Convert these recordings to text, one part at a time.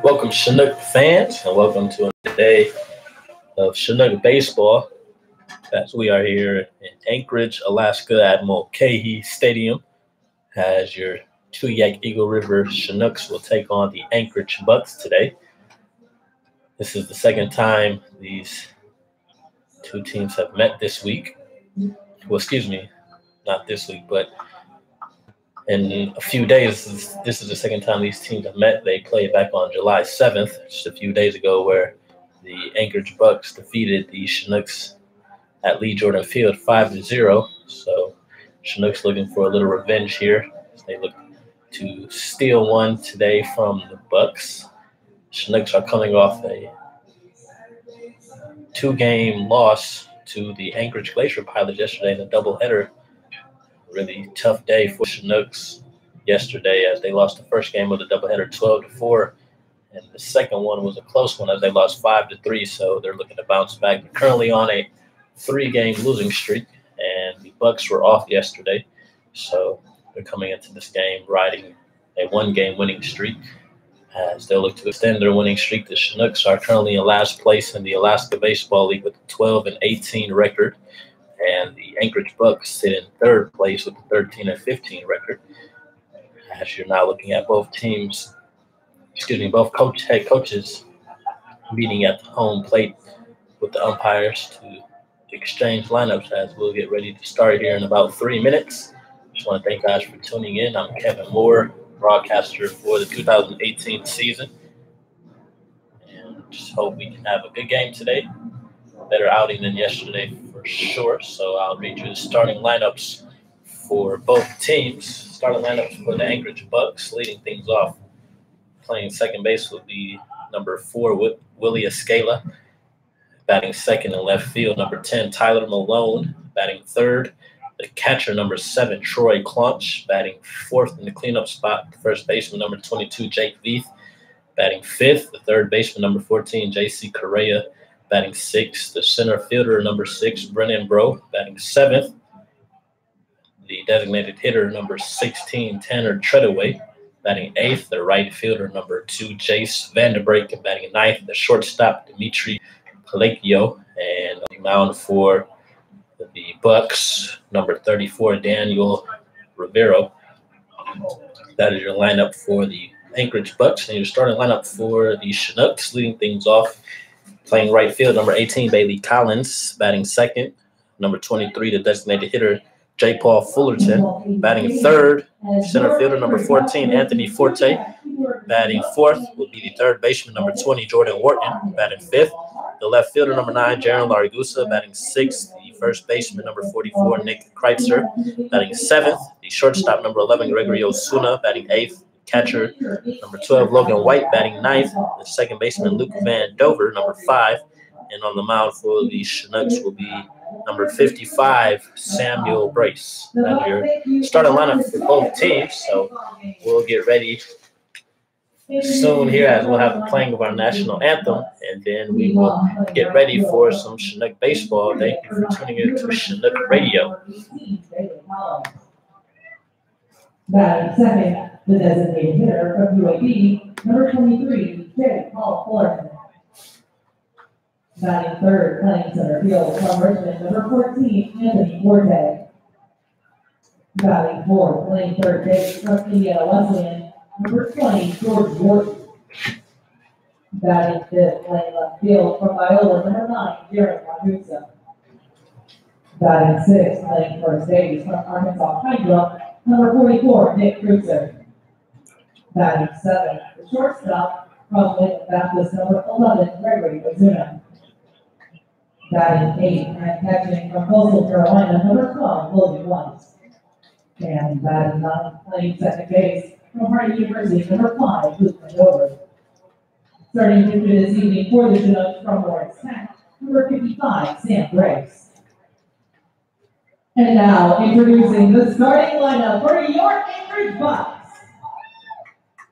Welcome, Chinook fans, and welcome to a day of Chinook baseball as we are here in Anchorage, Alaska at Mulcahy Stadium as your Chugiak Eagle River Chinooks will take on the Anchorage Bucs today. This is the second time these two teams have met this week. Well, excuse me, not this week, but in a few days. This is the second time these teams have met. They played back on July 7th, just a few days ago, where the Anchorage Bucs defeated the Chinooks at Lee Jordan Field 5-0. So Chinooks looking for a little revenge here. They look to steal one today from the Bucs. Chinooks are coming off a 2-game loss to the Anchorage Glacier Pilots yesterday in a doubleheader. Really tough day for Chinooks yesterday as they lost the first game of the doubleheader 12-4, and the second one was a close one as they lost 5-3. So they're looking to bounce back. They're currently on a 3-game losing streak, and the Bucs were off yesterday, so they're coming into this game riding a 1-game winning streak. As they'll look to extend their winning streak, the Chinooks are currently in last place in the Alaska Baseball League with a 12-18 record. And the Anchorage Bucs sit in third place with a 13-15 record. As you're now looking at both teams, both head coaches meeting at the home plate with the umpires to exchange lineups as we'll get ready to start here in about 3 minutes. Just want to thank guys for tuning in. I'm Kevin Moore, broadcaster for the 2018 season. And just hope we can have a good game today. Better outing than yesterday for sure. So I'll read you the starting lineups for both teams. Starting lineups for the Anchorage Bucs. Leading things off, playing second base will be number 4, Willie Escala. Batting second in left field, number 10, Tyler Malone. Batting third, the catcher, number 7, Troy Claunch. Batting fourth in the cleanup spot, the first baseman, number 22, Jake Veith. Batting fifth, the third baseman, number 14, J.C. Correa. Batting sixth, the center fielder, number 6, Brennan Bro. Batting seventh, the designated hitter, number 16, Tanner Treadaway. Batting eighth, the right fielder, number 2, Jace Vanderbrake. And batting ninth, the shortstop, Dimitri Palacio. And on the mound for the Bucs, number 34, Daniel Rivero. That is your lineup for the Anchorage Bucs. And your starting lineup for the Chinooks, leading things off, playing right field, number 18, Bailey Collins. Batting second, number 23, the designated hitter, J. Paul Fullerton. Batting third, center fielder, number 14, Anthony Forte. Batting fourth will be the third baseman, number 20, Jordan Wharton. Batting fifth, the left fielder, number 9, Jaron Larigusa. Batting sixth, the first baseman, number 44, Nick Kreitzer. Batting seventh, the shortstop, number 11, Gregory Osuna. Batting eighth, catcher, number 12, Logan White. Batting ninth, the second baseman, Luke Van Dover, number 5. And on the mound for the Chinooks will be number 55, Samuel Brace. That's your starting lineup for both teams. So we'll get ready soon here as we'll have the playing of our national anthem, and then we will get ready for some Chinook baseball. Thank you for tuning in to Chinook Radio. Batting second, the designated hitter from UAB, number 23, J. Paul Fullerton. Batting third, playing center field from Richmond, number 14, Anthony Forte. Batting fourth, playing third base from Indiana Wesleyan, number 20, George Wharton. Batting fifth, playing left field from Viola, number 9, Jared Madusa. Batting sixth, playing first base from Arkansas Hydra, number 44, Nick Kreutzer. Batting seventh, the shortstop from Lincoln Baptist, number 11, Gregory Ozuna. Batting eighth and catching from Coastal Carolina, number 12, Logan White. And batting ninth, playing second base from Hardy University, number 5, Luke Vandover. Starting pitcher this evening for the Chinooks from Lawrence Tech, number 55, Sam Grace. And now introducing the starting lineup for your Anchorage Bucs.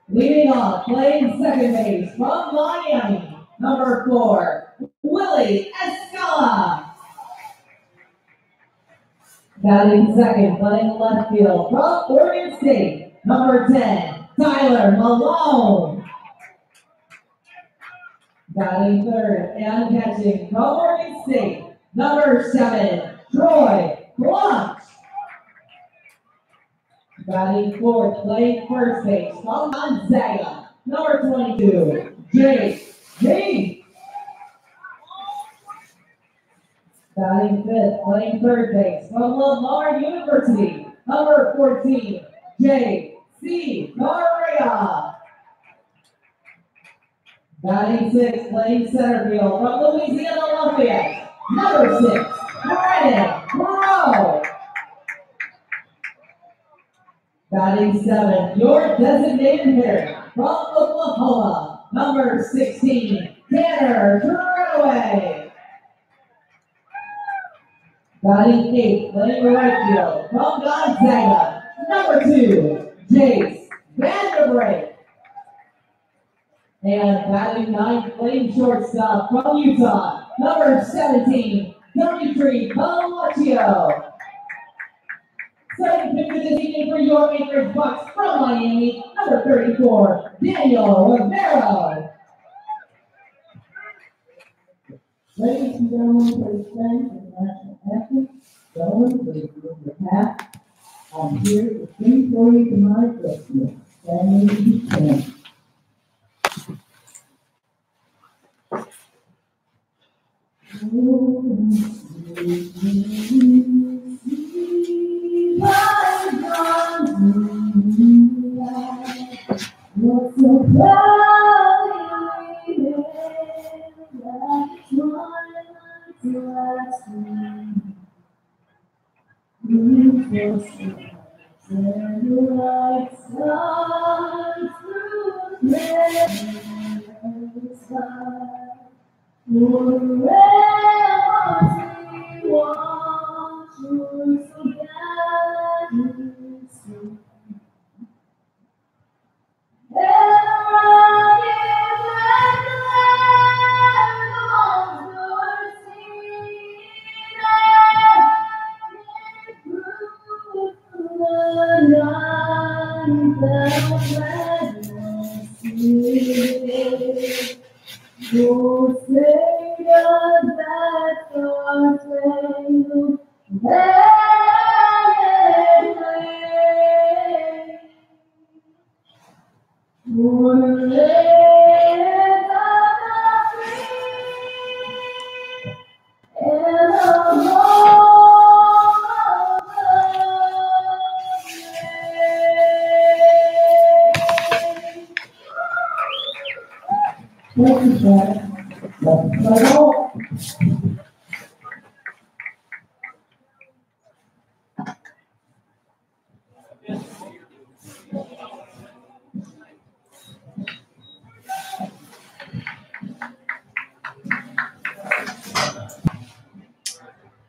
Leading off, playing second base from Miami, number 4, Willie Escala. Batting second, playing left field from Oregon State, number 10, Tyler Malone. Batting third and catching from Oregon State, number 7, Troy Blunt. Batting fourth, playing first base from Gonzaga, number 22, Jake King. Batting fifth, playing third base from Lamar University, number 14, J.C. Correa. Batting sixth, playing center field from Louisiana Lafayette, number 6, Brandon Crow. Batting seventh, your designated hitter from Oklahoma, number 16, Tanner Turaway. Batting eighth, playing right field from Gonzaga, number 2, Jace Vanderbrink. And batting ninth, playing shortstop from Utah, number 17, Dimitri Palacio. Second pitcher this evening for your Anchorage Bucs from Miami, number 34, Daniel Rivero. Ladies and gentlemen, please stand for the national anthem. Gentlemen, please move your hat. I'm here to sing for you tonight, Christmas. Stand with you, stand. What's so proud we like twilight last spring. And the light shines through the sky. Wherever we want to forget we see.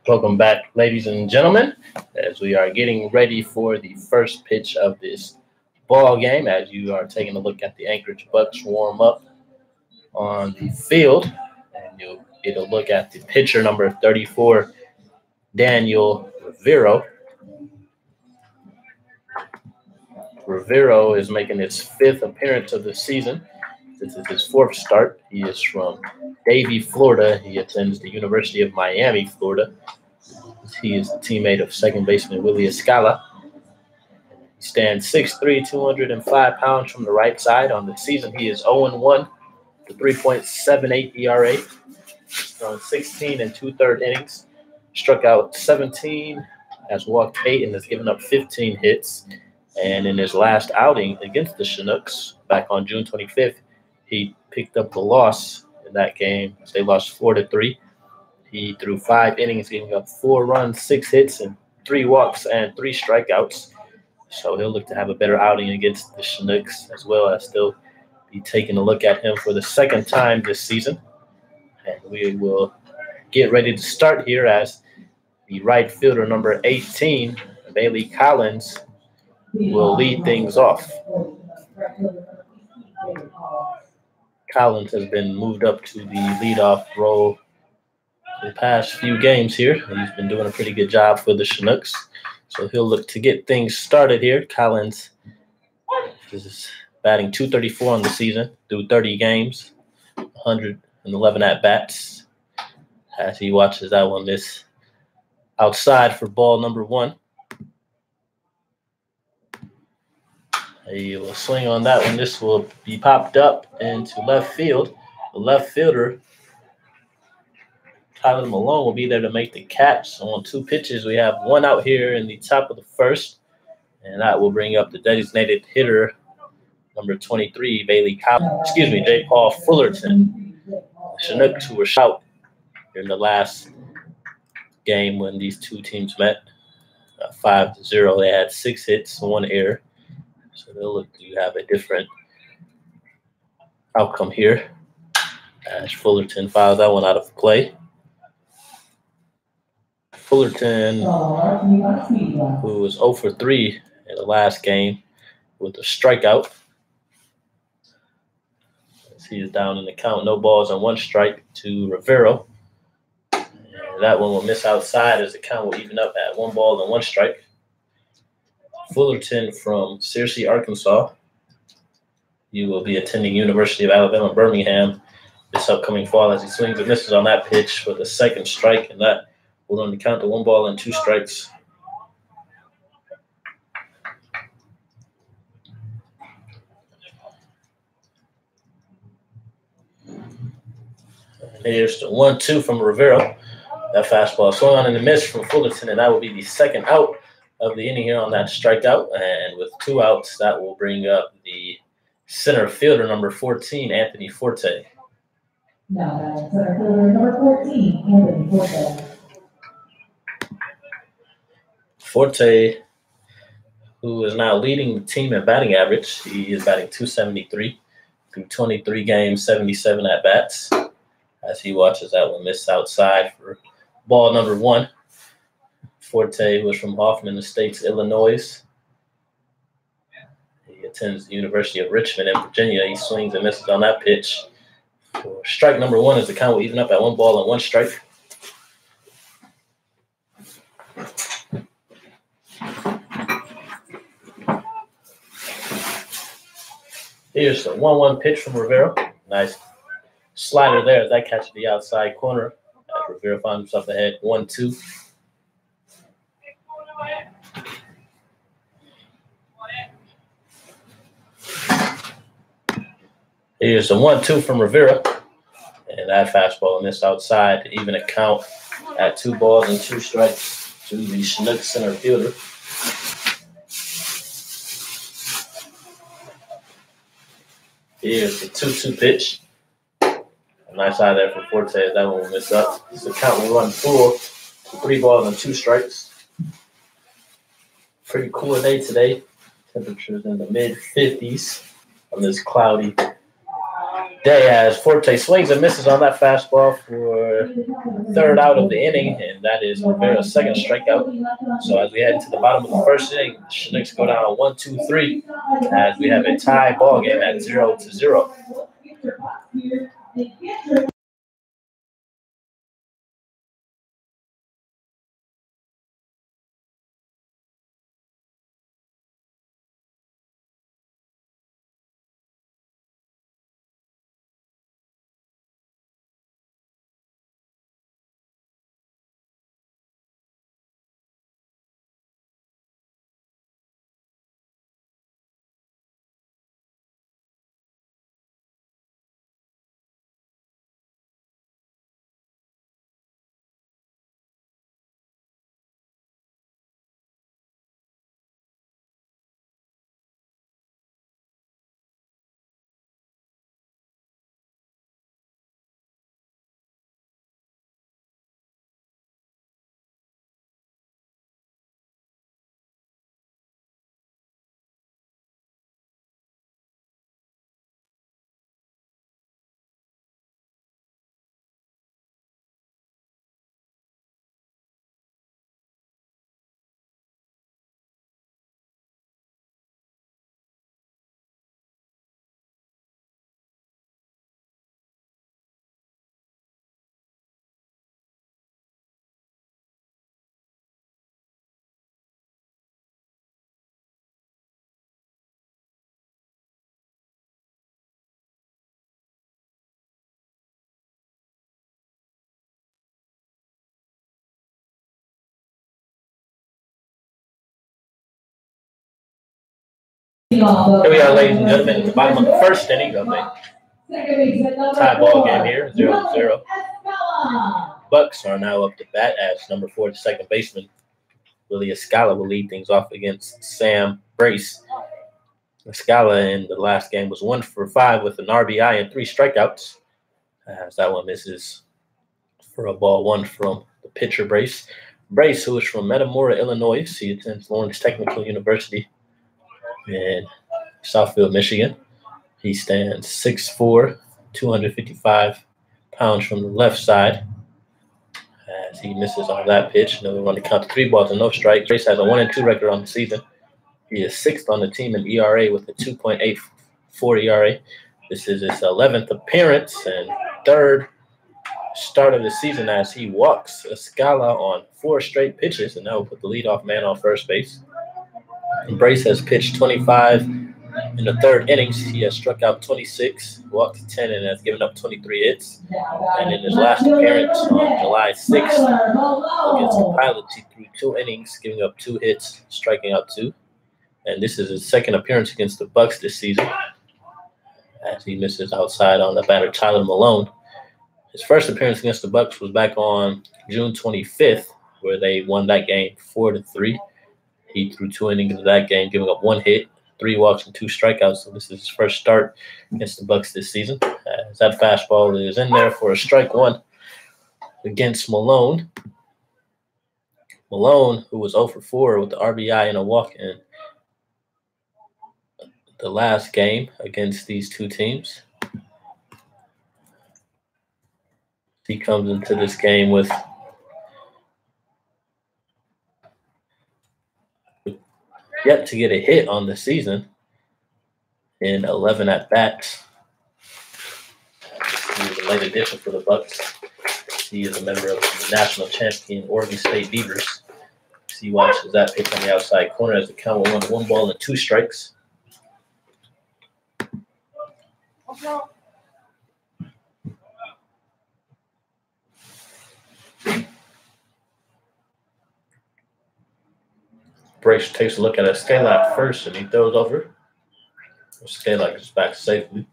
Welcome back, ladies and gentlemen, as we are getting ready for the first pitch of this ball game, as you are taking a look at the Anchorage Bucs warm up on the field, and you'll get a look at the pitcher number 34, Daniel Rivero. Rivero is making his 5th appearance of the season. This is his 4th start. He is from Davie, Florida. He attends the University of Miami, Florida. He is the teammate of second baseman Willie Escala. He stands 6'3", 205 pounds from the right side. On the season, he is 0-1 with a 3.78 ERA. Thrown 16 and 2/3 innings. Struck out 17, has walked 8, and has given up 15 hits. And in his last outing against the Chinooks back on June 25th, he picked up the loss in that game. They lost 4-3. He threw 5 innings, giving up 4 runs, 6 hits, and 3 walks and 3 strikeouts. So he'll look to have a better outing against the Chinooks, as well as still be taking a look at him for the 2nd time this season. And we will get ready to start here as the right fielder, number 18, Bailey Collins, will lead things off. Collins has been moved up to the leadoff role the past few games here. He's been doing a pretty good job for the Chinooks. So he'll look to get things started here. Collins is batting .234 on the season through 30 games, 111 at-bats. As he watches that one miss outside for ball number 1. He will swing on that one. This will be popped up into left field. The left fielder, Tyler Malone, will be there to make the catch. So on 2 pitches, we have 1 out here in the top of the first. And that will bring up the designated hitter, number 23, J. Paul Fullerton. The Chinooks, who were shot in the last game when these two teams met, 5-0. They had 6 hits, 1 error. So they'll look to have a different outcome here. As Fullerton files that one out of play. Fullerton, who was 0 for 3 in the last game with a strikeout. As he is down in the count, no balls and 1 strike to Rivero. And that one will miss outside as the count will even up at 1 ball and 1 strike. Fullerton from Searcy, Arkansas. He will be attending University of Alabama, Birmingham this upcoming fall as he swings and misses on that pitch for the 2nd strike, and that will only count to 1 ball and 2 strikes. And here's the 1-2 from Rivero. That fastball swung on in the miss from Fullerton, and that will be the 2nd out of the inning here on that strikeout. And with 2 outs, that will bring up the center fielder, number 14, Anthony Forte. Now, center fielder number 14, Anthony Forte. Forte, who is now leading the team in batting average. He is batting .273 through 23 games, 77 at-bats. As he watches that one miss outside for ball number 1. Forte, who is from Hoffman Estates, Illinois. He attends the University of Richmond in Virginia. He swings and misses on that pitch. For strike number 1 as the count will even up at 1 ball and 1 strike. Here's the 1-1 pitch from Rivero. Nice slider there as that catches the outside corner. As Rivero finds himself ahead 1-2. Here's the 1-2 from Rivera. And that fastball missed outside to even a count at 2 balls and 2 strikes to the Chinooks center fielder. Here's the 2-2 pitch. A nice eye there for Forte as that one will miss up. So the count will run full to 3 balls and 2 strikes. Pretty cool day today. Temperatures in the mid-50s on this cloudy day as Forte swings and misses on that fastball for 3rd out of the inning, and that is Rivero's 2nd strikeout. So as we head to the bottom of the 1st inning, the Chinooks go down 1-2-3 as we have a tie ball game at 0-0. Here we are, ladies and gentlemen, at the bottom of the first inning of a tie ball game here, 0-0. Bucs are now up to bat as number 4, the second baseman, Willie Escala, will lead things off against Sam Brace. Escala in the last game was 1 for 5 with an RBI and 3 strikeouts, as that one misses for a ball 1 from the pitcher Brace. Brace, who is from Metamora, Illinois, he attends Lawrence Technical University in Southfield, Michigan. He stands 6'4", 255 pounds from the left side, as he misses on that pitch. Another one to count to 3 balls and no strikes. Brace has a 1-2 record on the season. He is 6th on the team in ERA with a 2.84 ERA. This is his 11th appearance and 3rd start of the season as he walks Escala on 4 straight pitches, and that will put the leadoff man on first base. And Brace has pitched 25 in the 3rd innings. He has struck out 26, walked 10, and has given up 23 hits. And in his last appearance on July 6th against the Pilots, he threw 2 innings, giving up 2 hits, striking out 2. And this is his 2nd appearance against the Bucs this season, as he misses outside on the batter Tyler Malone. His first appearance against the Bucs was back on June 25th, where they won that game 4-3. He threw 2 innings of that game, giving up 1 hit, 3 walks, and 2 strikeouts. So this is his first start against the Bucs this season. As that fastball is in there for a strike 1 against Malone. Malone, who was 0 for 4 with the RBI and a walk in the last game against these 2 teams. He comes into this game with yet to get a hit on the season in 11 at-bats. He is a late addition for the Bucs. He is a member of the national champion Oregon State Beavers. He watches that pitch on the outside corner as the count will run 1 ball and 2 strikes. Brace takes a look at Escala at first, and he throws over. Escala gets back safely.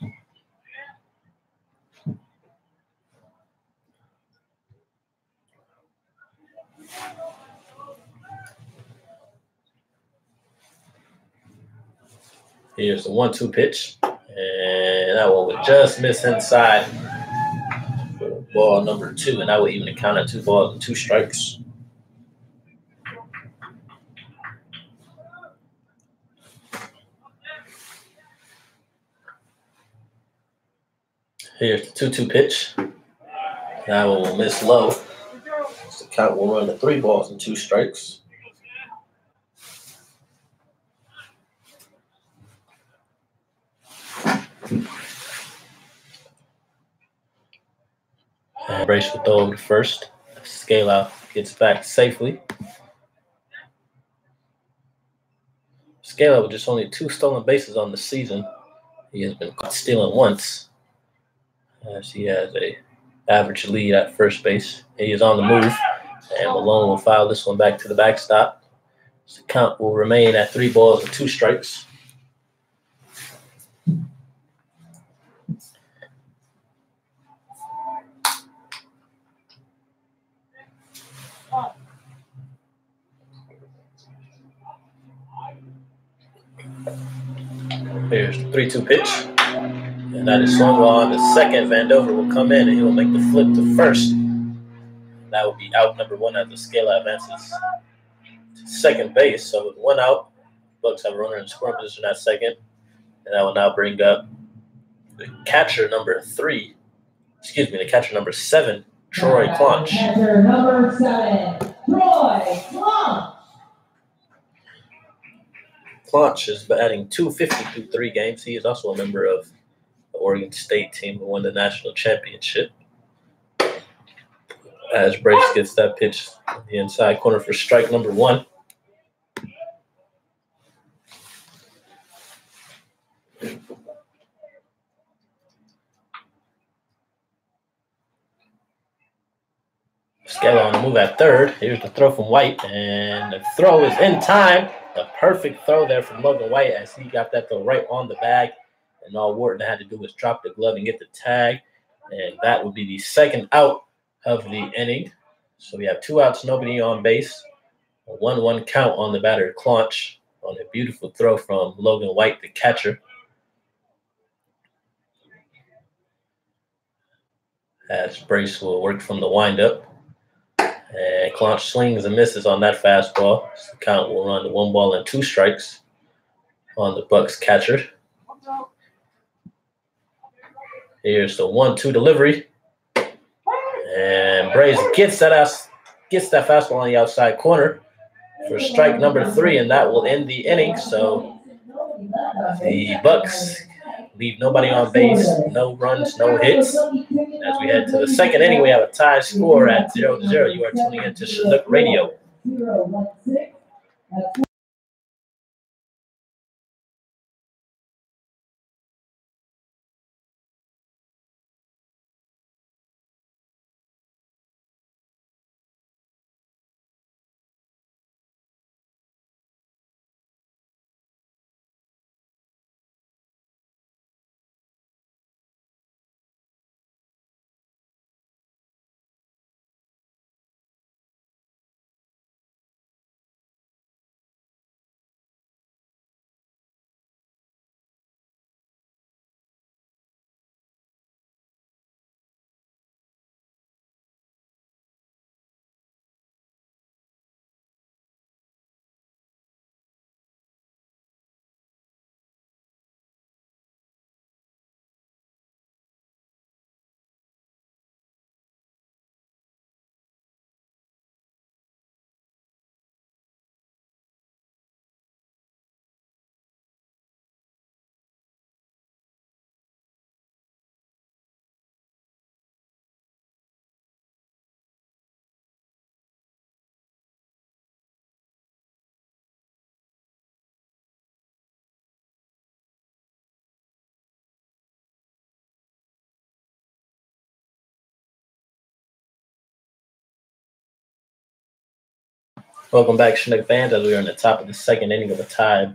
Here's the 1-2 pitch, and that one would just miss inside for ball number 2, and that would even account at 2 balls and 2 strikes. Here's the 2-2 pitch. That one will miss low. The count will run to 3 balls and 2 strikes. And Brace will throw over to first. Escala gets back safely. Escala with just only 2 stolen bases on the season. He has been caught stealing once, as he has a average lead at first base. He is on the move, and Malone will foul this one back to the backstop. The count will remain at 3 balls and 2 strikes. Here's the 3-2 pitch. And that is swung on. The second, Vandover will come in, and he will make the flip to first. That will be out number 1 as the Escala advances to second base. So with 1 out, Bucs have a runner in scoring position at second. And that will now bring up the catcher number 7, Troy Clonch. Catcher number 7, Troy Clonch. Clonch is batting .250 through 3 games. He is also a member of the Oregon State team who won the national championship. As Brace gets that pitch in the inside corner for strike number 1. Escala on the move at third. Here's the throw from White, and the throw is in time A perfect throw there from Logan White as he got that throw right on the bag. And all Wharton had to do was drop the glove and get the tag. And that would be the second out of the inning. So we have 2 outs, nobody on base. A 1-1 count on the batter, Claunch, on a beautiful throw from Logan White, the catcher. As Brace will work from the windup. And Claunch swings and misses on that fastball. So the count will run to 1 ball and 2 strikes on the Bucs catcher. Here's the 1-2 delivery. And Brace gets that fastball on the outside corner for strike number 3, and that will end the inning. So the Bucs leave nobody on base, no runs, no hits. As we head to the second inning, we have a tie score at 0-0. You are tuning into Chinook Radio. Welcome back, Chinook fans, as we are in the top of the second inning of a tie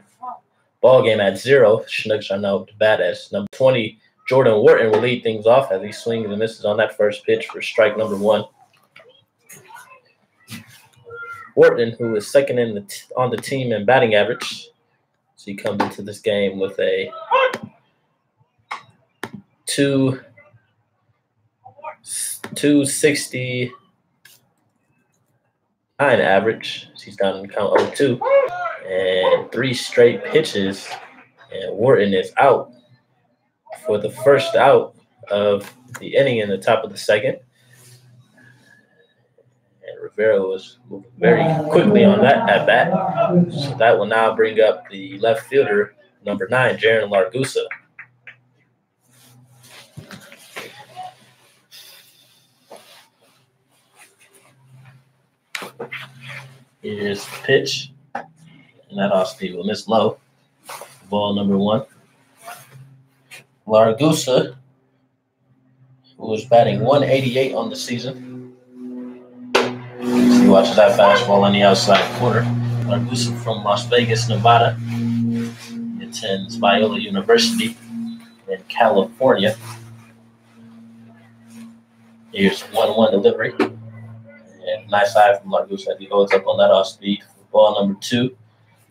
ball game at 0. Chinooks are now up to bat as number 20, Jordan Wharton, will lead things off as he swings and misses on that first pitch for strike number 1. Wharton, who is second on the team in batting average, so he comes into this game with a 260. Average. He's down in count 0-2. And 3 straight pitches. And Wharton is out for the first out of the inning in the top of the second. And Rivera was moving very quickly on that at bat. So that will now bring up the left fielder, number 9, Jaron Largusa. Here's the pitch, and that off-speed will miss low. Ball number 1. Largusa, who is batting 188 on the season. He watches that fastball on the outside corner. Largusa from Las Vegas, Nevada. He attends Biola University in California. Here's 1-1 delivery. And nice eye from Largusa. He holds up on that off speed. Ball number 2.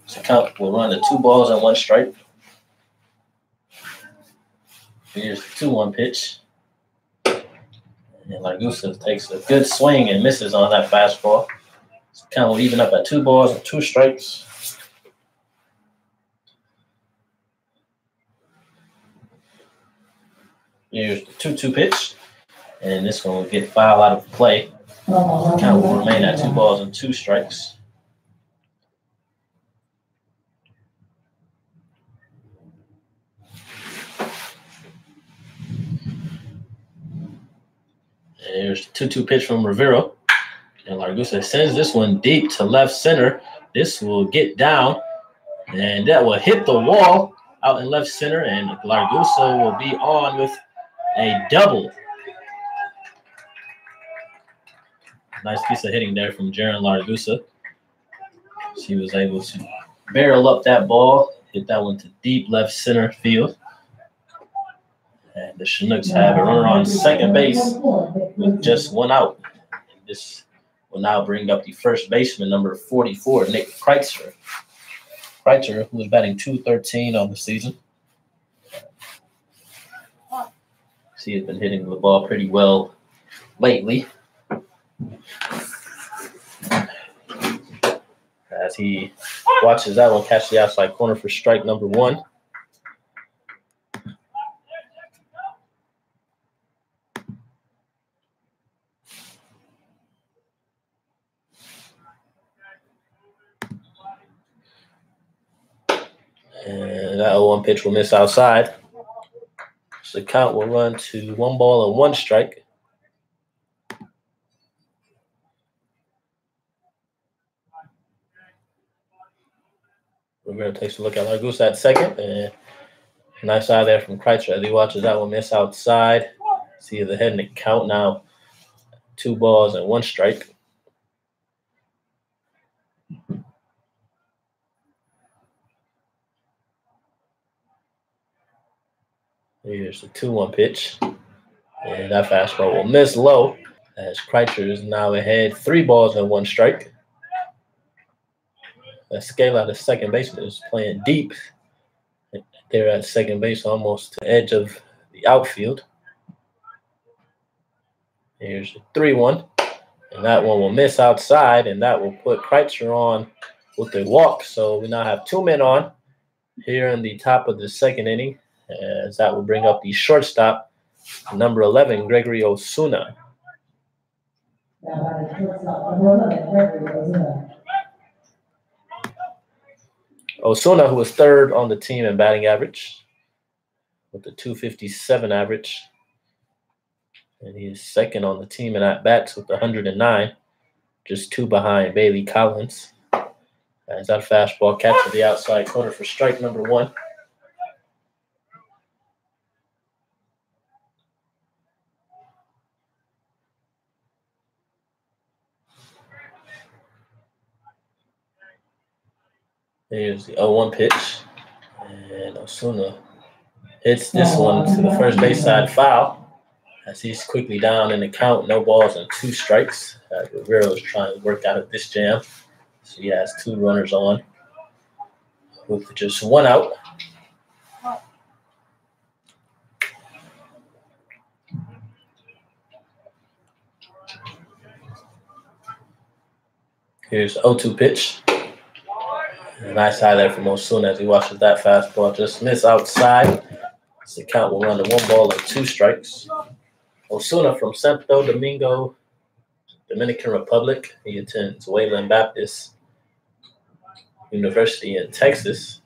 So count will run to 2 balls and 1 strike. Here's the 2-1 pitch. And Largusa takes a good swing and misses on that fastball. So count will even up at 2 balls and 2 strikes. Here's the 2-2 pitch. And this one will get foul out of play. Count will remain at 2 balls and 2 strikes. And here's the 2-2 pitch from Rivera. And Largusa sends this one deep to left center. This will get down, and that will hit the wall out in left center, and Largusa will be on with a double. Nice piece of hitting there from Jaron Largusa. She was able to barrel up that ball, hit that one to deep left center field. And the Chinooks have a runner on second base with just one out. And this will now bring up the first baseman, number 44, Nick Kreitzer. Kreitzer, who is batting .213 on the season. He has been hitting the ball pretty well lately. As he watches that one catch the outside corner for strike number 1. And that 0-1 pitch will miss outside. So the count will run to 1 ball and 1 strike. Rivera takes a look at Largus at second. And nice eye there from Kreitzer as he watches that one miss outside. See the head in the count now. 2 balls and 1 strike. Here's the 2-1 pitch. And that fastball will miss low as Kreitzer is now ahead 3 balls and 1 strike. Scala, the second baseman, is playing deep. They're at second base, almost to the edge of the outfield. Here's the 3-1. And that one will miss outside, and that will put Kreitzer on with a walk. So we now have 2 men on here in the top of the second inning, as that will bring up the shortstop, number 11, Gregory Osuna. Osuna, who was 3rd on the team in batting average with a .257 average. And he is 2nd on the team in at-bats with 109, just 2 behind Bailey Collins. As that fastball catches the outside corner for strike number 1. Here's the 0-1 pitch. And Osuna hits this one to the first base side foul as he's quickly down in the count. No balls and 2 strikes. Rivera is trying to work out of this jam. So he has 2 runners on with just 1 out. Here's the 0-2 pitch. Nice eye there from Osuna as he watches that fastball just miss outside. So the count will run to 1 ball and 2 strikes. Osuna from Santo Domingo, Dominican Republic. He attends Wayland Baptist University in Texas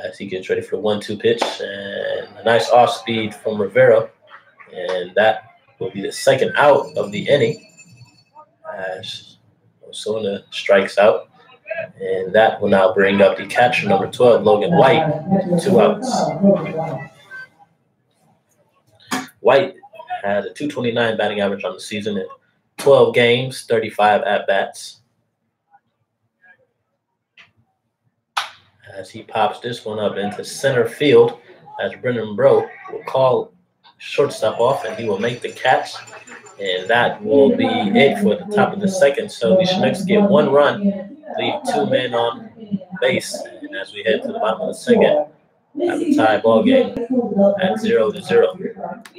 as he gets ready for the 1-2 pitch. And a nice off speed from Rivera. And that will be the 2nd out of the inning as Osuna strikes out. And that will now bring up the catcher, number 12, Logan White, 2 outs. White had a .229 batting average on the season in 12 games, 35 at-bats. As he pops this one up into center field, as Brendan Bro will call shortstop off, and he will make the catch. And that will be it for the top of the second. So the Chinooks get 1 run, leave 2 men on base. And as we head to the bottom of the second, have a tie ball game at 0-0.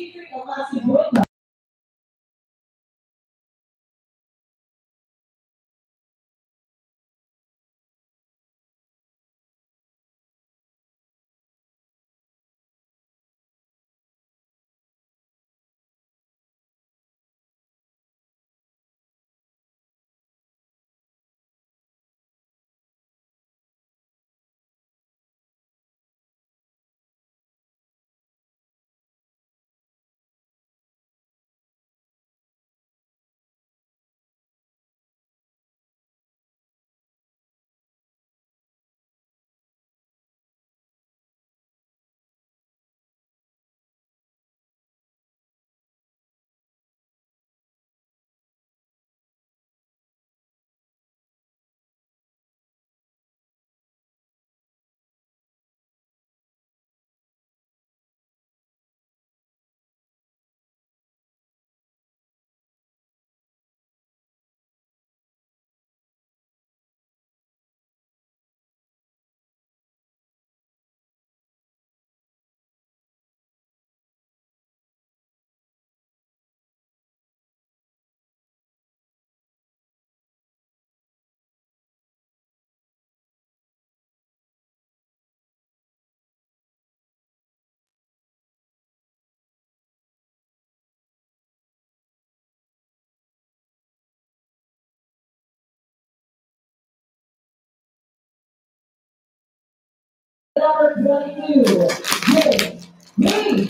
Number 22, Jay.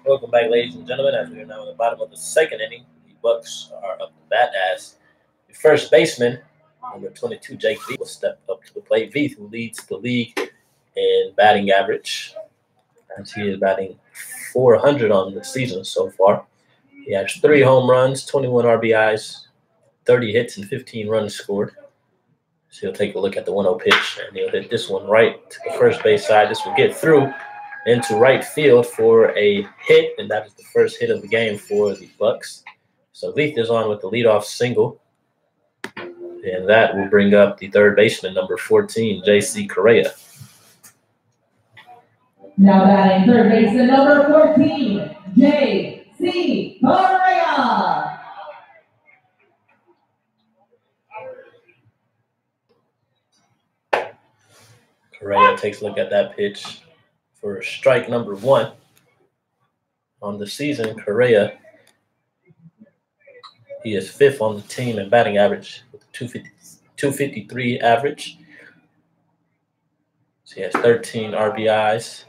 Welcome back, ladies and gentlemen. As we are now in the bottom of the second inning, the Bucs are up to bat as the first baseman, number 22, Jake Veith, will step up to the plate. Veith, who leads the league in batting average, as he is batting .400 on the season so far. He has 3 home runs, 21 RBIs, 30 hits, and 15 runs scored. So he'll take a look at the 1-0 pitch, and he'll hit this one right to the first base side. This will get through into right field for a hit, and that is the first hit of the game for the Bucs. So Veith is on with the leadoff single, and that will bring up the third baseman, number 14, J.C. Correa. Now batting third baseman, number 14, J.C. Correa. Correa takes a look at that pitch for strike number 1. On the season, Correa, he is 5th on the team in batting average with a 253 average. So he has 13 RBIs,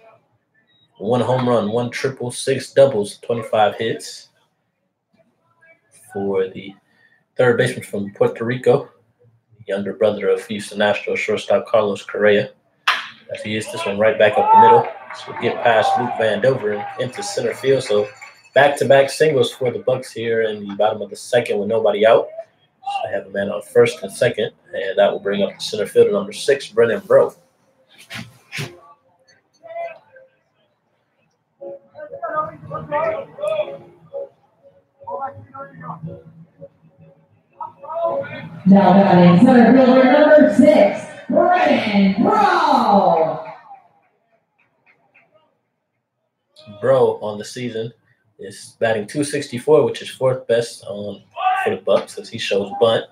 1 home run, 1 triple, 6 doubles, 25 hits. For the third baseman from Puerto Rico, the younger brother of Houston Astros shortstop Carlos Correa, as he hits this one right back up the middle. So we'll get past Luke Vandover and into center field. So back-to-back singles for the Bucs here in the bottom of the second with nobody out. So I have a man on first and second, and that will bring up the center fielder, number 6, Brennan Bro. Now batting center fielder, number 6, Brennan Bro. Bro on the season is batting .264, which is 4th best for the Bucs as he shows bunt.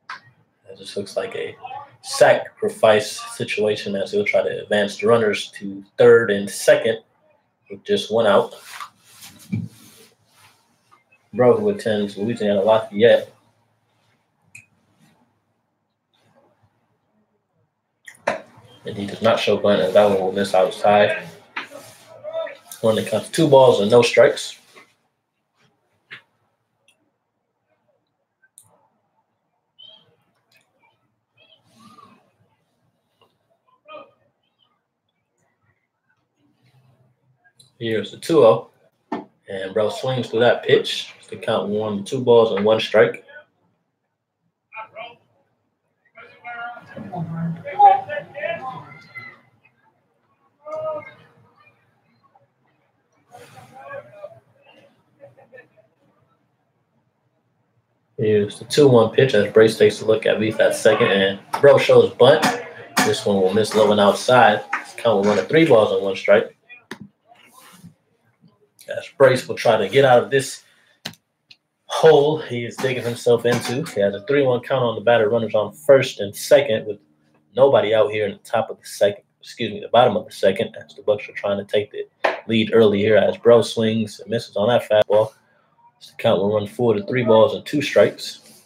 That just looks like a sacrifice situation as he'll try to advance the runners to third and second with just 1 out. Bro, who attends Louisiana Lafayette. And he does not show bunt, as that one will miss outside. One that counts 2 balls and no strikes. Here's the 2-0. And Bro swings through that pitch to count 1, 2 balls and 1 strike. Here's the 2-1 pitch as Brace takes a look at Veith at second, and Bro shows bunt. This one will miss low and outside. Count will run at 3 balls and 1 strike. As Brace will try to get out of this hole he is digging himself into. He has a 3-1 count on the batter. Runners on first and second with nobody out here in the top of the second. The bottom of the second. As the Bucs are trying to take the lead early here. As Bro swings and misses on that fastball. The count will run 4 to 3 balls and 2 strikes.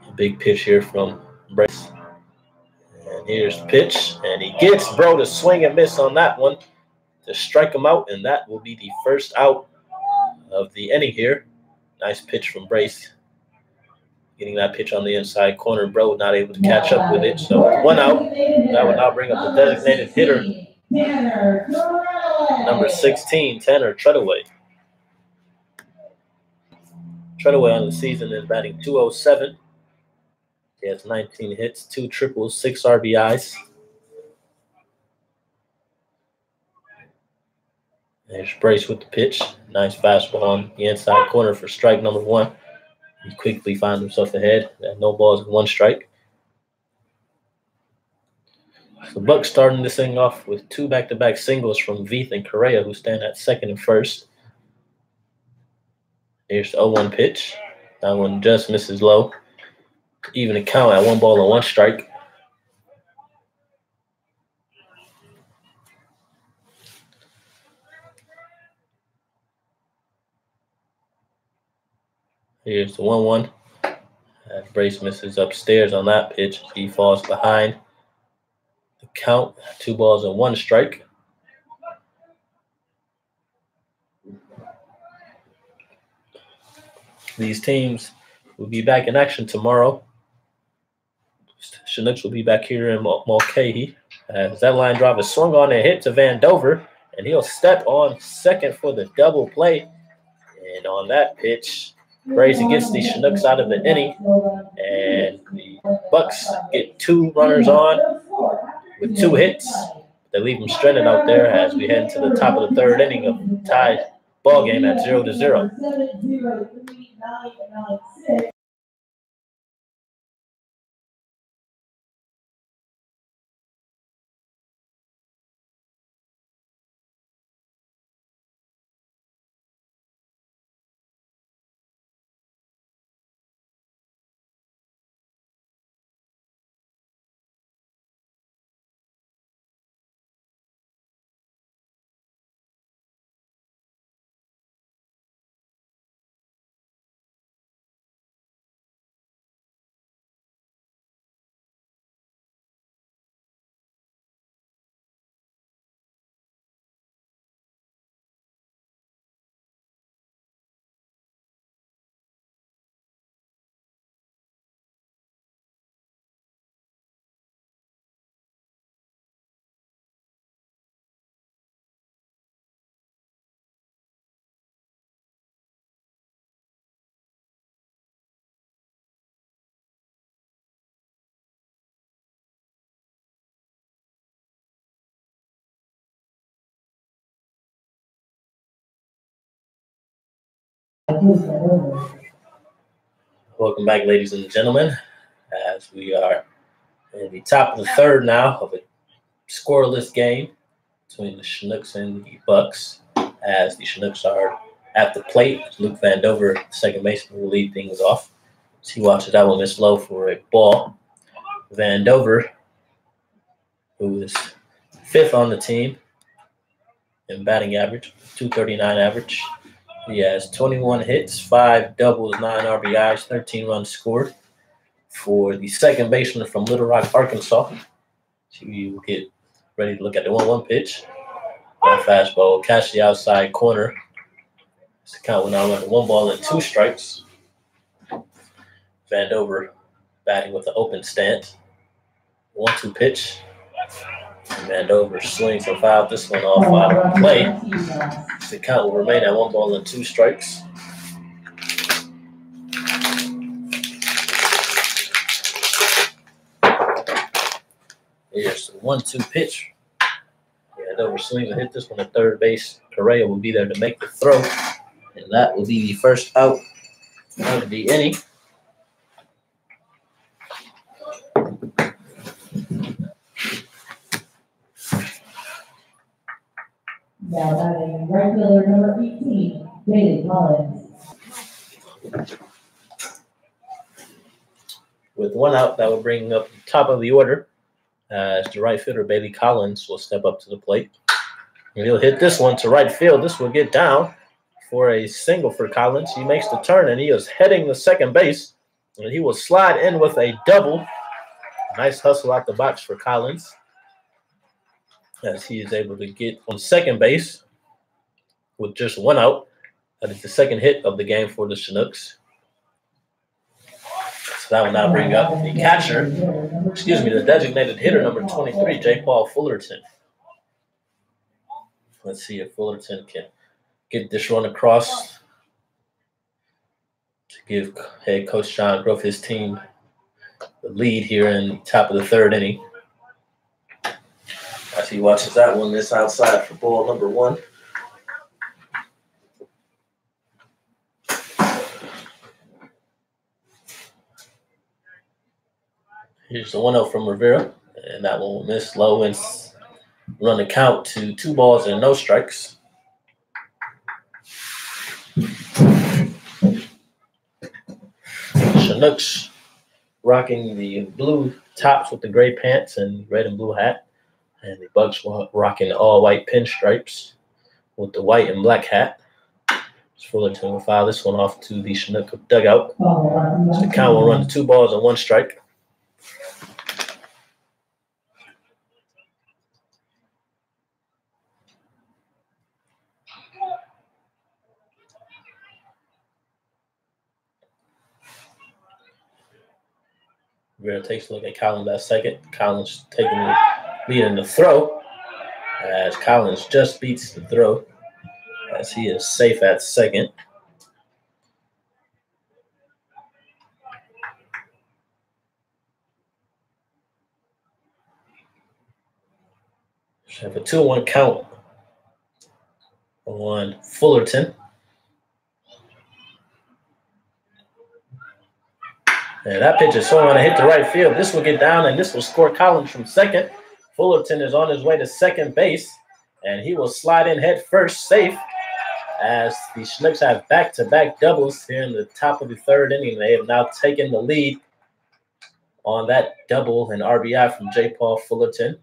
A big pitch here from Brace. And here's the pitch. And he gets Bro to swing and miss on that one to strike him out. And that will be the first out of the inning here. Nice pitch from Brace. Getting that pitch on the inside corner. Bro not able to catch up with it. So 1 out. That will now bring up the designated hitter, number 16, Tanner Treadaway. Treadaway on the season is batting .207. He has 19 hits, 2 triples, 6 RBIs. There's Brace with the pitch. Nice fastball on the inside corner for strike number 1. He quickly finds himself ahead. No balls and 1 strike. The Bucs starting this thing off with 2 back-to-back singles from Veith and Correa, who stand at second and first. Here's the 0-1 pitch. That one just misses low. Even a count at 1 ball and 1 strike. Here's the 1-1. Brace misses upstairs on that pitch. He falls behind the count. 2 balls and 1 strike. These teams will be back in action tomorrow. Chinooks will be back here in Mulcahy. As that line drive is swung on and hit to Vandover, and he'll step on second for the double play. And on that pitch, Brazy gets the Chinooks out of the inning, and the Bucs get 2 runners on with 2 hits. They leave them stranded out there as we head into the top of the 3rd inning of the tied ball game at 0-0. Welcome back, ladies and gentlemen, as we are in the top of the 3rd now of a scoreless game between the Chinooks and the Bucs, as the Chinooks are at the plate. Luke Vandover, second baseman, will lead things off. As he watches that one miss low for a ball. Vandover, who is 5th on the team in batting average, .239 average. He has 21 hits, 5 doubles, 9 RBIs, 13 runs scored. For the second baseman from Little Rock, Arkansas, we will get ready to look at the 1-1 pitch. That fastball will catch the outside corner. The count will now run to 1 ball and 2 strikes. Vandover batting with an open stance. 1-2 pitch. And Vandover swings and fouls this one off out of play. The count will remain at 1 ball and 2 strikes. Here's the 1-2 pitch. Vandover swings and hit this one at third base. Correa will be there to make the throw. And that will be the first out of the inning. Now batting right fielder number 18, Bailey Collins. With 1 out, that will bring up the top of the order. As the right fielder, Bailey Collins, will step up to the plate. And he'll hit this one to right field. This will get down for a single for Collins. He makes the turn, and he is heading to second base. And he will slide in with a double. Nice hustle out the box for Collins, as he is able to get on second base with just 1 out. That is the second hit of the game for the Chinooks. So that will now bring up the catcher, the designated hitter, number 23, J. Paul Fullerton. Let's see if Fullerton can get this run across to give head coach John Grove, his team, the lead here in the top of the 3rd inning. As he watches that one, this outside for ball number 1. Here's the 1-0 from Rivera, and that one will miss low and run the count to 2 balls and no strikes. Chinooks rocking the blue tops with the gray pants and red and blue hat. And the Bucs rocking the all-white pinstripes with the white and black hat. Fullerton will foul this one off to the Chinook dugout. So the count will run to 2 balls and 1 strike. Rivera takes a look at Collins at second. Collins taking the lead in the throw, as Collins just beats the throw, as he is safe at second. So have a 2-1 count on Fullerton. And that pitch is swung on a hit to right field. This will get down, and this will score Collins from second. Fullerton is on his way to second base, and he will slide in head first, safe, as the Chinooks have back-to-back doubles here in the top of the 3rd inning. They have now taken the lead on that double and RBI from J. Paul Fullerton.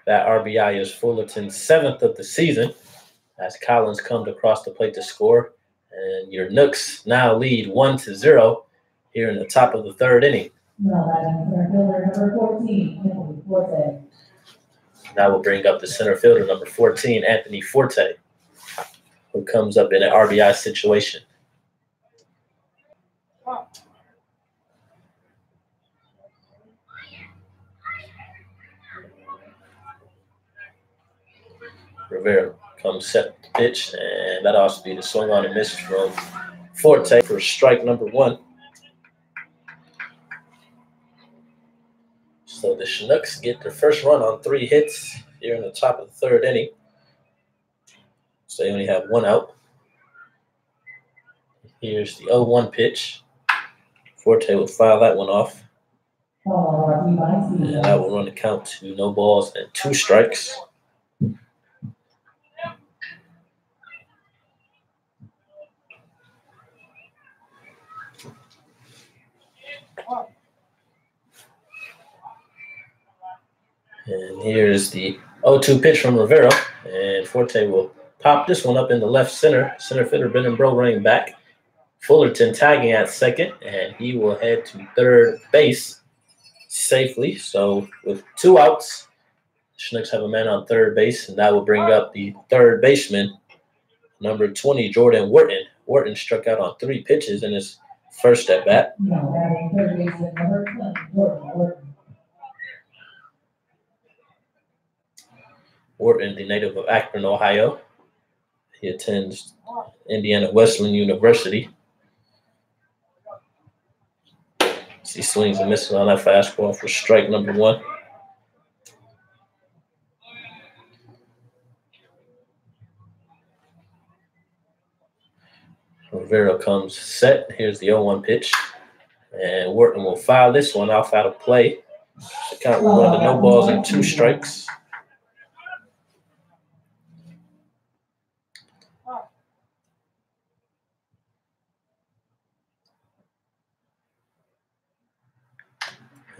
That RBI is Fullerton's 7th of the season, as Collins comes across the plate to score. And your Nooks now lead 1-0 here in the top of the 3rd inning. That will bring up the center fielder, number 14, Anthony Forte, who comes up in an RBI situation. Rivera comes set the pitch, and that also be the swing on a miss from Forte for strike number 1. So the Chinooks get their first run on 3 hits here in the top of the 3rd inning. So they only have 1 out. Here's the 0-1 pitch. Forte will foul that one off. And that will run the count to no balls and 2 strikes. And here's the 0-2 pitch from Rivera, and Forte will pop this one up in the left center. Center fielder Benenbro running back. Fullerton tagging at second, and he will head to 3rd base safely. So with 2 outs, Chinooks have a man on 3rd base, and that will bring up the 3rd baseman, number 20, Jordan Wharton. Wharton struck out on 3 pitches in his first at bat. Wharton, the native of Akron, Ohio. He attends Indiana Wesleyan University. He swings and misses on that fastball for strike number 1. Rivera comes set. Here's the 0-1 pitch. And Wharton will foul this one off out of play. The count will run to no balls and 2 strikes.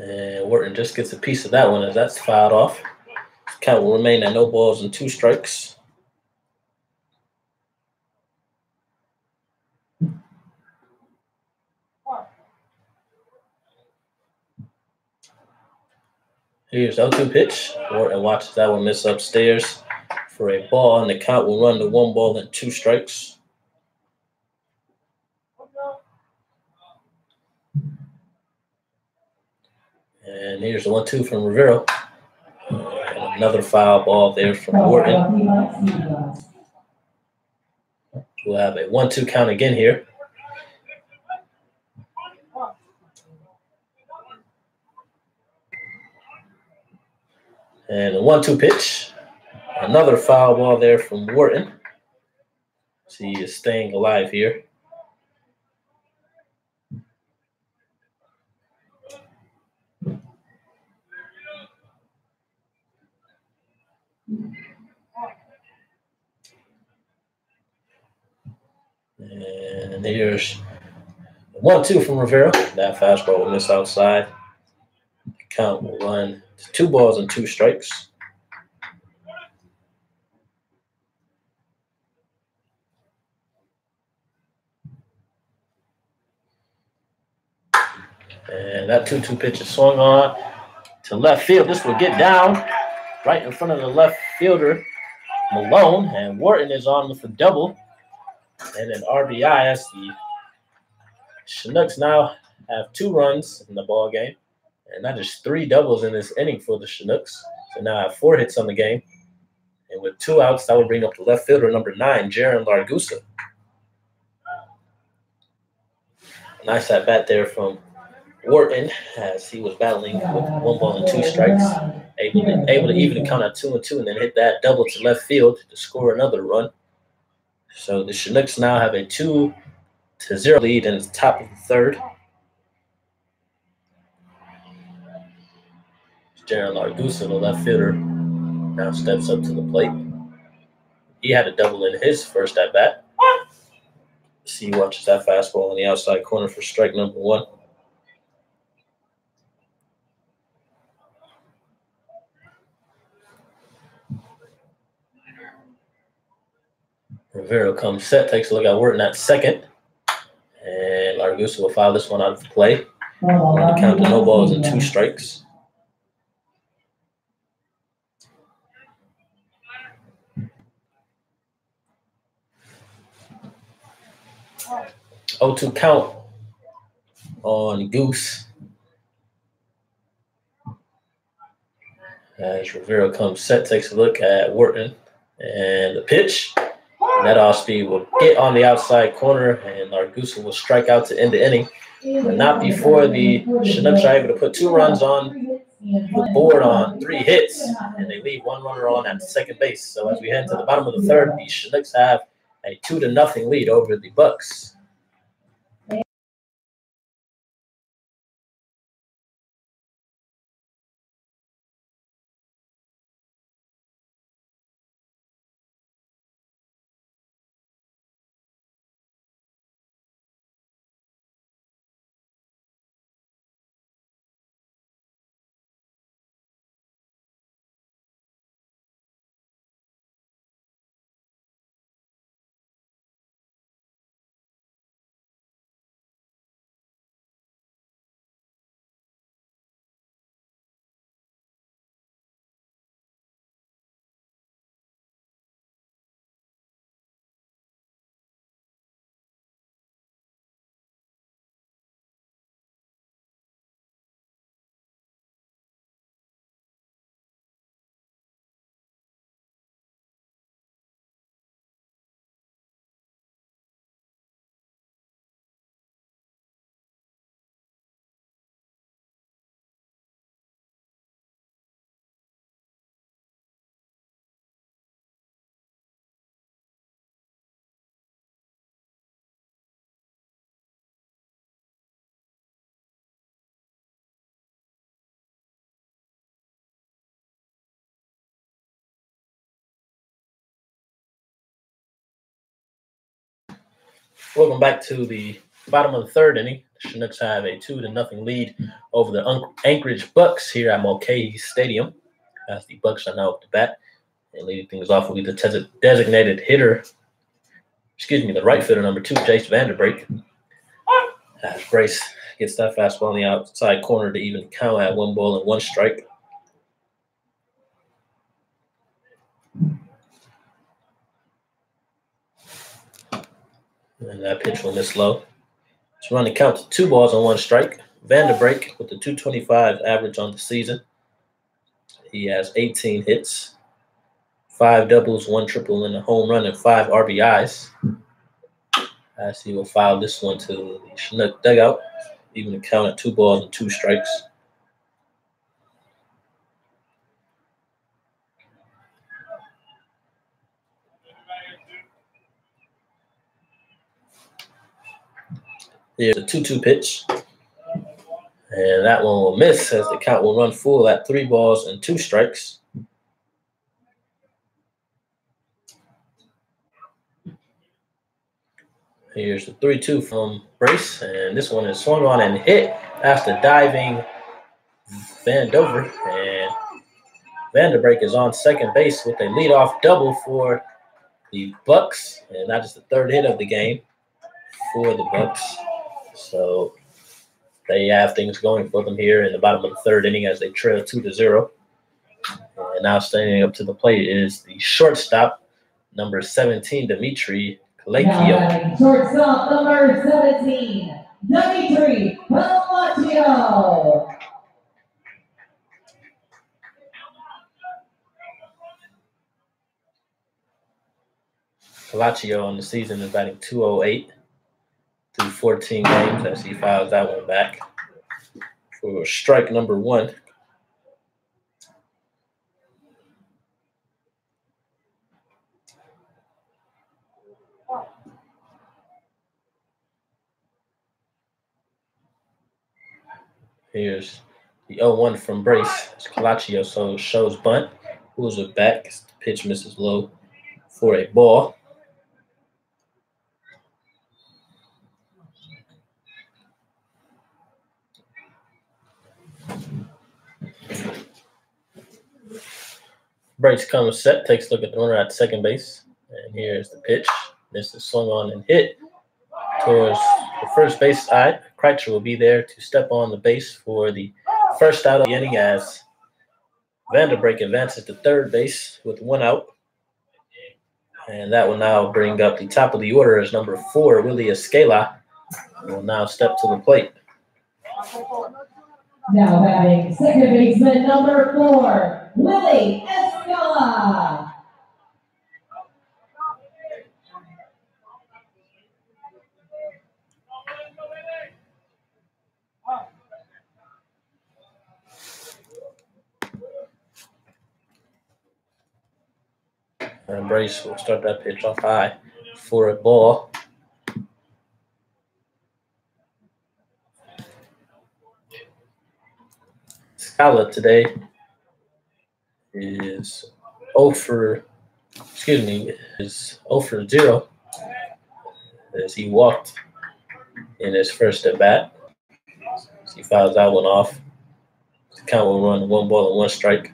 And Wharton just gets a piece of that one as that's fouled off. Count will remain at no balls and 2 strikes. Here's the 0-2 pitch. Wharton watches that one miss upstairs for a ball, and the count will run to 1 ball and 2 strikes. And here's the 1-2 from Rivera. And another foul ball there from Wharton. We'll have a 1-2 count again here. And a 1-2 pitch. Another foul ball there from Wharton. So he is staying alive here. And here's 1-2 from Rivera. That fastball will miss outside. The count will run to 2 balls and 2 strikes. And that 2-2 pitch is swung on to left field. This will get down right in front of the left fielder, Malone. And Wharton is on with a double and an RBI as the Chinooks now have 2 runs in the ball game. And that is 3 doubles in this inning for the Chinooks. So now I have 4 hits on the game. And with 2 outs, that would bring up the left fielder, number 9, Jaron Largusa. Nice at bat there from Wharton as he was battling with 1 ball and 2 strikes. Able to even count at 2-2 and then hit that double to left field to score another run. So the Chinooks now have a 2-0 lead in the top of the 3rd. Jaron Largusa, the left fielder, now steps up to the plate. He had a double in his first at bat. He watches that fastball on the outside corner for strike number 1. Rivera comes set, takes a look at Wharton at second. And Largusa will foul this one out of play. On the count of no balls and 2 strikes. Oh, 2 count on Goose. As Rivera comes set, takes a look at Wharton. And the pitch. And that off-speed will get on the outside corner, and Largusa will strike out to end the inning. But not before the Chinooks are able to put 2 runs on the board on 3 hits, and they leave 1 runner on at second base. So as we head to the bottom of the 3rd, the Chinooks have a 2-0 lead over the Bucs. Welcome back to the bottom of the 3rd inning. The Chinooks have a 2-0 lead over the Anchorage Bucs here at Mulcahy Stadium. As the Bucs are now up to bat. And leading things off will be the designated hitter, the right fielder, number 2, Jace Vanderbeek. As Grace gets that fastball on the outside corner to even count at 1 ball and 1 strike. And that pitch will miss low. It's running count to 2 balls and 1 strike. Vanderbeek with the .225 average on the season. He has 18 hits, 5 doubles, 1 triple, and a home run, and 5 RBIs. As he will foul this one to the Chinook dugout, even to count at 2 balls and 2 strikes. Here's a 2-2 pitch. And that one will miss as the count will run full at 3 balls and 2 strikes. Here's the 3-2 from Brace. And this one is swung on and hit after diving Vandover. And Vanderbeek is on second base with a leadoff double for the Bucs. And that is the 3rd hit of the game for the Bucs. So They have things going for them here in the bottom of the third inning as they trail 2-0. And now standing up to the plate is the shortstop, number 17, Dimitri Kalakio. Shortstop number 17, Dimitri Kalakio. Kalakio on the season is batting .208 through 14 games as he fouls that one back for strike number 1. Here's the 0-1 from Brace. Kalakio shows bunt, pulls it back. The pitch misses low for a ball. Brace comes set, takes a look at the runner at second base. And here's the pitch. Misses, swung on and hit towards the first base side. Kreitzer will be there to step on the base for the first out of the inning as Vanderbrake advances to third base with 1 out. And that will now bring up the top of the order as number 4, Willie Escala, will now step to the plate. Now batting second baseman number 4, Willie Escala. And Brace will start that pitch off high for a ball. Scala today is 0 for 0 as he walked in his first at bat. He fouls that one off. The count will run 1 ball and 1 strike.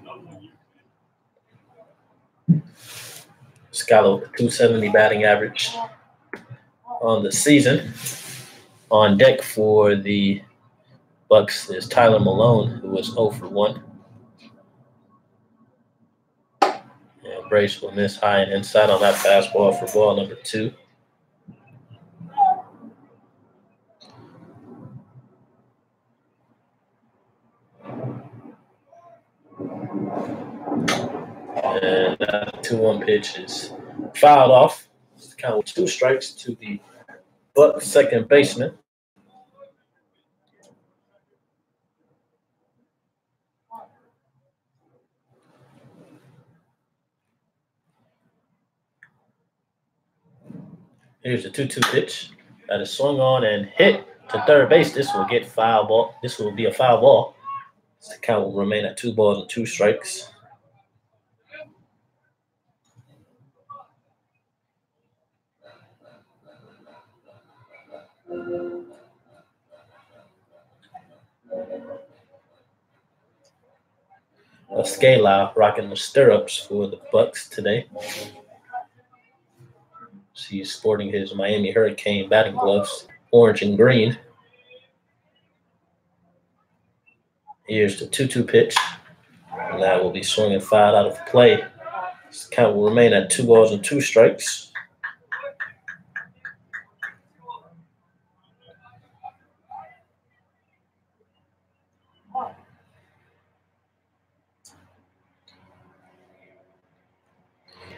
Scala with a .270 batting average on the season. On deck for the Bucs is Tyler Malone, who was 0 for 1. And Brace will miss high and inside on that fastball for ball number 2. And that 2-1 pitch is fouled off. Count with 2 strikes to the Bucs second baseman. Here's the 2-2 pitch that is swung on and hit to third base. This will get foul ball. This will be a foul ball. The count will remain at 2 balls and 2 strikes. Escala rocking the stirrups for the Bucs today. He's sporting his Miami Hurricane batting gloves, orange and green. Here's the 2-2 pitch. And that will be swung and fouled out of play. This count will remain at 2 balls and 2 strikes.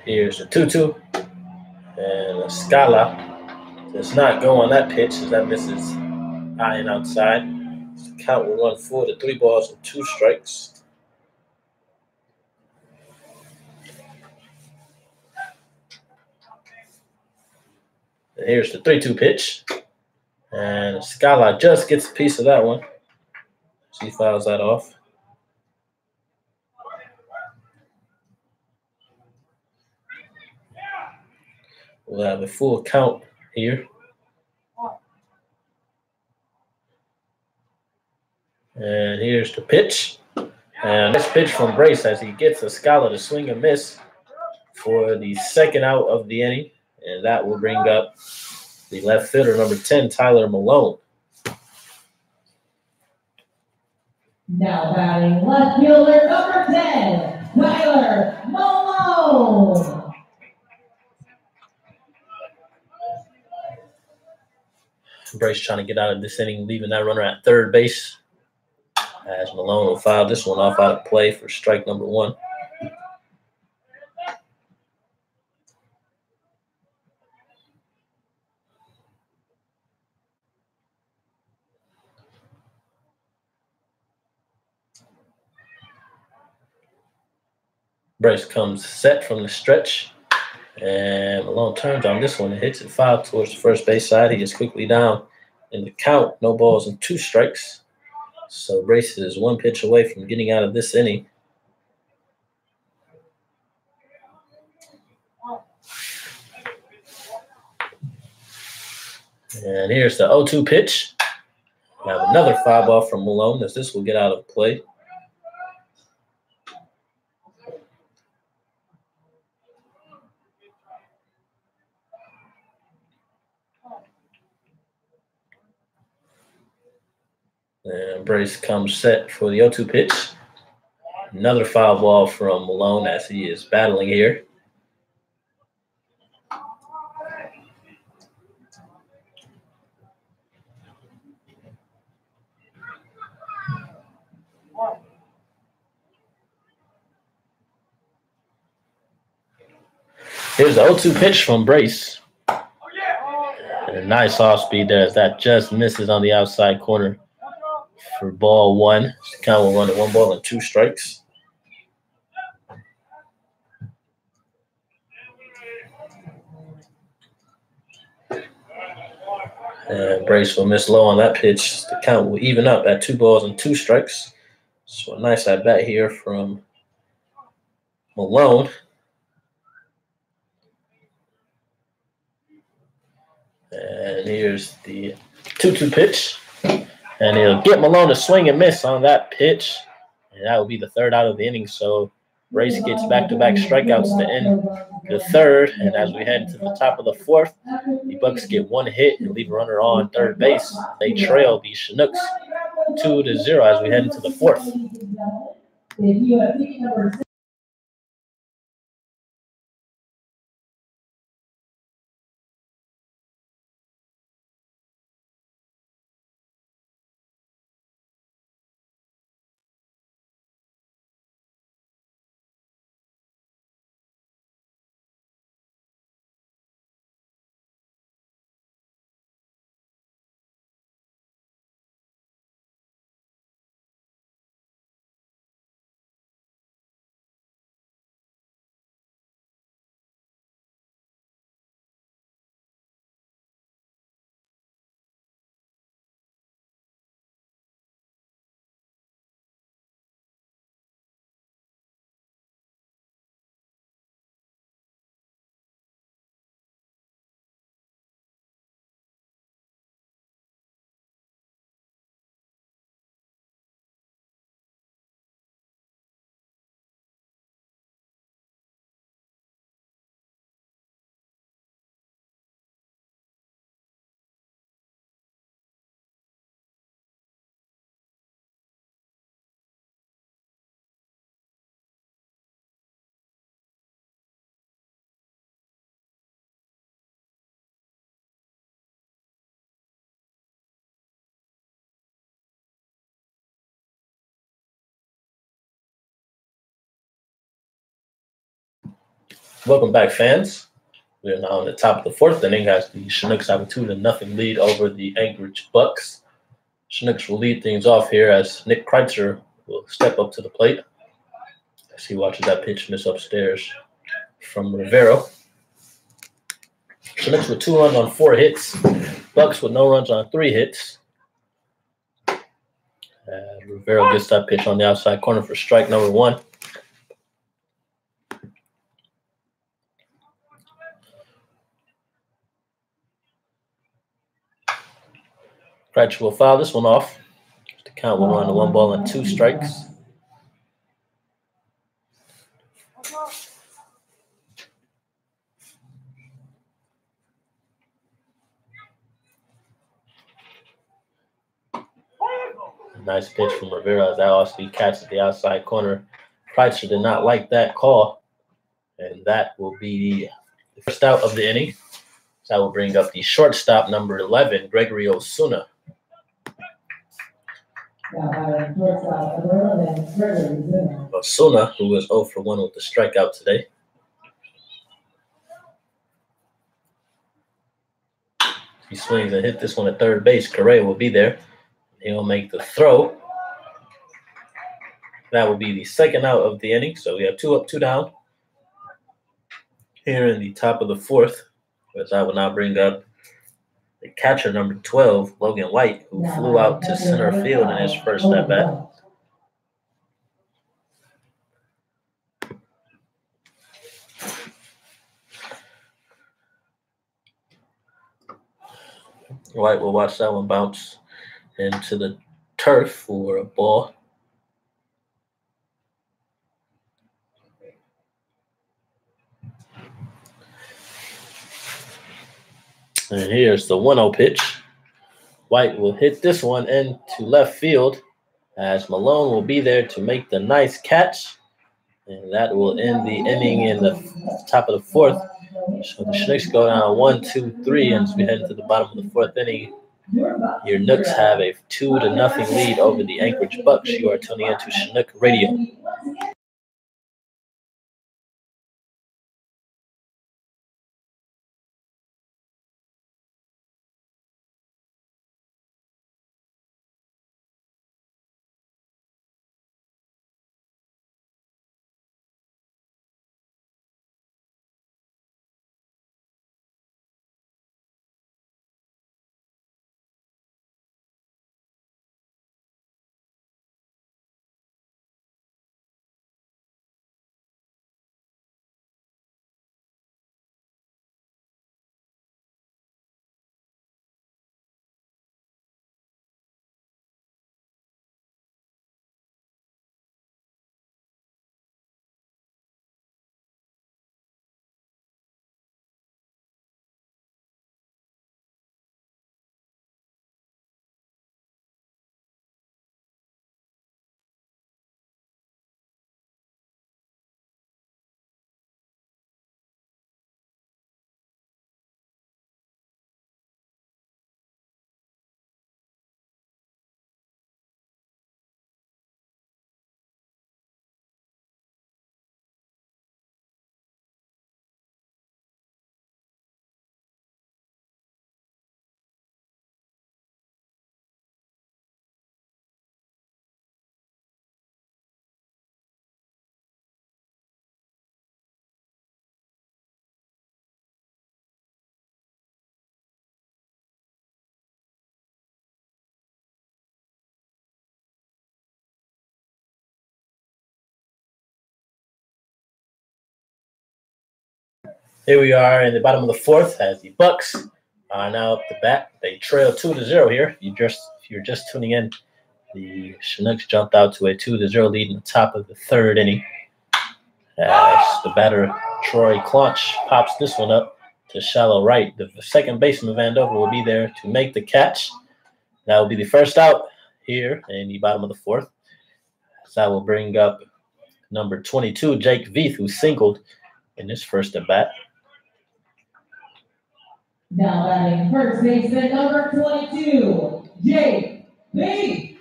Here's the 2-2. And Scala does not go on that pitch as that misses high and outside. The count will run 4 to 3 balls and 2 strikes. And here's the 3-2 pitch. And Scala just gets a piece of that one. She fouls that off. We'll have a full count here. And here's the pitch. And this pitch from Brace as he gets a Scala to swing and miss for the second out of the inning. And that will bring up the left fielder, number 10, Tyler Malone. Now batting left fielder number 10, Tyler Malone. Brace trying to get out of this inning, leaving that runner at third base. As Malone will foul this one off out of play for strike number 1. Brace comes set from the stretch, and Malone turns on this one and hits it foul towards the first base side. He is quickly down in the count, no balls and 2 strikes. So Brace is 1 pitch away from getting out of this inning. And here's the 0-2 pitch. Now another foul ball from Malone, as this will get out of play. And Brace comes set for the 0-2 pitch. Another foul ball from Malone as he is battling here. Here's the 0-2 pitch from Brace. And a nice off speed there as that just misses on the outside corner for ball 1. The count will run at 1 ball and 2 strikes. And Brace will miss low on that pitch. The count will even up at 2 balls and 2 strikes. So a nice at bat here from Malone. And here's the 2-2 pitch. And he'll get Malone to swing and miss on that pitch. And that will be the 3rd out of the inning. So Brace gets back-to-back strikeouts to end the 3rd. And as we head to the top of the 4th, the Bucs get 1 hit and leave a runner on third base. They trail the Chinooks 2-0 as we head into the 4th. Welcome back, fans. We are now in the top of the 4th inning as the Chinooks have a 2-0 lead over the Anchorage Bucs. Chinooks will lead things off here as Nick Kreitzer will step up to the plate as he watches that pitch miss upstairs from Rivero. Chinooks with 2 runs on 4 hits. Bucs with no runs on 3 hits. Rivero gets that pitch on the outside corner for strike number 1. Kreitzer will foul this one off. The count will run to 1 ball and 2 strikes. Nice pitch from Rivera as that also catches the outside corner. Kreitzer did not like that call, and that will be the first out of the inning. So that will bring up the shortstop, number 11, Gregory Osuna. Osuna, who was 0 for 1 with the strikeout today. He swings and hit this one at third base. Correa will be there. He'll make the throw. That will be the second out of the inning. So we have 2 up, 2 down. Here in the top of the fourth, as I will now bring up the catcher, number 12, Logan White, who flew out to center field in his first at-bat. White will watch that one bounce into the turf for a ball. And here's the 1-0 pitch. White will hit this one into left field as Malone will be there to make the nice catch. And that will end the inning in the top of the fourth. So the Chinooks go down 1, 2, 3, and as we head into the bottom of the fourth inning, your Nooks have a 2-0 lead over the Anchorage Bucs. You are tuning into Chinook Radio. Here we are in the bottom of the fourth as the Bucs are now up the bat. They trail 2-0 here. If you're just tuning in, the Chinooks jumped out to a 2-0 lead in the top of the third inning. As the batter, Troy Claunch, pops this one up to shallow right. The second baseman, Vandover, will be there to make the catch. That will be the first out here in the bottom of the fourth. So that will bring up number 22, Jake Veith, who singled in his first at-bat. Now batting first baseman number 22, Jake Veith.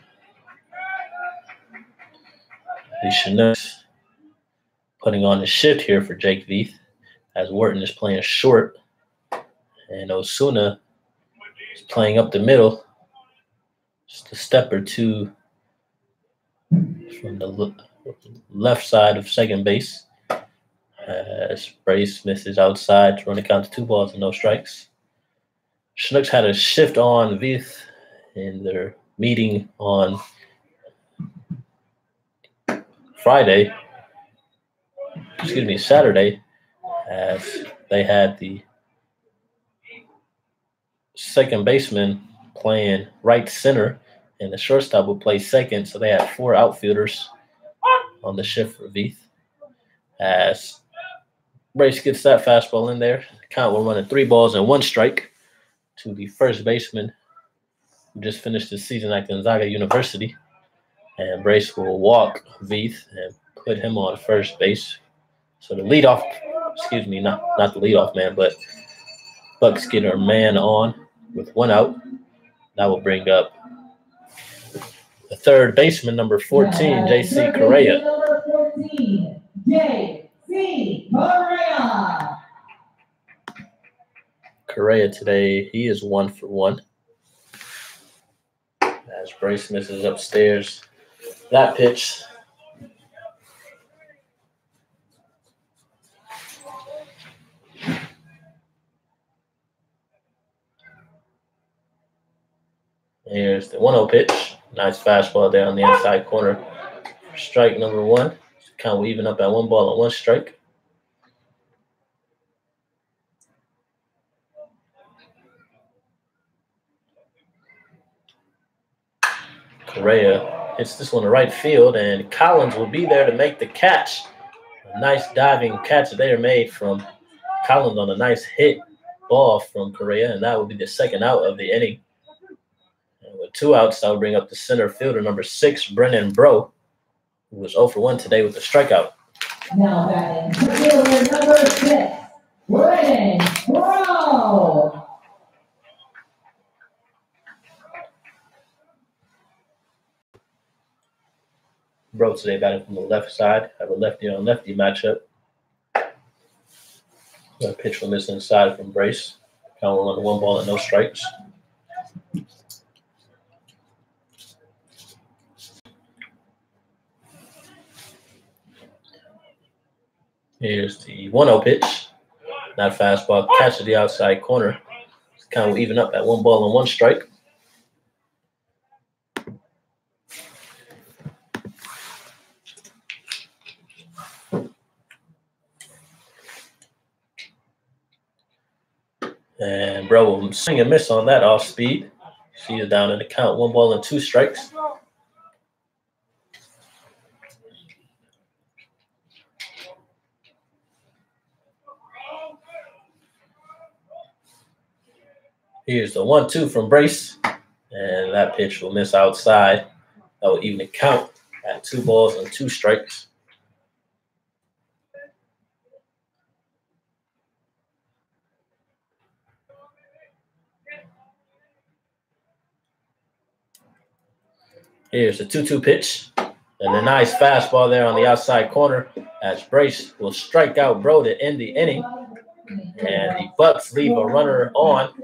The Chinooks putting on the shift here for Jake Veith as Wharton is playing short and Osuna is playing up the middle. Just a step or two from the left side of second base as Brace misses outside to run the count to 2 balls and no strikes. Chinooks had a shift on Veith in their meeting on Saturday, as they had the second baseman playing right center and the shortstop would play second. So they had 4 outfielders on the shift for Veith. As Brace gets that fastball in there, the count will run at 3 balls and 1 strike to the first baseman who just finished his season at Gonzaga University. And Brace will walk Veith and put him on first base. So the leadoff, excuse me, not the leadoff man, but Bucs get our man on with 1 out. That will bring up the third baseman, number 14, J.C. Correa. Number 14, J.C. Correa. Correa today, he is 1 for 1. As Brace misses upstairs that pitch. Here's the 1-0 pitch. Nice fastball there on the inside corner. Strike number 1. Count will even up at 1 ball and 1 strike. Correa hits this one to right field, and Collins will be there to make the catch. A nice diving catch there made from Collins on a nice hit ball from Correa, and that will be the second out of the inning. And with 2 outs, that will bring up the center fielder, number 6, Brennan Bro, who was 0 for 1 today with a strikeout. Now batting, fielder number 6, Brennan Bro. Bro today batting from the left side. Have a lefty on lefty matchup. A pitch from this inside from Brace. Count on 1 ball and no strikes. Here's the 1-0 pitch. Not fastball. Catch to the outside corner. Count will even up at 1 ball and 1 strike. And Bro will swing and miss on that off speed. See you down in the count. 1 ball and 2 strikes. Here's the 1-2 from Brace. And that pitch will miss outside. That will even the count at 2 balls and 2 strikes. Here's the 2-2 pitch. And a nice fastball there on the outside corner as Brace will strike out Bro to end the inning. And the Bucs leave a runner on.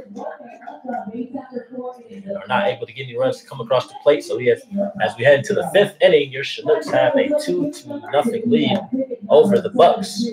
Are not able to get any runs to come across the plate. So as we head into the 5th inning, your Chinooks have a 2-0 lead over the Bucs.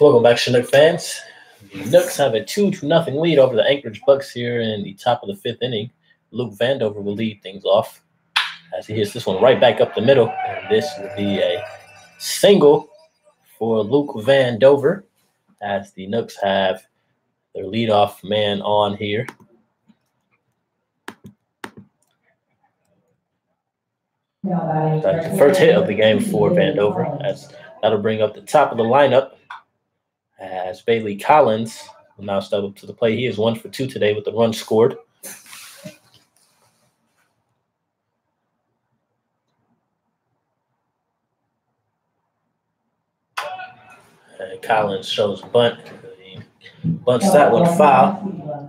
Welcome back, Chinook fans. The Nooks have a 2-0 lead over the Anchorage Bucs here in the top of the 5th inning. Luke Vandover will lead things off as he hits this one right back up the middle. And this will be a single for Luke Vandover as the Nooks have their leadoff man on here. That's the first hit of the game for Vandover. That'll bring up the top of the lineup as as Bailey Collins will now step up to the plate. He is 1 for 2 today with the run scored. And Collins shows bunt. He bunts that one foul.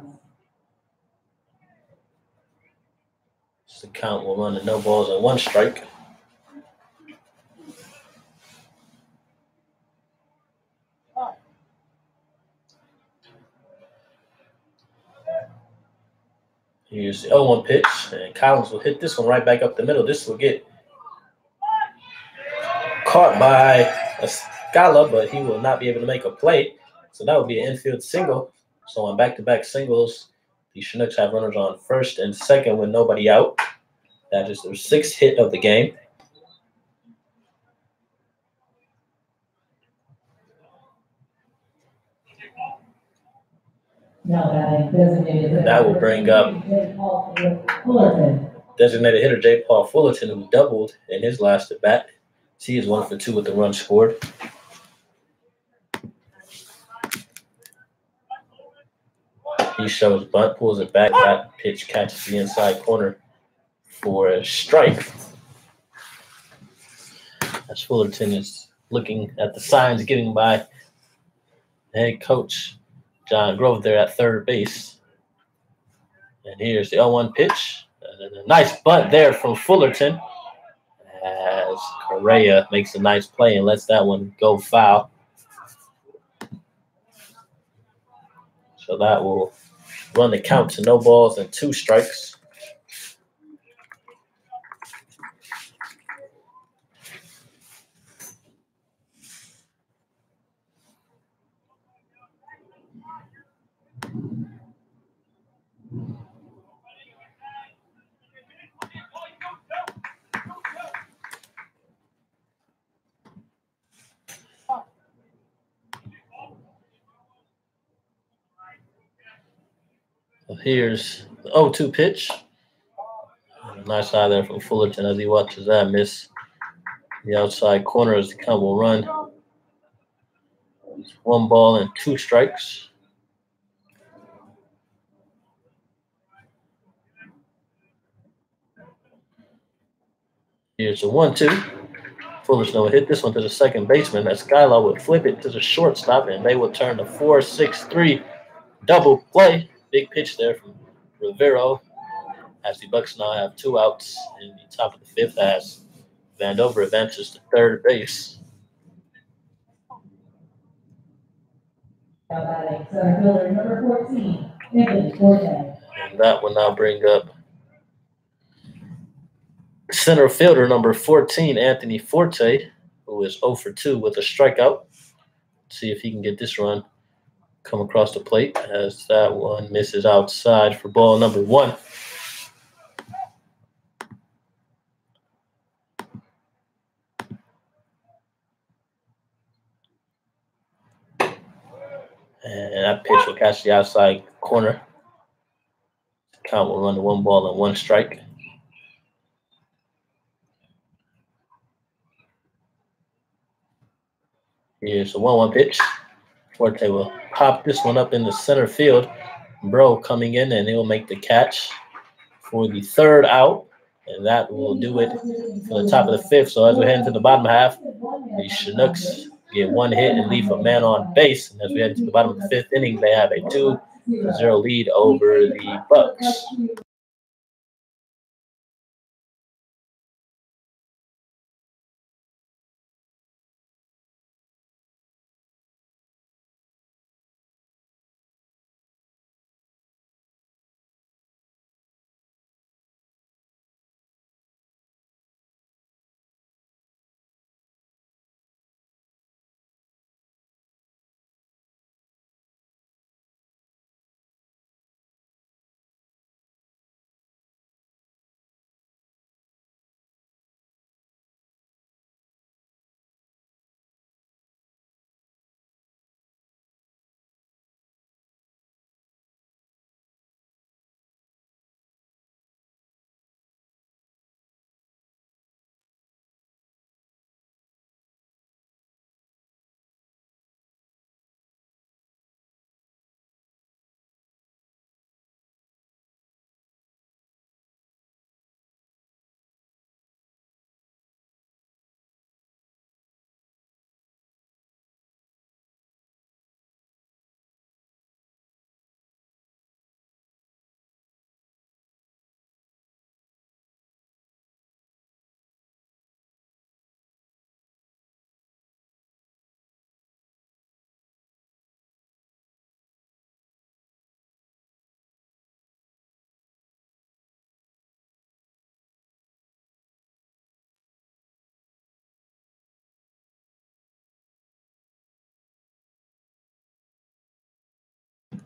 So the count will run to no balls and 1 strike. Here's the 0-1 pitch, and Collins will hit this one right back up the middle. This will get caught by a Scala, but he will not be able to make a play. So that would be an infield single. So on back-to-back singles, the Chinooks have runners on first and second with nobody out. That is their 6th hit of the game. That will bring up designated hitter J. Paul Fullerton, who doubled in his last at bat. He is 1 for 2 with the run scored. He shows bunt, pulls it back. That pitch catches the inside corner for a strike. As Fullerton is looking at the signs given by head coach John Grove there at third base. And here's the 0-1 pitch. And a nice bunt there from Fullerton as Correa makes a nice play and lets that one go foul. So that will run the count to no balls and 2 strikes. So here's the 0-2 pitch. Nice eye there from Fullerton as he watches that miss the outside corner as the count will run. It's 1 ball and 2 strikes. Here's a 1-2. Fullerton will hit this one to the second baseman. That Skylar would flip it to the shortstop, and they will turn the 4-6-3 double play. Big pitch there from Rivero as the Bucs now have 2 outs in the top of the 5th as Vandover advances to third base. And that will now bring up center fielder number 14, Anthony Forte, who is 0 for 2 with a strikeout. See if he can get this run come across the plate as that one misses outside for ball number 1. And that pitch will catch the outside corner. Count will run to 1 ball and 1 strike. Here's a 1-1 pitch. Forte will pop this one up in the center field. Bro coming in, and he will make the catch for the 3rd out. And that will do it for the top of the 5th. So as we head into the bottom half, the Chinooks get 1 hit and leave a man on base. And as we head into the bottom of the 5th inning, they have a 2-0 lead over the Bucs.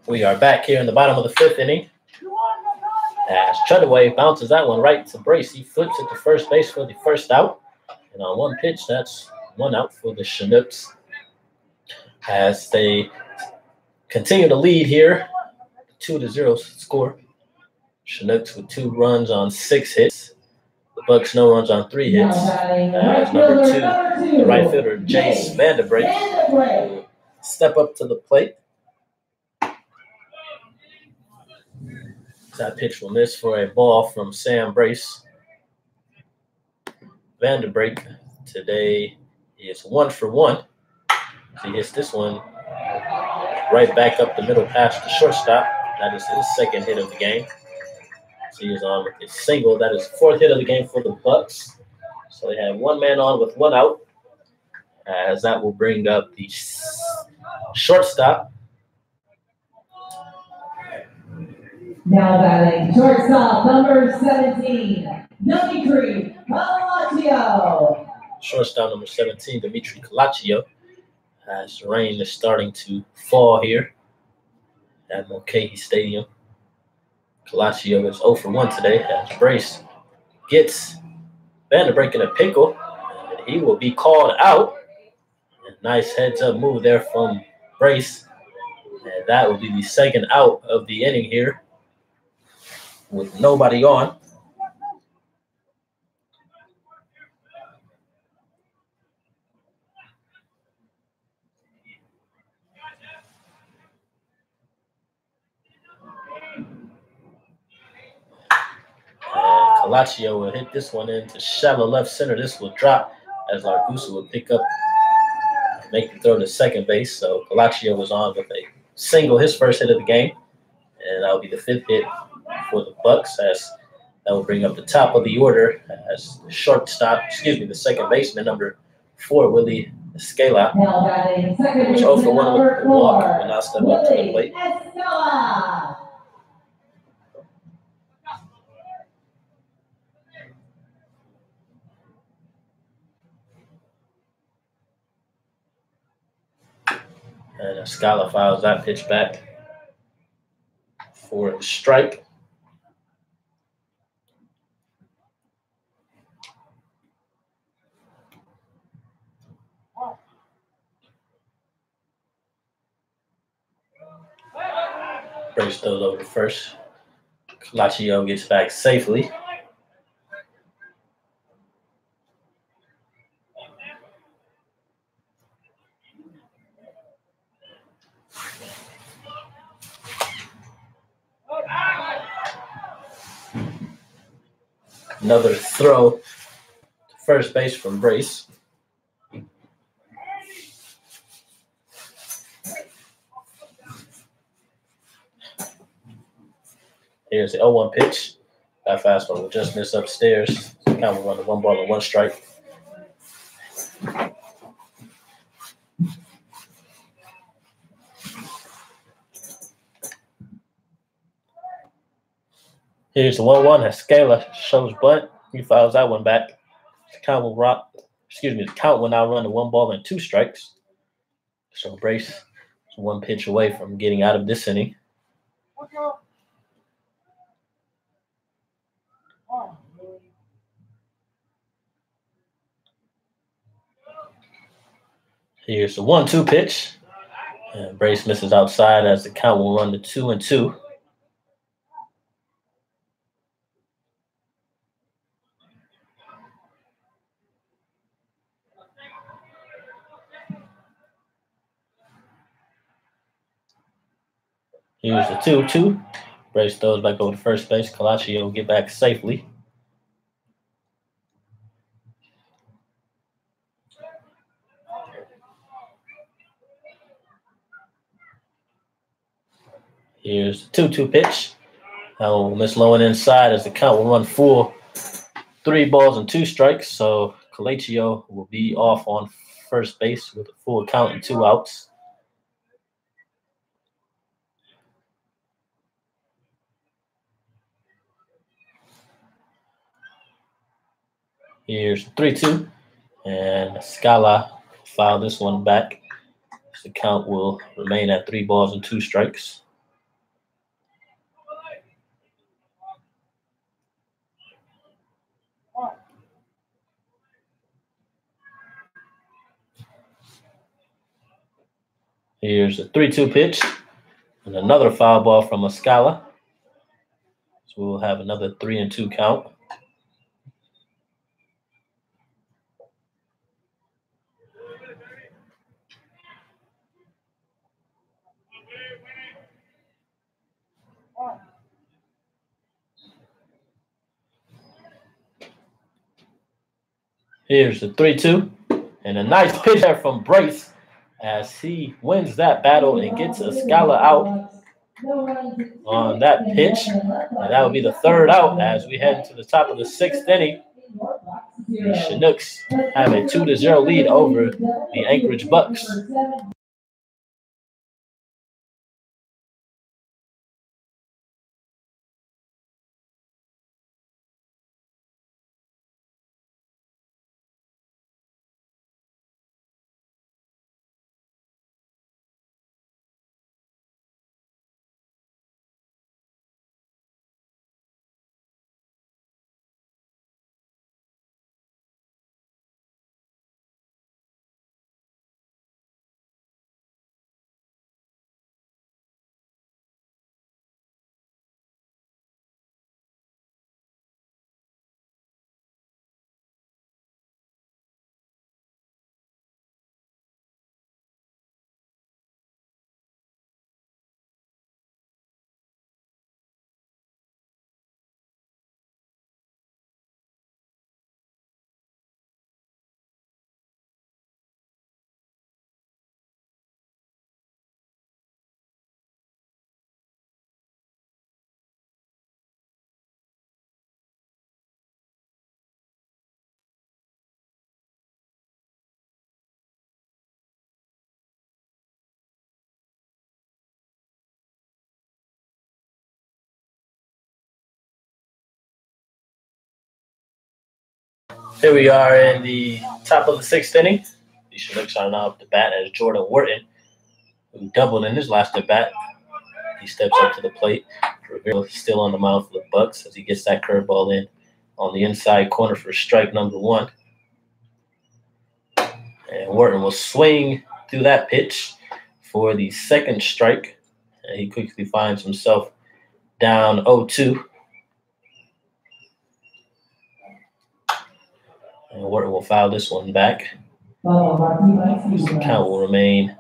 We are back here in the bottom of the fifth inning. As Chudaway bounces that one right to Brace. He flips it to first base for the first out. And on one pitch, that's one out for the Chinooks. As they continue to lead here, 2-0 score. Chinooks with 2 runs on 6 hits. The Bucs no runs on 3 hits. As number 2, the right fielder, Jace Vanderbrink, will step up to the plate. That pitch will miss for a ball from Sam Brace. Vanderbrink today is 1 for 1. He hits this one right back up the middle past the shortstop. That is his second hit of the game. So he is on with his single. That is 4th hit of the game for the Bucs. So they have 1 man on with 1 out. As that will bring up the shortstop. Now batting shortstop number 17, Dimitri Calaccio. Shortstop number 17, Dimitri Calaccio. As rain is starting to fall here at Mulcahy Stadium. Calaccio is 0 for 1 today as Brace gets Vanderbrink in a pickle. And he will be called out. A nice heads-up move there from Brace. And that will be the second out of the inning here with nobody on. Calaccio will hit this one into shallow left center. This will drop as Largusa will pick up and make the throw to second base. So Calaccio was on with a single, his first hit of the game. And that will be the 5th hit for the Bucs, as that will bring up the top of the order as the the second baseman, number 4, Willie Escala. Was 0 for 1 with the walk and now step up to the plate. And Escala fouls that pitch back for a strike. Brace throws over to first. Calaccio gets back safely. Another throw to first base from Brace. Here's the 0-1 pitch. That fastball will just miss upstairs. Count will run to 1 ball and 1 strike. Here's the 1-1. Escala shows bunt. He fouls that one back. The count will now run to 1 ball and 2 strikes. So Brace is 1 pitch away from getting out of this inning. Here's the 1-2 pitch. And Brace misses outside as the count will run to 2-2. Here's the 2-2. Brace throws back over to first base. Calaccio will get back safely. Here's the 2-2 pitch. That will miss low and inside as the count will run full. 3 balls and 2 strikes. So Calaccio will be off on first base with a full count and 2 outs. Here's 3-2, and Scala fouled this one back. The count will remain at 3 balls and 2 strikes. Here's a 3-2 pitch and another foul ball from Escala. So we'll have another 3-2 count. Here's the 3-2 and a nice pitch there from Brace as he wins that battle and gets Escala out on that pitch. And that will be the third out as we head to the top of the 6th inning. The Chinooks have a 2-0 lead over the Anchorage Bucs. Here we are in the top of the 6th inning. The Chinooks are now up to bat as Jordan Wharton, who doubled in his last at bat. He steps up to the plate. Rivera still on the mound for the Bucs as he gets that curveball in on the inside corner for strike number 1. And Wharton will swing through that pitch for the second strike. And he quickly finds himself down 0-2. And Wharton will foul this one back. The count will remain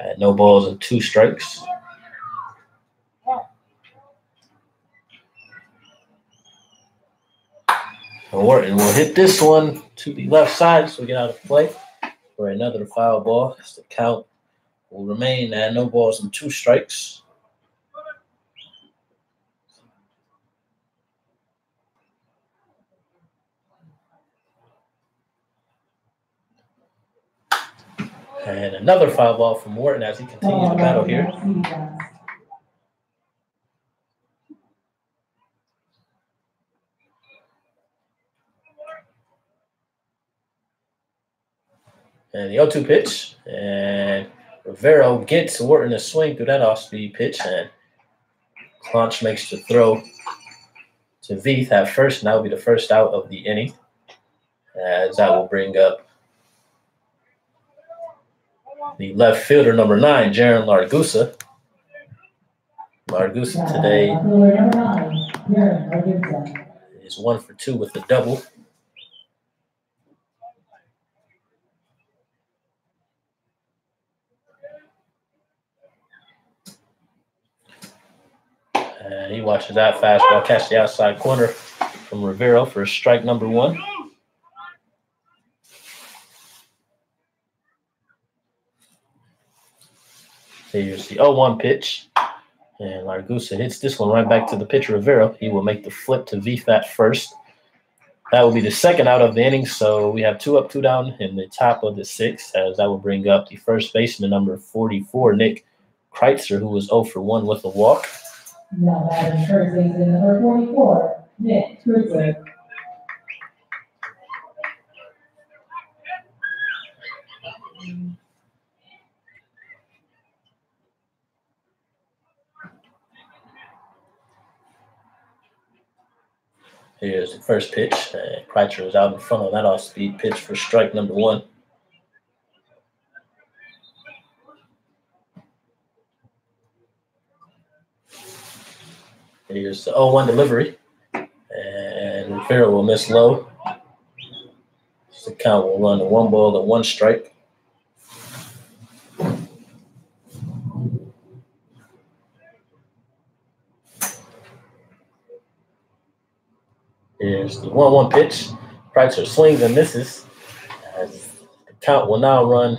at no balls and 2 strikes. And Wharton will hit this one to the left side, so we get out of play for another foul ball. The count will remain at no balls and 2 strikes. And another foul ball from Wharton as he continues the battle here. And the 0-2 pitch. And Rivera gets Wharton a swing through that off-speed pitch. And Clonch makes the throw to Veith at first. And that will be the first out of the inning. As that will bring up the left fielder, number 9, Jaron Largusa. Largusa today is 1 for 2 with the double. And he watches that fastball catch the outside corner from Rivera for strike number 1. Here's the 0-1 pitch. And Largusa hits this one right back to the pitcher, Rivera. He will make the flip to Veith at first. That will be the second out of the inning. So we have 2 up, 2 down in the top of the 6th, as that will bring up the first baseman, number 44, Nick Kreitzer, who was 0 for 1 with a walk. Now that is first baseman, number 44, Nick Kreitzer. Here's the first pitch. Kreitzer is out in front on that off-speed pitch for strike number 1. Here's the 0-1 delivery. And Rivera will miss low. So the count will run to 1 ball and 1 strike. Here's the 1-1 pitch. Kreitzer swings and misses. As the count will now run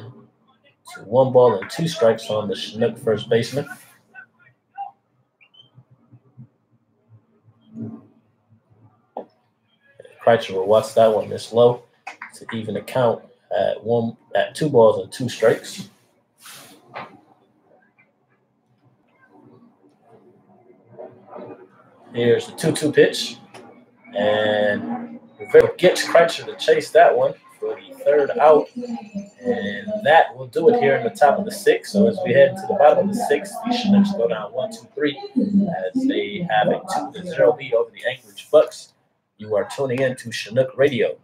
to 1 ball and 2 strikes on the Chinook first baseman. Kreitzer will watch that one miss low to even the count at 2 balls and 2 strikes. Here's the 2-2 pitch. And Rivera gets Kreitzer to chase that one for the 3rd out. And that will do it here in the top of the 6th. So as we head to the bottom of the 6th, the Chinooks go down 1-2-3 as they have a 2-0 lead over the Anchorage Bucs. You are tuning in to Chinook Radio.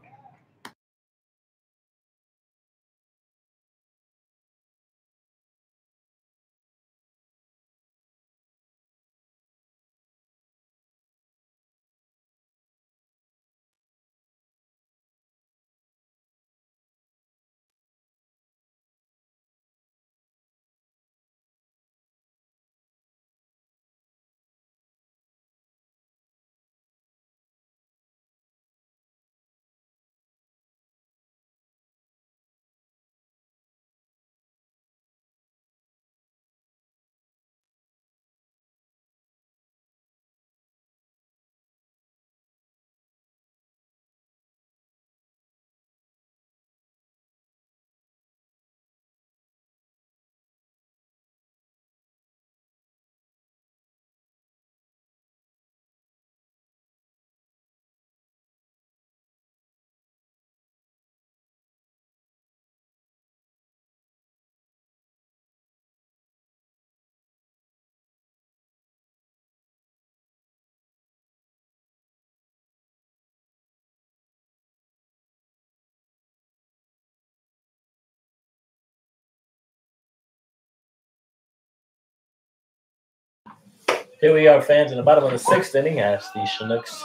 Here we are, fans, in the bottom of the 6th inning as the Chinooks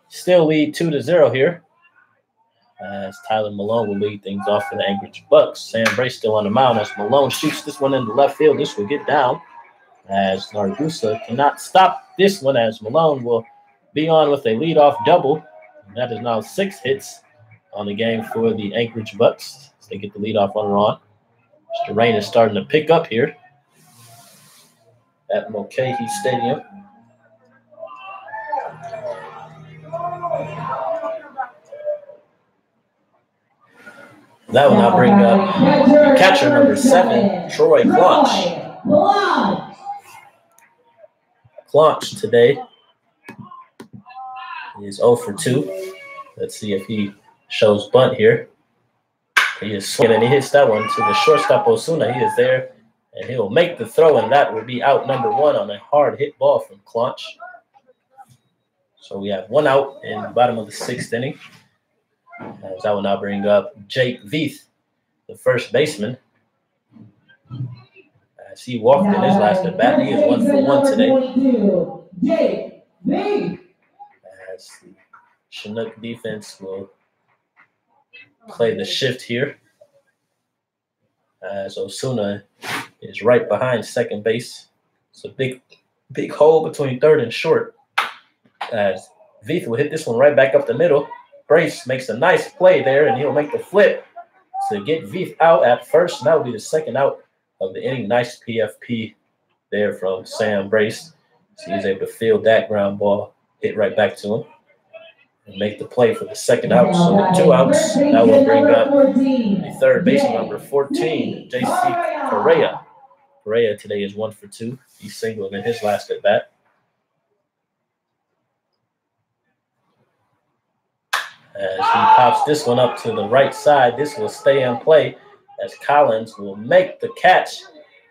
still lead 2-0 here. As Tyler Malone will lead things off for the Anchorage Bucs. Sam Brace still on the mound as Malone shoots this one into left field. This will get down as Nargusa cannot stop this one as Malone will be on with a leadoff double. And that is now 6 hits on the game for the Anchorage Bucs as they get the leadoff runner on. The rain is starting to pick up here at Mulcahy Stadium. That will now bring up catcher number 7, Troy Claunch. Claunch today is 0 for 2. Let's see if he shows bunt here. He is swinging and he hits that one to the shortstop Osuna. He is there and he will make the throw, and that will be out number 1 on a hard hit ball from Claunch. So we have 1 out in the bottom of the 6th inning. As I will now bring up Jake Veith, the first baseman. As he walked in his last at bat, he is 1 for 1 today. As the Chinook defense will play the shift here. As Osuna is right behind second base. It's a big hole between third and short. As Veith will hit this one right back up the middle. Brace makes a nice play there, and he'll make the flip to get Veith out at first. And that will be the 2nd out of the inning. Nice PFP there from Sam Brace. So he's able to field that ground ball, hit right back to him, and make the play for the 2nd out. So with 2 outs, that will bring up the third baseman, number 14, J.C. Correa. Correa today is 1 for 2. He singled in his last at bat. As he pops this one up to the right side, this will stay in play as Collins will make the catch.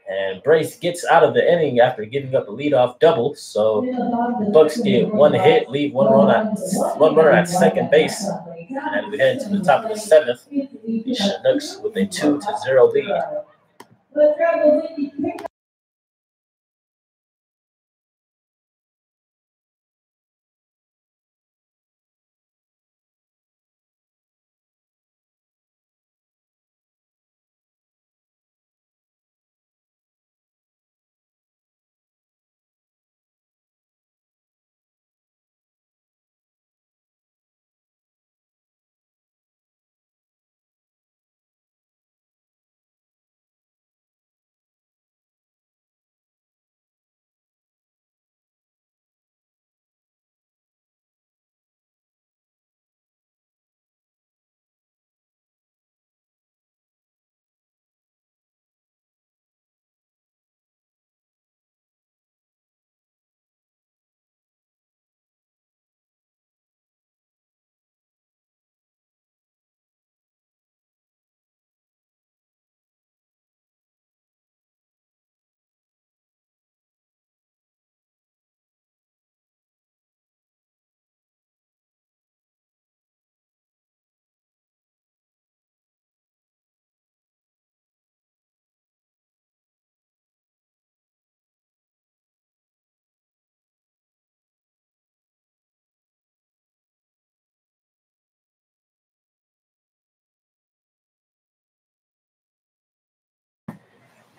And Brace gets out of the inning after giving up a leadoff double. So the Bucs get 1 hit, leave one runner at second base. And we head to the top of the 7th. The Chinooks with a 2-0 lead.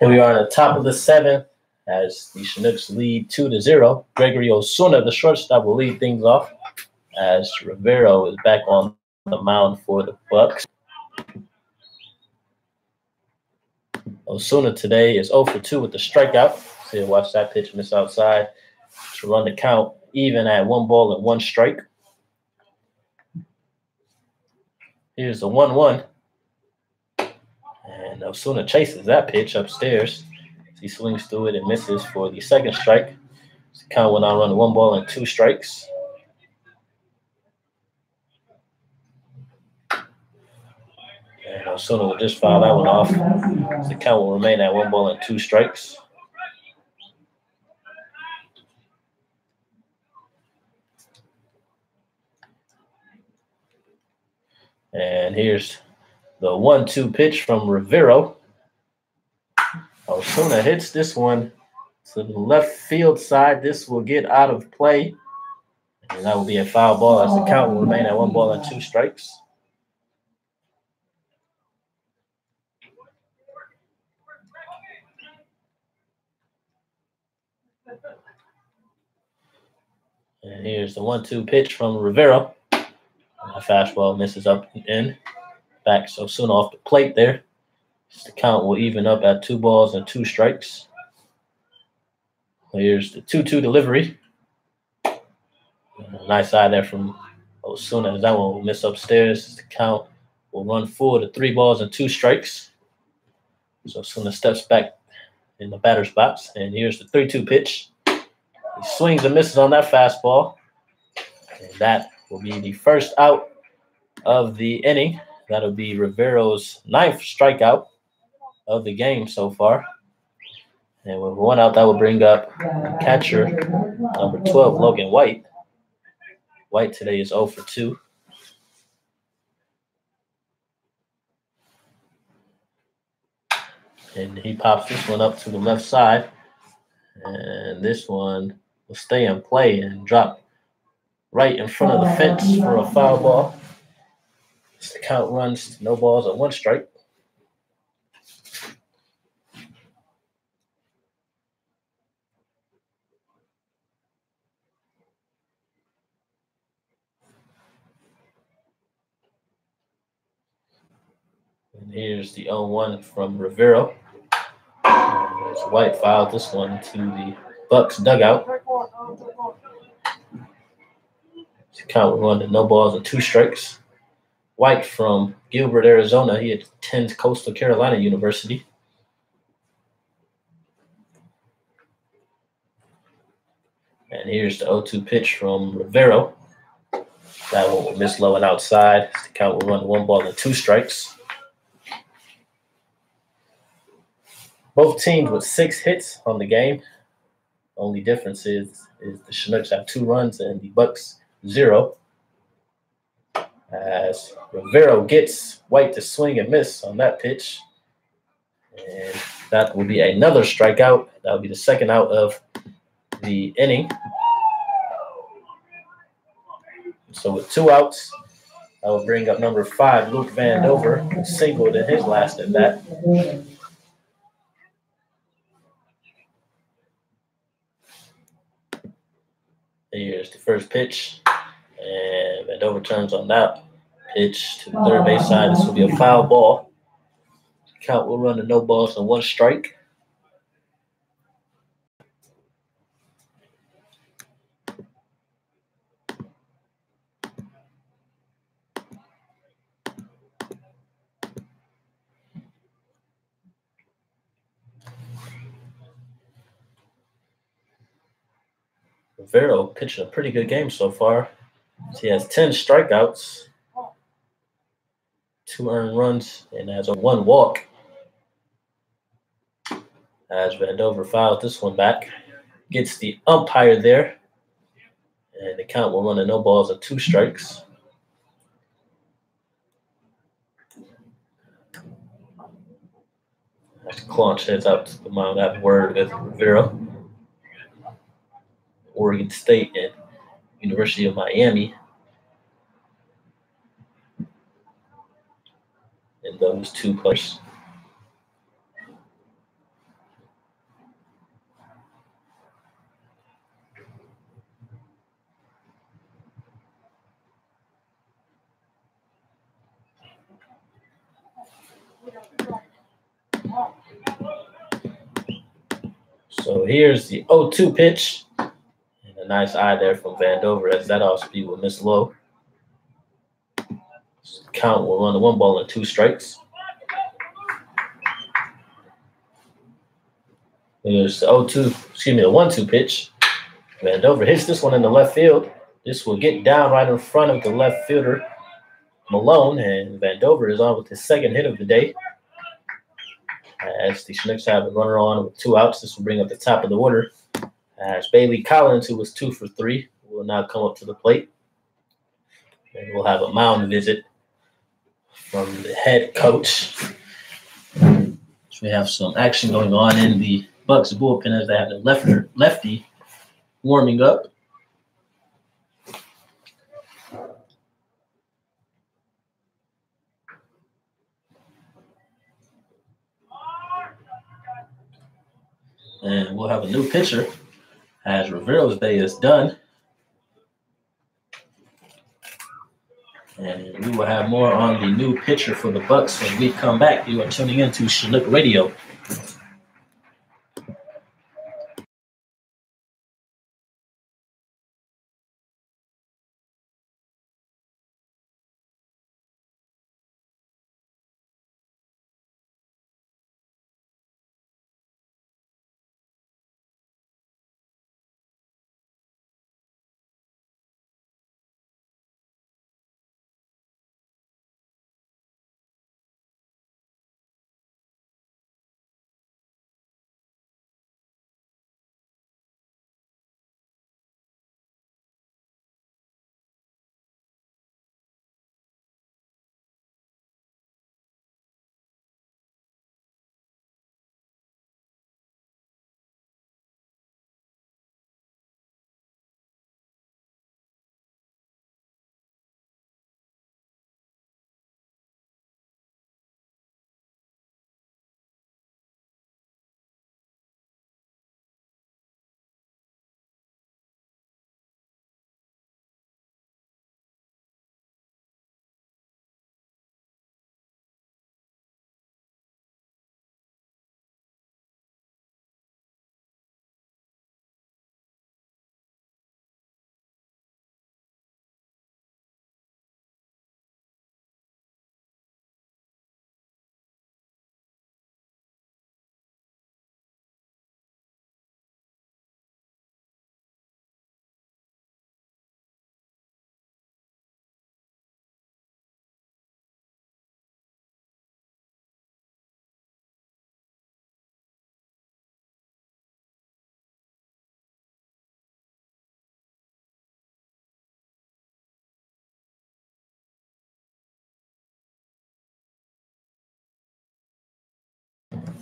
Here we are on the top of the seventh as the Chinooks lead 2-0. Gregory Osuna, the shortstop, will lead things off as Rivero is back on the mound for the Bucs. Osuna today is 0 for 2 with the strikeout. See, watch that pitch miss outside to run the count even at 1-1 strike. Here's the 1-1. And Osuna chases that pitch upstairs. He swings through it and misses for the second strike. The count will now run 1-2 strikes. And Osuna will just foul that one off. The count will remain at 1-2 strikes. And here's the 1-2 pitch from Rivero. Osuna hits this one to the left field side. This will get out of play. And that will be a foul ball as the count will remain at 1-2 strikes. And here's the 1-2 pitch from Rivero. A fastball misses up and in. Back Osuna off the plate there. The count will even up at 2-2 strikes. Here's the 2-2 delivery. Nice eye there from Osuna. That one will miss upstairs. The count will run full to 3-2 strikes. So Osuna steps back in the batter's box. And here's the 3-2 pitch. He swings and misses on that fastball. And that will be the first out of the inning. That'll be Rivero's 9th strikeout of the game so far. And with one out, that will bring up catcher number 12, Logan White. White today is 0 for 2. And he pops this one up to the left side. And this one will stay in play and drop right in front of the fence for a foul ball. The count runs to 0-1 strike. And here's the 0-1 from Rivero. As White fouled this one to the Bucs dugout. The count will run to 0-2 strikes. White from Gilbert, Arizona. He attends Coastal Carolina University. And here's the 0-2 pitch from Rivero. That one will miss low and outside. The count will run 1-2 strikes. Both teams with 6 hits on the game. Only difference is the Chinooks have 2 runs and the Bucs 0. As Rivero gets White to swing and miss on that pitch. And that will be another strikeout. That will be the second out of the inning. So with 2 outs, I will bring up number 5, Luke Vandover, who singled in his last at bat. Here's the first pitch. And Vandover turns on that pitch to the third base side. This will be a foul ball. Count will run to 0-1 strike. Rivero pitching a pretty good game so far. He has 10 strikeouts, 2 earned runs, and has 1 walk. As Vandover fouls this one back, gets the umpire there, and the count will run to 0-2 strikes. As Claunch heads out to the mound after word with Rivero. Oregon State and University of Miami. And those 2 players. So here's the 0-2 pitch. And a nice eye there from Vandover as that off speed will miss low. Count will run to 1 ball and 2 strikes. Here's the 1-2 pitch. Vandover hits this one in the left field. This will get down right in front of the left fielder, Malone, and Vandover is on with his second hit of the day. As the Chinooks have a runner on with 2 outs, this will bring up the top of the order. As Bailey Collins, who was 2 for 3, will now come up to the plate. And we'll have a mound visit from the head coach. So we have some action going on in the Bucs bullpen as they have the lefty warming up. And we'll have a new pitcher as Rivero's day is done. And we will have more on the new pitcher for the Bucs when we come back. You are tuning in to Chinook Radio.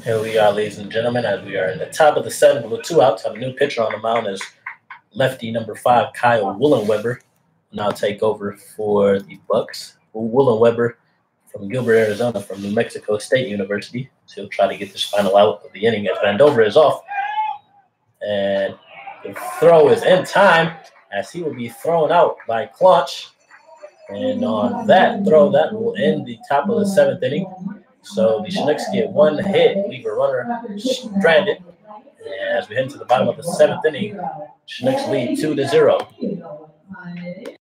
Here we are, ladies and gentlemen, as we are in the top of the 7th with 2 outs. Have a new pitcher on the mound as lefty number 5, Kyle Woolenweber, will now take over for the Bucs. Woolenweber from Gilbert, Arizona, from New Mexico State University. So he'll try to get this final out of the inning as Vandover is off. And the throw is in time as he will be thrown out by Claunch. And on that throw, that will end the top of the 7th inning. So the Chinooks get 1 hit, leave a runner stranded. And as we head into the bottom of the 7th inning, Chinooks lead 2-0.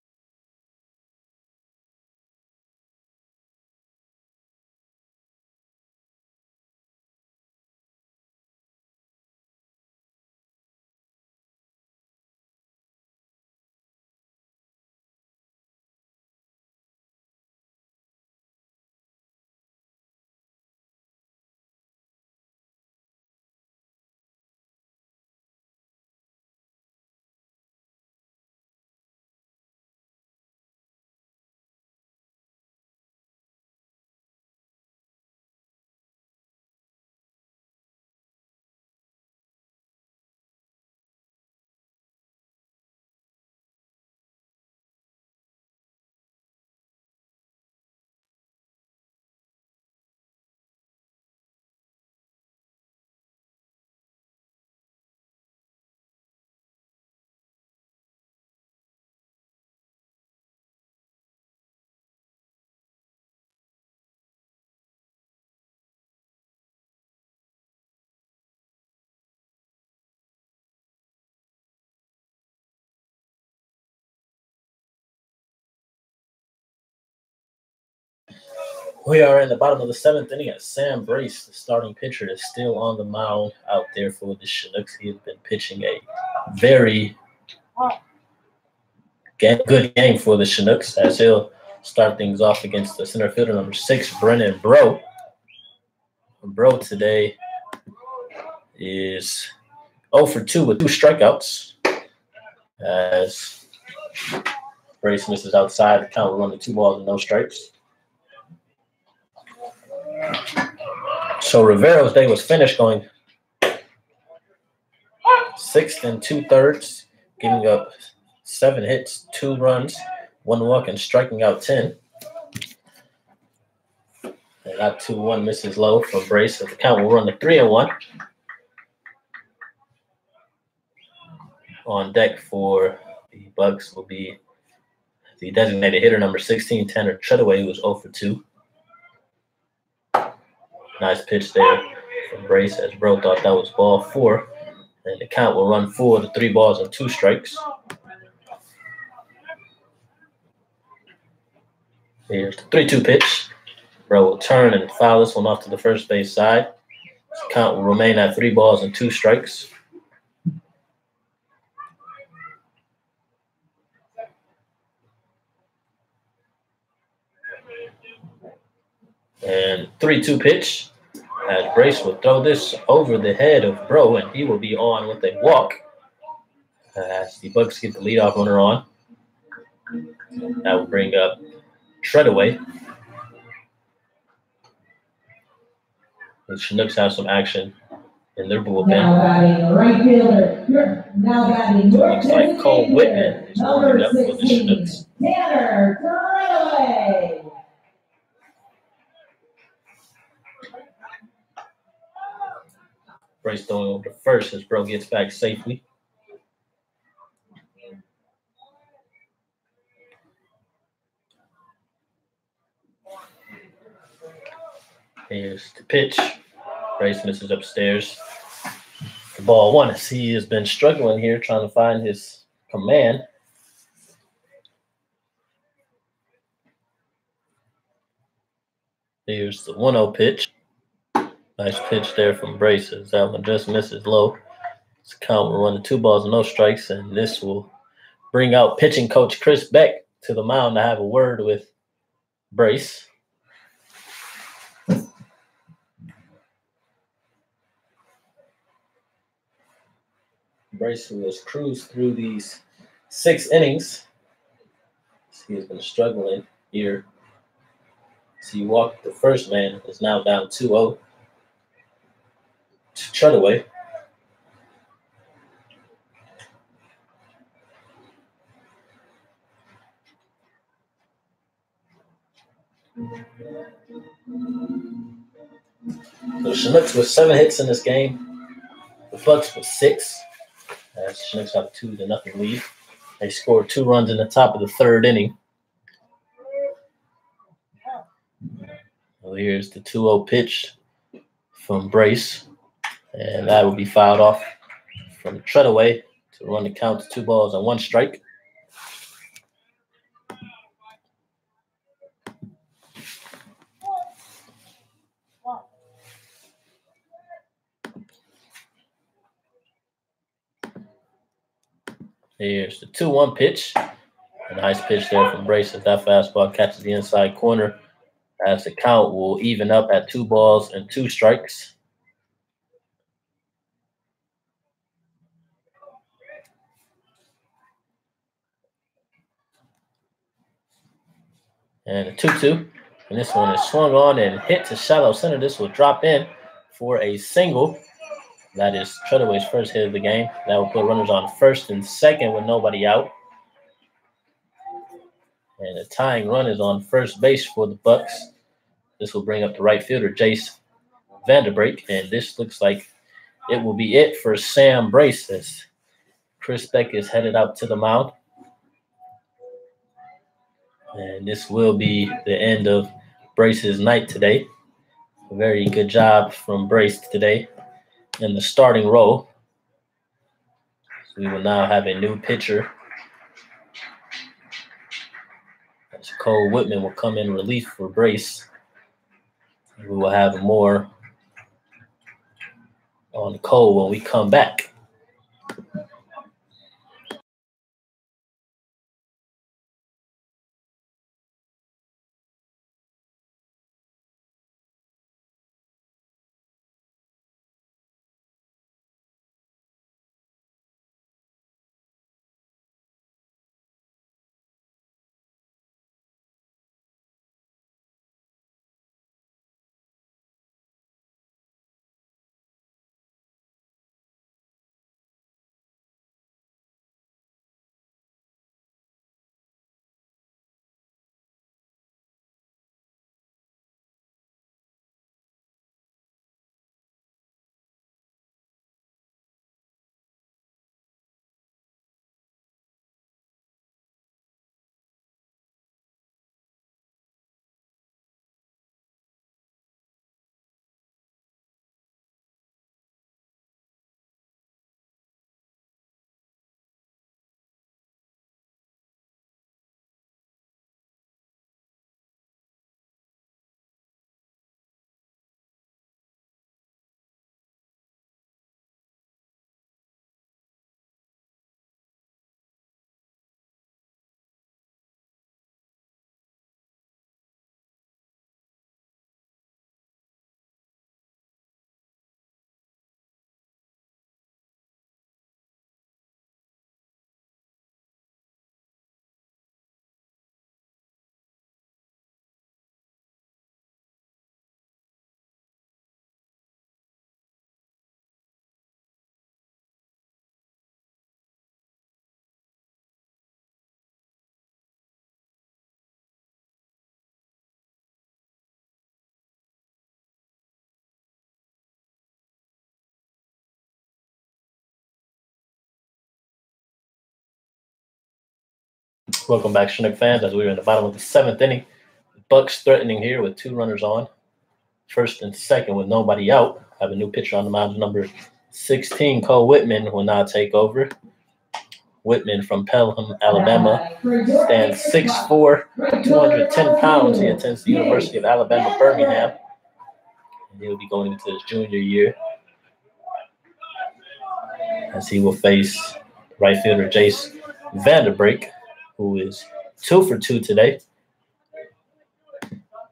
We are in the bottom of the 7th inning as Sam Brace, the starting pitcher, is still on the mound out there for the Chinooks. He has been pitching a very good game for the Chinooks as he'll start things off against the center fielder number 6, Brennan Bro. Bro today is 0 for 2 with 2 strikeouts as Brace misses outside. The count will run to 2 balls and no strikes. So Rivero's day was finished going 6th and 2/3, giving up 7 hits, 2 runs, 1 walk, and striking out 10. And that 2-1 misses low for Brace. So the count will run to 3-1. On deck for the Bucs will be the designated hitter number 16, Tanner Treadaway, who was 0 for 2. Nice pitch there from Brace as Bro thought that was ball 4. And the count will run full to 3 balls and 2 strikes. Here's the 3-2 pitch. Bro will turn and foul this one off to the first base side. The count will remain at 3 balls and 2 strikes. And 3-2 pitch. As Brace will throw this over the head of Bro, and he will be on with a walk. As the Bucs get the leadoff runner on. That will bring up Treadaway. The Chinooks have some action in their bullpen. Now batting right fielder. Now batting looks like Cole Whitman is warming up for the Chinooks. Tanner Treadaway. Brace throwing over to first as Bro gets back safely. Here's the pitch. Brace misses upstairs. The ball 1 as he has been struggling here trying to find his command. Here's the 1-0 pitch. Nice pitch there from Brace as that one just misses low. This count will run to 2 balls and no strikes, and this will bring out pitching coach Chris Beck to the mound to have a word with Brace. Brace, who has cruised through these 6 innings. He has been struggling here. So he walked the first man, is now down 2-0 to Treadaway. The Chinooks with 7 hits in this game. The Bucs with 6. As the Chinooks have a 2-0 lead. They scored 2 runs in the top of the 3rd inning. Well, here's the 2-0 pitch from Brace. And that will be fouled off from Treadaway to run the count to 2 balls and 1 strike. Here's the 2-1 pitch. A nice pitch there from Brace as that fastball catches the inside corner. As the count will even up at 2 balls and 2 strikes. And a 2-2. And this one is swung on and hit to shallow center. This will drop in for a single. That is Treadaway's first hit of the game. That will put runners on first and second with nobody out. And a tying run is on first base for the Bucs. This will bring up the right fielder, Jace Vanderbrake. And this looks like it will be it for Sam Brace as Chris Beck is headed out to the mound. And this will be the end of Brace's night today. A very good job from Brace today in the starting role. So we will now have a new pitcher. As Cole Whitman will come in relief for Brace. We will have more on Cole when we come back. Welcome back, Chinook fans, as we are in the bottom of the 7th inning. Bucs threatening here with 2 runners on. First and second with nobody out. I have a new pitcher on the mound, number 16, Cole Whitman, will now take over. Whitman from Pelham, Alabama, stands 6'4", 210 pounds. He attends the University of Alabama, Birmingham. And he'll be going into his junior year, as he will face right fielder Jace Vanderbeek, who is 2 for 2 today.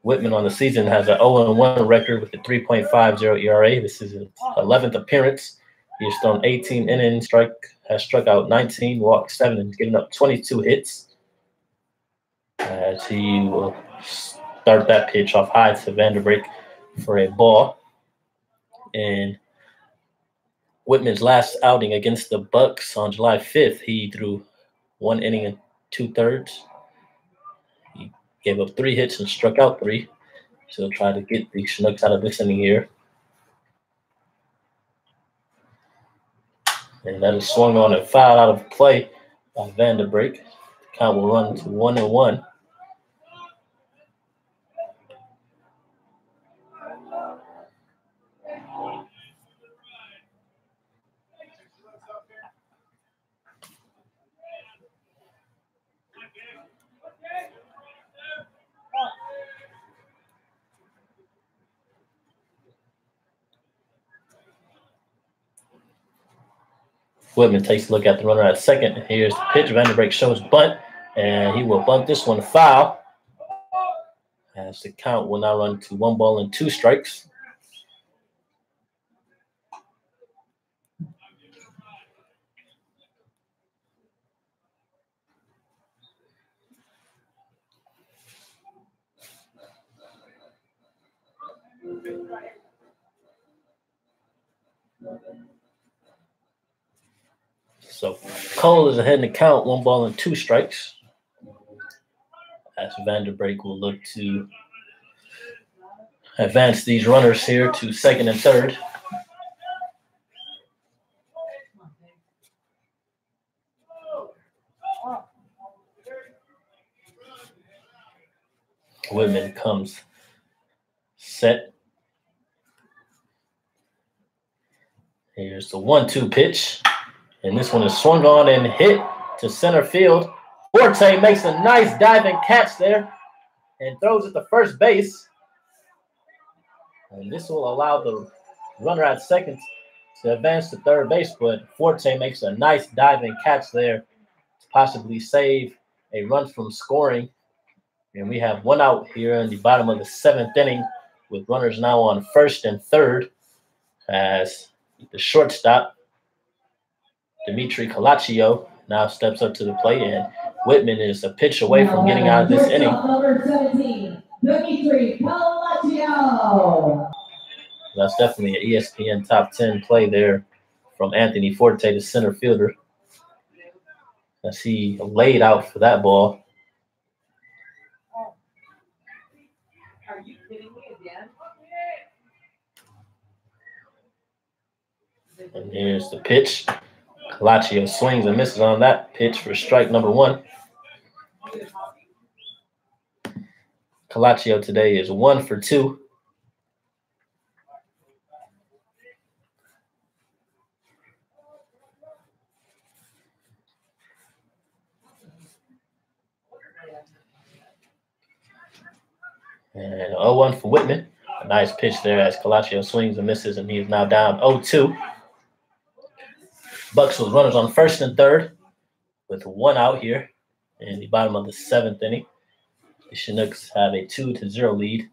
Whitman on the season has an 0-1 record with a 3.50 ERA. This is his 11th appearance. He has thrown 18 innings, has struck out 19, walked 7, and given up 22 hits. As he will start that pitch off high to Vanderbeek for a ball. And Whitman's last outing against the Bucs on July 5th, he threw 1 inning and 2/3. He gave up 3 hits and struck out 3. So he'll try to get the Chinooks out of this inning here. And that is swung on and fouled out of play by Vanderbeek. The count will run to 1-1. Whitman takes a look at the runner at second. Here's the pitch. Vanderbeek shows bunt, and he will bunt this one foul. As the count will now run to 1 ball and 2 strikes. So Cole is ahead in the count, 1 ball and 2 strikes. As Vanderbeek will look to advance these runners here to second and third. Whitman comes set. Here's the 1-2 pitch. And this one is swung on and hit to center field. Forte makes a nice diving catch there and throws it to first base. And this will allow the runner at second to advance to third base, but Forte makes a nice diving catch there to possibly save a run from scoring. And we have one out here in the bottom of the seventh inning with runners now on first and third as the shortstop, Dimitri Calaccio, now steps up to the plate, and Whitman is a pitch away from getting out of this inning. Number 17, Dimitri Calaccio. That's definitely an ESPN top 10 play there from Anthony Forte, the center fielder, as he laid out for that ball. Are you kidding me again? And here's the pitch. Calaccio swings and misses on that pitch for strike number one. Calaccio today is 1 for 2. And 0-1 for Whitman. A nice pitch there as Calaccio swings and misses, and he is now down 0-2. Bucs with runners on first and third with one out here in the bottom of the seventh inning. The Chinooks have a 2-0 lead.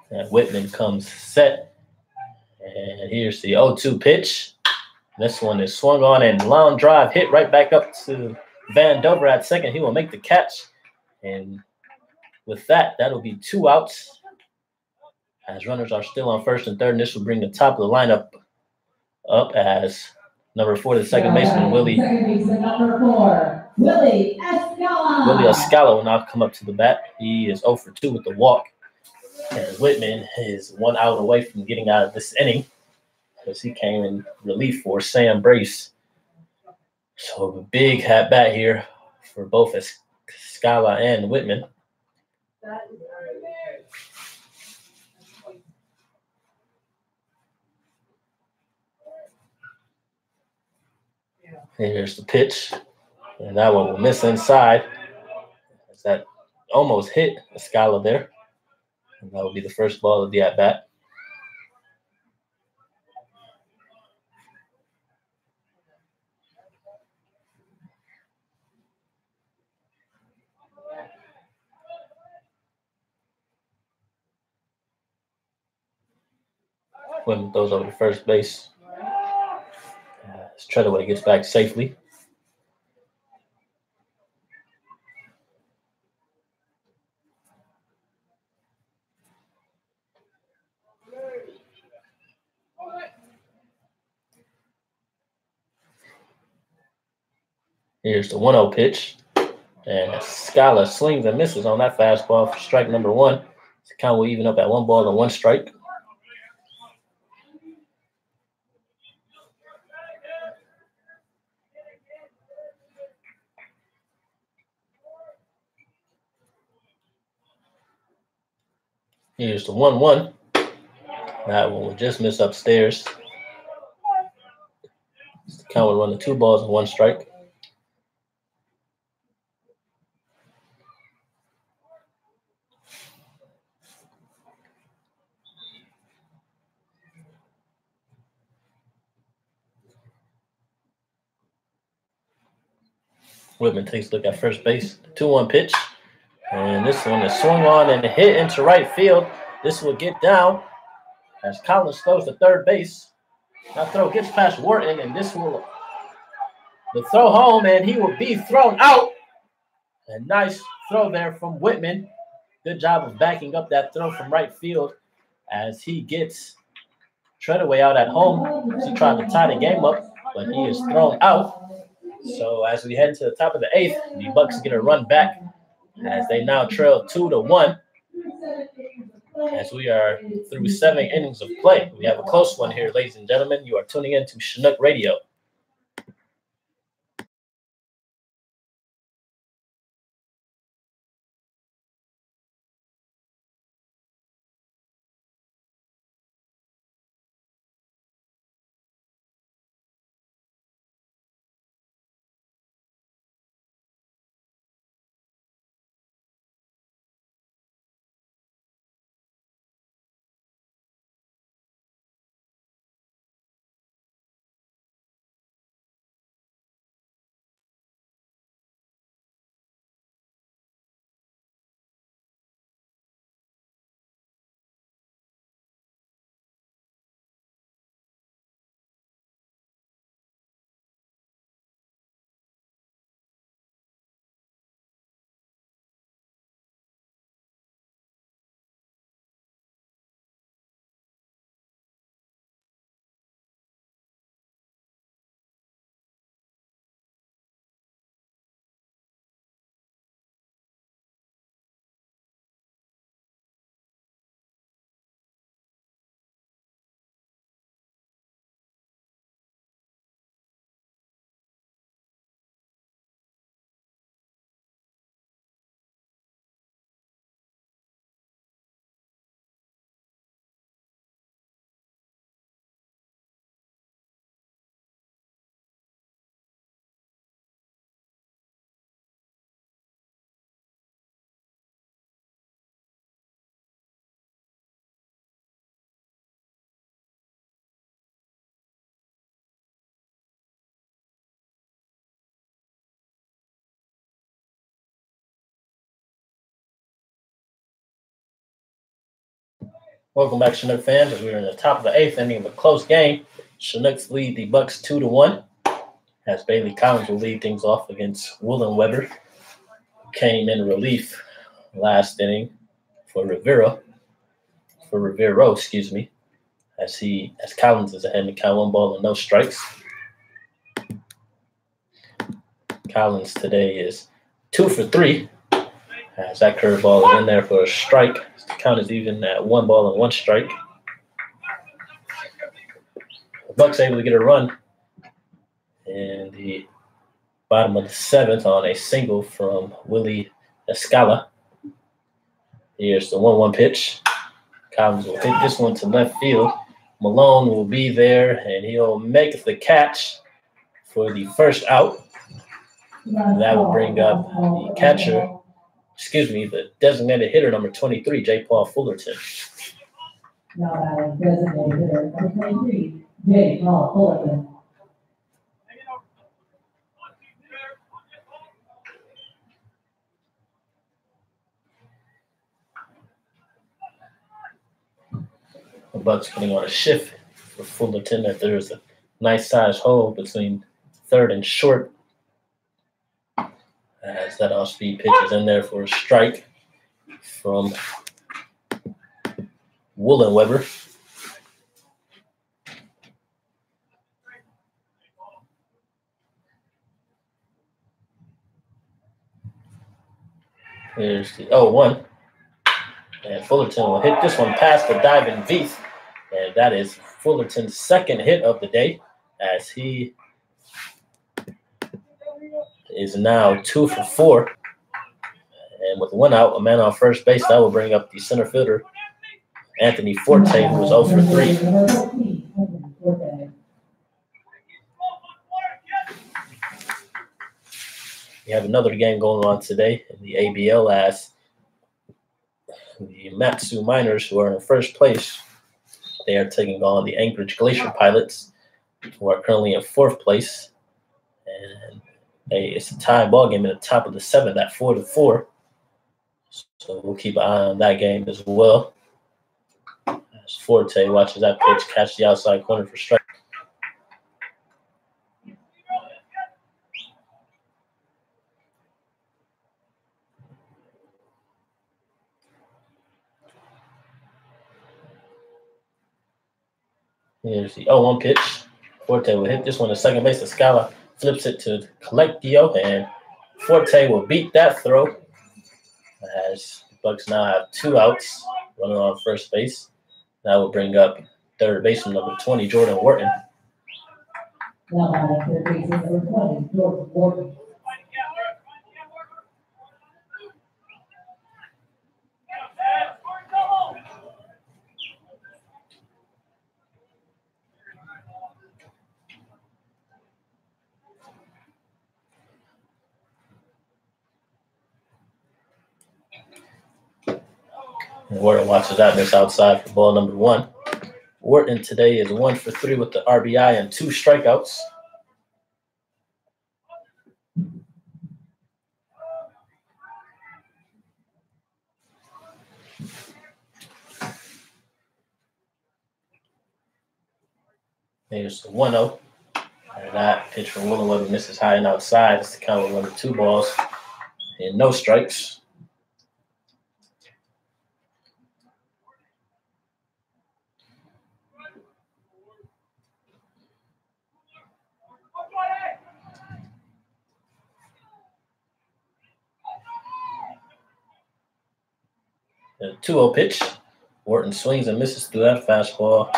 And Whitman comes set. And here's the 0-2 pitch. This one is swung on and long drive hit right back up to Van Dover at second. He will make the catch. And with that, that'll be 2 outs as runners are still on first and third. And this will bring the top of the lineup up as number 4, the second baseman, Willie. Second baseman, number 4, Willie Escala. Willie Escala will now come up to the bat. He is 0 for 2 with the walk. And Whitman is 1 out away from getting out of this inning as he came in relief for Sam Brace. So a big hat bat here for both Escala and Whitman. Here's the pitch, and that one will miss inside. As that almost hit Escala there. And that will be the first ball of the at-bat. Whitman throws over to first base. As Treadaway gets back safely. Here's the 1-0 pitch. And Scala swings and misses on that fastball for strike number 1. The count will even up at 1 ball and 1 strike. Here's the 1-1. That one will just miss upstairs. The count will run to 2 balls and 1 strike. Whitman takes a look at first base. The 2-1 pitch. And this one is swung on and hit into right field. This will get down as Collins throws to third base. That throw gets past Wharton, and this will the throw home, and he will be thrown out. A nice throw there from Whitman. Good job of backing up that throw from right field as he gets Treadaway out at home as he tried to tie the game up, but he is thrown out. So as we head to the top of the 8th, the Bucs get a run back as they now trail 2-1. As we are through 7 innings of play. We have a close one here, ladies and gentlemen. You are tuning in to Chinook Radio. Welcome back, Chinook fans. As we're in the top of the 8th inning of a close game, Chinooks lead the Bucs 2-1. As Bailey Collins will lead things off against Woolen Weber, who came in relief last inning for Rivero, as Collins is ahead in the count, 1 ball and no strikes. Collins today is 2 for 3. As that curveball is in there for a strike. The count is even at 1 ball and 1 strike. The Bucs able to get a run in the bottom of the 7th on a single from Willie Escala. Here's the 1-1 pitch. Collins will hit this one to left field. Malone will be there, and he'll make the catch for the first out. That will bring up the designated hitter, number 23, J. Paul Fullerton. Now that is designated hitter, number 23, J. Paul Fullerton. The Bucs putting on a shift for Fullerton, that there's a nice size hole between third and short. As that off-speed pitch is in there for a strike from Woolen Weber. Here's the 0-1. And Fullerton will hit this one past the diving Veith. And that is Fullerton's second hit of the day, as he is now 2 for 4. And with 1 out, a man on first base, that will bring up the center fielder, Anthony Forte, who was 0 for 3. We have another game going on today in the ABL, as the Matsu Miners, who are in first place, they are taking on the Anchorage Glacier Pilots, who are currently in 4th place. And it's a tie ball game in the top of the 7th at 4-4. So we'll keep an eye on that game as well. As Forte watches that pitch catch the outside corner for strike. Here's the 0-1 pitch. Forte will hit this one to second base. Escala flips it to Colectio, and Forte will beat that throw, as the Bucs now have 2 outs, running on first base. That will bring up third baseman number 20, Jordan Wharton. Now at third baseman number 20, Jordan Wharton. And Wharton watches that miss outside for ball number 1. Wharton today is 1 for 3 with the RBI and 2 strikeouts. Here's the 1-0. And that pitch from Woolen Weber misses high and outside. It's the count with 2 balls and no strikes. The 2-0 pitch. Wharton swings and misses through that fastball.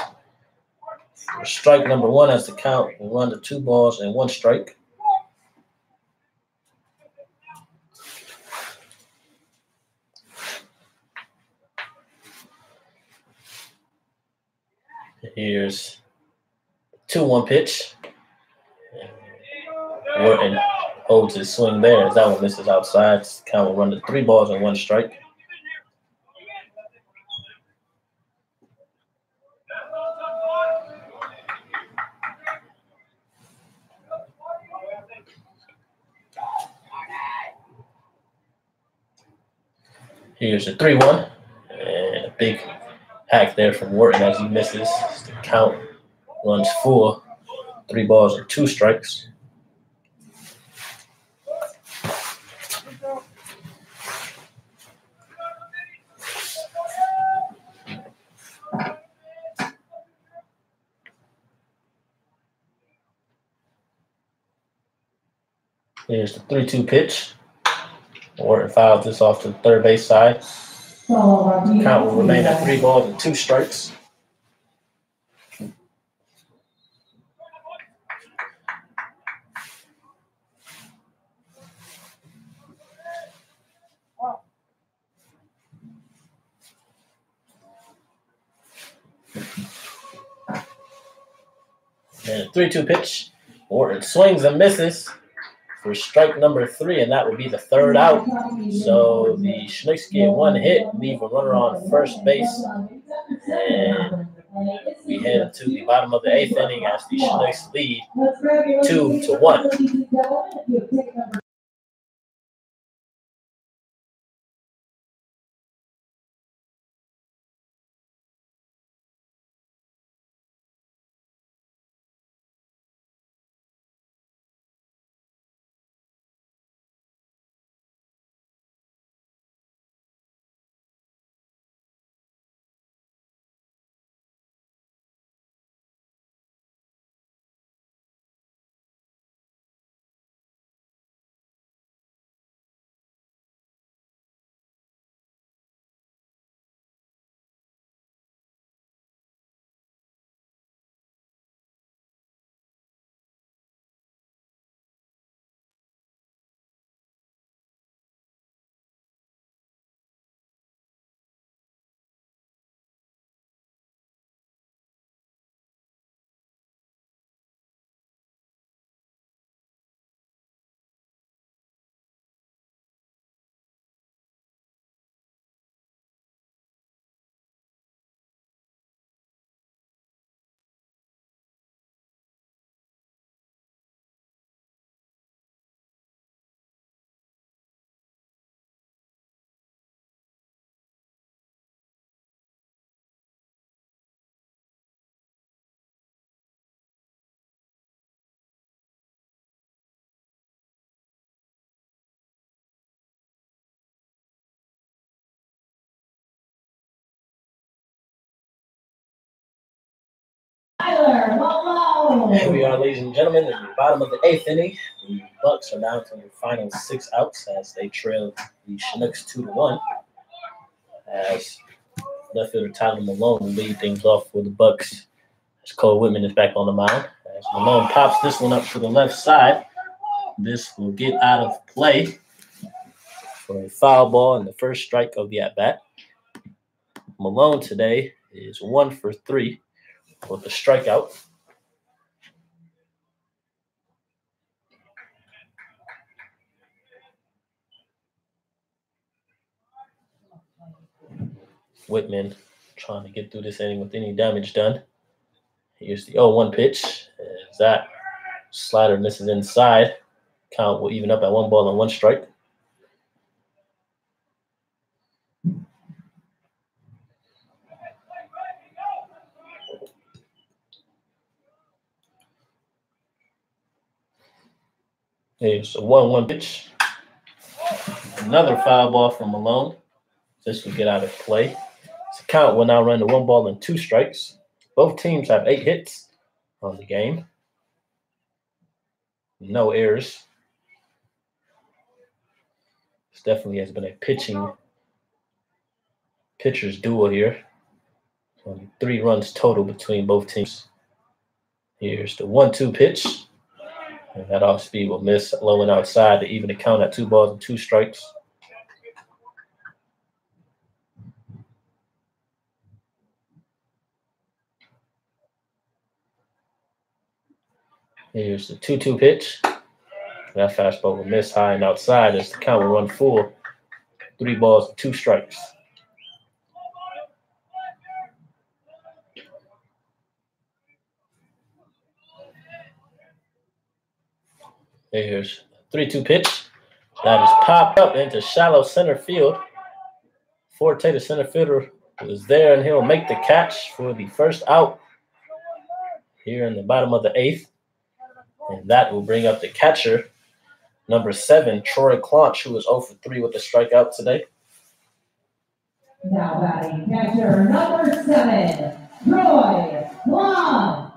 For strike number 1 as the count will run to 2 balls and 1 strike. Here's the 2-1 pitch. Wharton holds his swing there as that one misses outside. The count will run to 3 balls and 1 strike. Here's a 3-1, and a big hack there from Wharton as he misses. The count runs full. 3 balls and 2 strikes. Here's the 3-2 pitch. Wharton fouls this off to the third base side. The count will remain at 3 balls and 2 strikes. And 3-2 pitch. Wharton swings and misses for strike number 3, and that would be the third out. So the Chinooks get 1 hit, leave a runner on first base, and we head to the bottom of the 8th inning as the Chinooks lead 2-1. Here we are, ladies and gentlemen, at the bottom of the 8th inning. The Bucs are down to their final 6 outs as they trail the Chinooks 2-1. As left fielder Tyler Malone will lead things off for the Bucs. As Cole Whitman is back on the mound. As Malone pops this one up to the left side, this will get out of play for a foul ball and the first strike of the at-bat. Malone today is 1 for 3 with a strikeout. Whitman trying to get through this inning with any damage done. Here's the 0-1 pitch. As that slider misses inside, count will even up at 1 ball and 1 strike. Here's a 1-1 pitch. Another foul ball from Malone. This will get out of play. The count will now run to 1 ball and 2 strikes. Both teams have 8 hits on the game. No errors. This definitely has been a pitcher's duel here. Only 3 runs total between both teams. Here's the 1-2 pitch. And that off speed will miss low and outside to even the count at 2 balls and 2 strikes. Here's the 2-2 pitch. That fastball will miss high and outside as the count will run full. 3 balls and 2 strikes. Here's a 3-2 pitch. That is popped up into shallow center field. Forte, the center fielder, was there, and he'll make the catch for the first out here in the bottom of the 8th. And that will bring up the catcher, number 7, Troy Claunch, who was 0 for 3 with a strikeout today. Now batting catcher, number 7, Troy Claunch.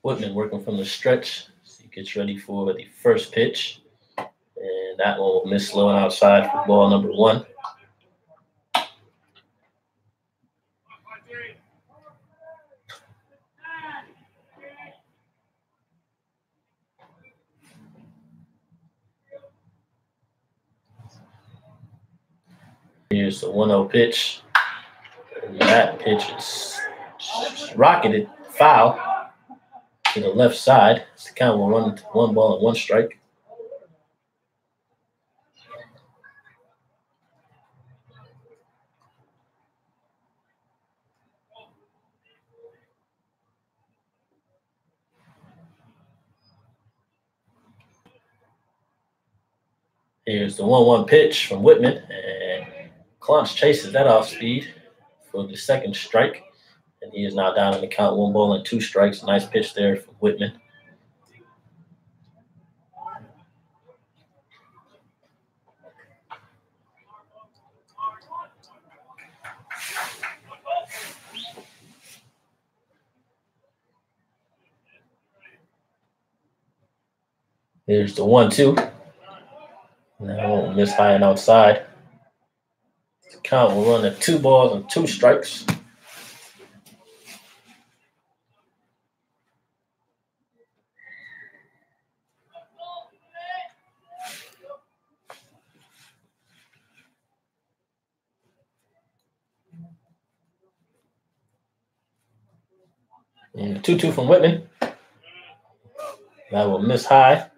Whitman working from the stretch as he gets ready for the first pitch. And that one will miss low and outside for ball number 1. Here's the 1-0 pitch. And that pitch is rocketed foul to the left side. The count will run to 1 ball and 1 strike. Here's the 1-1 pitch from Whitman, and Claunch chases that off speed for the second strike, and he is now down in the count, 1 ball and 2 strikes. Nice pitch there from Whitman. Here's the 1-2. That won't miss high and outside. The count will run at 2 balls and 2 strikes. And the 2-2 from Whitman. That will miss high.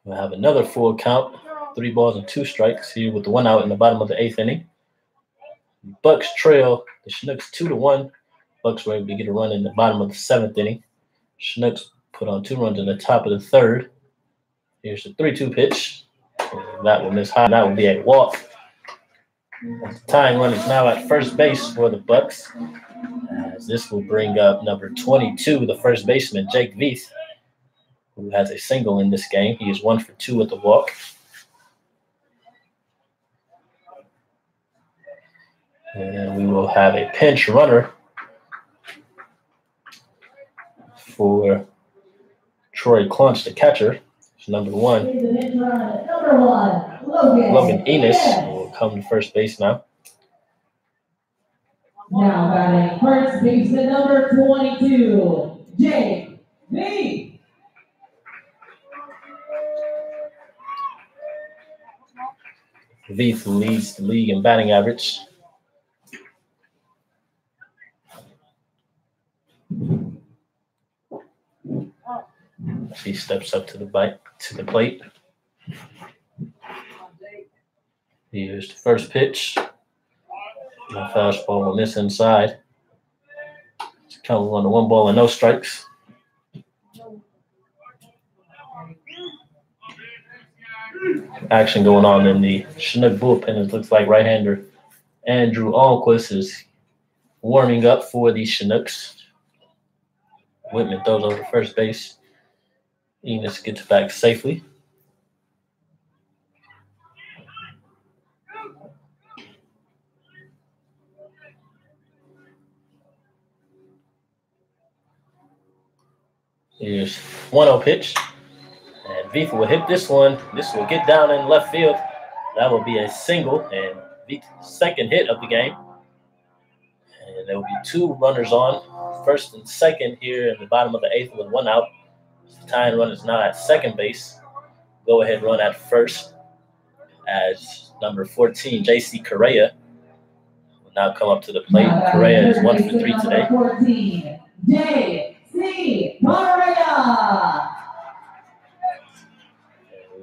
We'll have another full count, 3 balls and 2 strikes here with the 1 out in the bottom of the 8th inning. Bucs trail the Chinooks 2-1. Bucs were able to get a run in the bottom of the 7th inning. Chinooks put on 2 runs in the top of the 3rd. Here's the 3-2 pitch. And that will miss high. That will be a walk. The tying run is now at first base for the Bucs. As this will bring up number 22, the first baseman, Jake Veith, who has a single in this game. He is 1 for 2 with the walk. And we will have a pinch runner for Troy Claunch, the catcher. It's number 1. Logan Enos will come to first base now. Now batting first baseman, number 22, Jake Veith. Veith leads the league in batting average. He steps up to the plate. Here's the first pitch. The fastball will miss inside. It's count on the 1 ball and no strikes. Action going on in the Chinook bullpen. It looks like right-hander Andrew Alquist is warming up for the Chinooks. Whitman throws over first base. Enos gets back safely. Here's 1-0 pitch. And Veith will hit this one. This will get down in left field. That will be a single and Veith's second hit of the game. And there will be 2 runners on, first and second here in the bottom of the 8th with 1 out. The tying run is now at second base. Go ahead run at first as number 14, J.C. Correa, will now come up to the plate. Correa is 1 for 3 today. 14, J.C. Correa.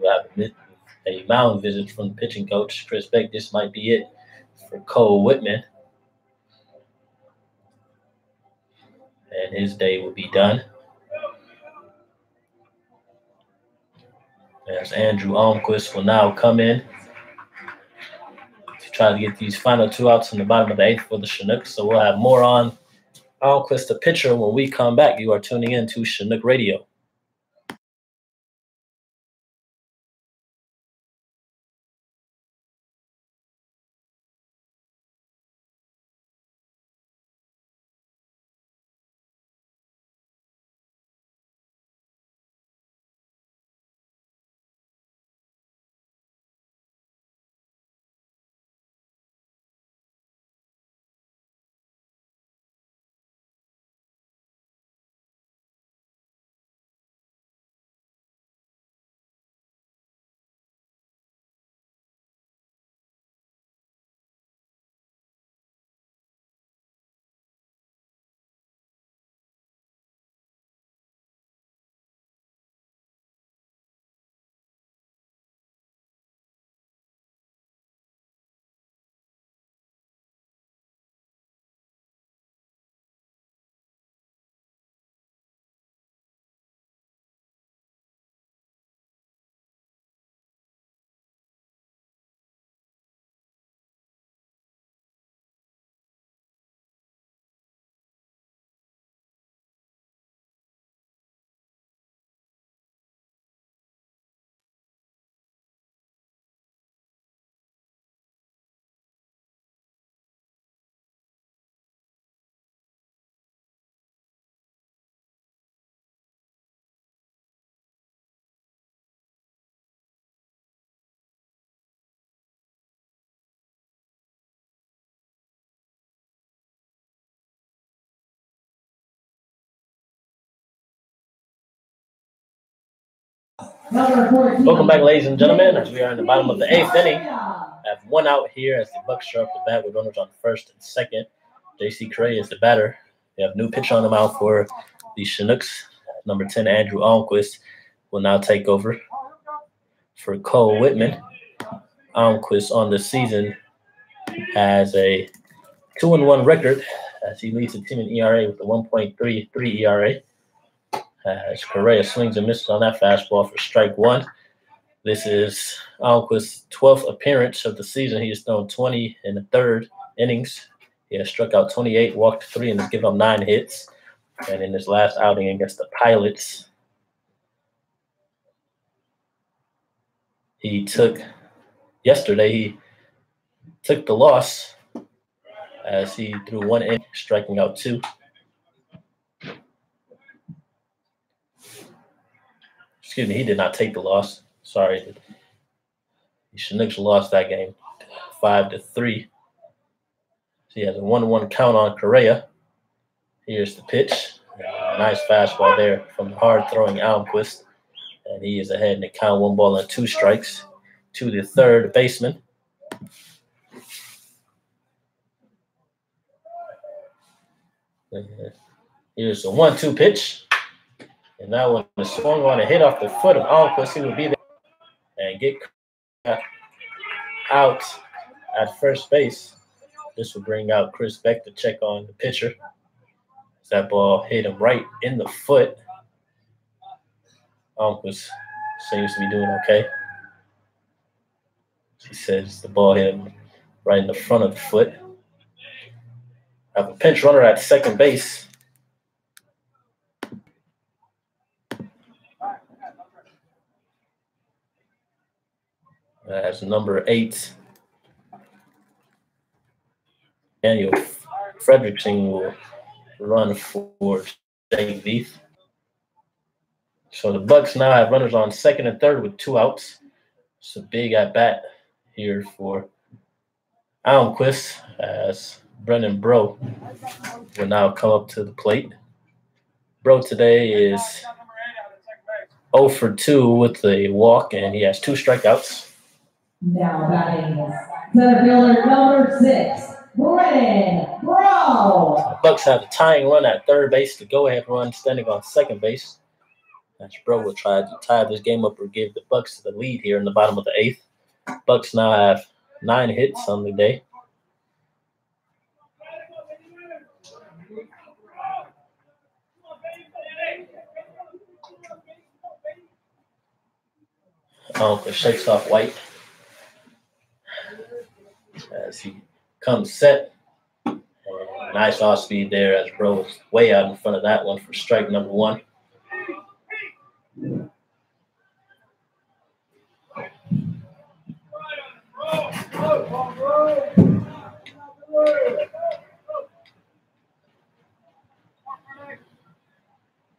We have a mound visit from the pitching coach, Chris Beck. This might be it for Cole Whitman. And his day will be done. As Andrew Almquist will now come in to try to get these final 2 outs in the bottom of the 8th for the Chinooks. So we'll have more on Almquist, the pitcher, when we come back. You are tuning in to Chinook Radio. Welcome back, ladies and gentlemen, as we are in the bottom of the 8th inning. I have 1 out here as the Bucs are up the bat with runners on first and second. J.C. Correa is the batter. We have new pitcher on the mound for the Chinooks. Number 10, Andrew Almquist, will now take over for Cole Whitman. Almquist on the season has a 2-1 record as he leads the team in ERA with a 1.33 ERA. As Correa swings and misses on that fastball for strike 1. This is Almquist's 12th appearance of the season. He has thrown 20 in the 3rd innings. He has struck out 28, walked 3, and has given up 9 hits. And in his last outing against the Pilots, he took the loss as he threw 1 inning, striking out 2. Excuse me, he did not take the loss. Sorry. The Chinooks lost that game 5-3. So he has a 1-1 count on Correa. Here's the pitch. Nice fastball there from the hard-throwing Almquist. And he is ahead in the count, 1 ball and 2 strikes to the 3rd baseman. Here's a 1-2 pitch. And now when the swung on a hit off the foot of Almquist, he will be there and get out at first base. This will bring out Chris Beck to check on the pitcher. That ball hit him right in the foot. Almquist seems to be doing okay. He says the ball hit him right in the front of the foot. I have a pinch runner at second base. As number 8, Daniel Fredrickson will run for Jake Veith. So the Bucs now have runners on second and third with 2 outs. It's a big at bat here for Almquist as Brennan Bro will now come up to the plate. Bro today is 0 for 2 with a walk, and he has 2 strikeouts. Now batting center fielder number 6, Brennan Bro. The Bucs have a tying run at third base, the go-ahead run standing on second base. As Bro will try to tie this game up or give the Bucs the lead here in the bottom of the 8th. Bucs now have 9 hits on the day. Conklin shakes off White as he comes set. And nice off speed there as Bro was way out in front of that one for strike number 1.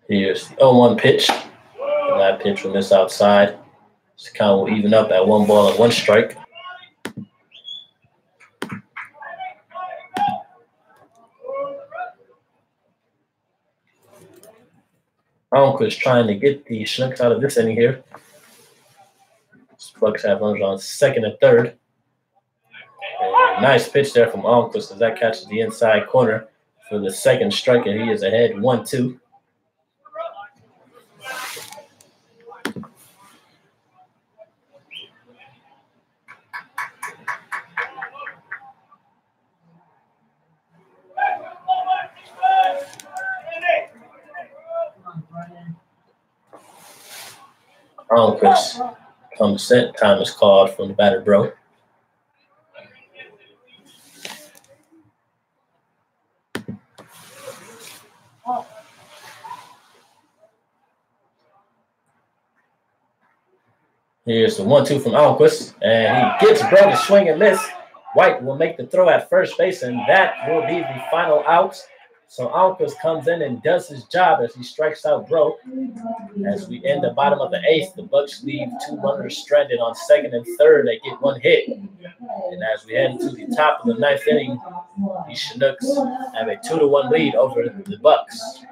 Here's the 0-1 pitch. And that pitch will miss outside. This count will even up at 1 ball and 1 strike. Almquist trying to get the Chinooks out of this inning here. Bucs have runners on second and third. And nice pitch there from Almquist as that catches the inside corner for the second strike, and he is ahead 1-2. Almquist comes set. Time is called from the batter, Bro. Here's the 1-2 from Almquist, and he gets Bro to swing and miss. White will make the throw at first base, and that will be the final out. So Almquist comes in and does his job as he strikes out Bro. As we end the bottom of the 8th, the Bucs leave 2 runners stranded on second and third. They get 1 hit. And as we head into the top of the 9th inning, the Chinooks have a 2-1 lead over the Bucs.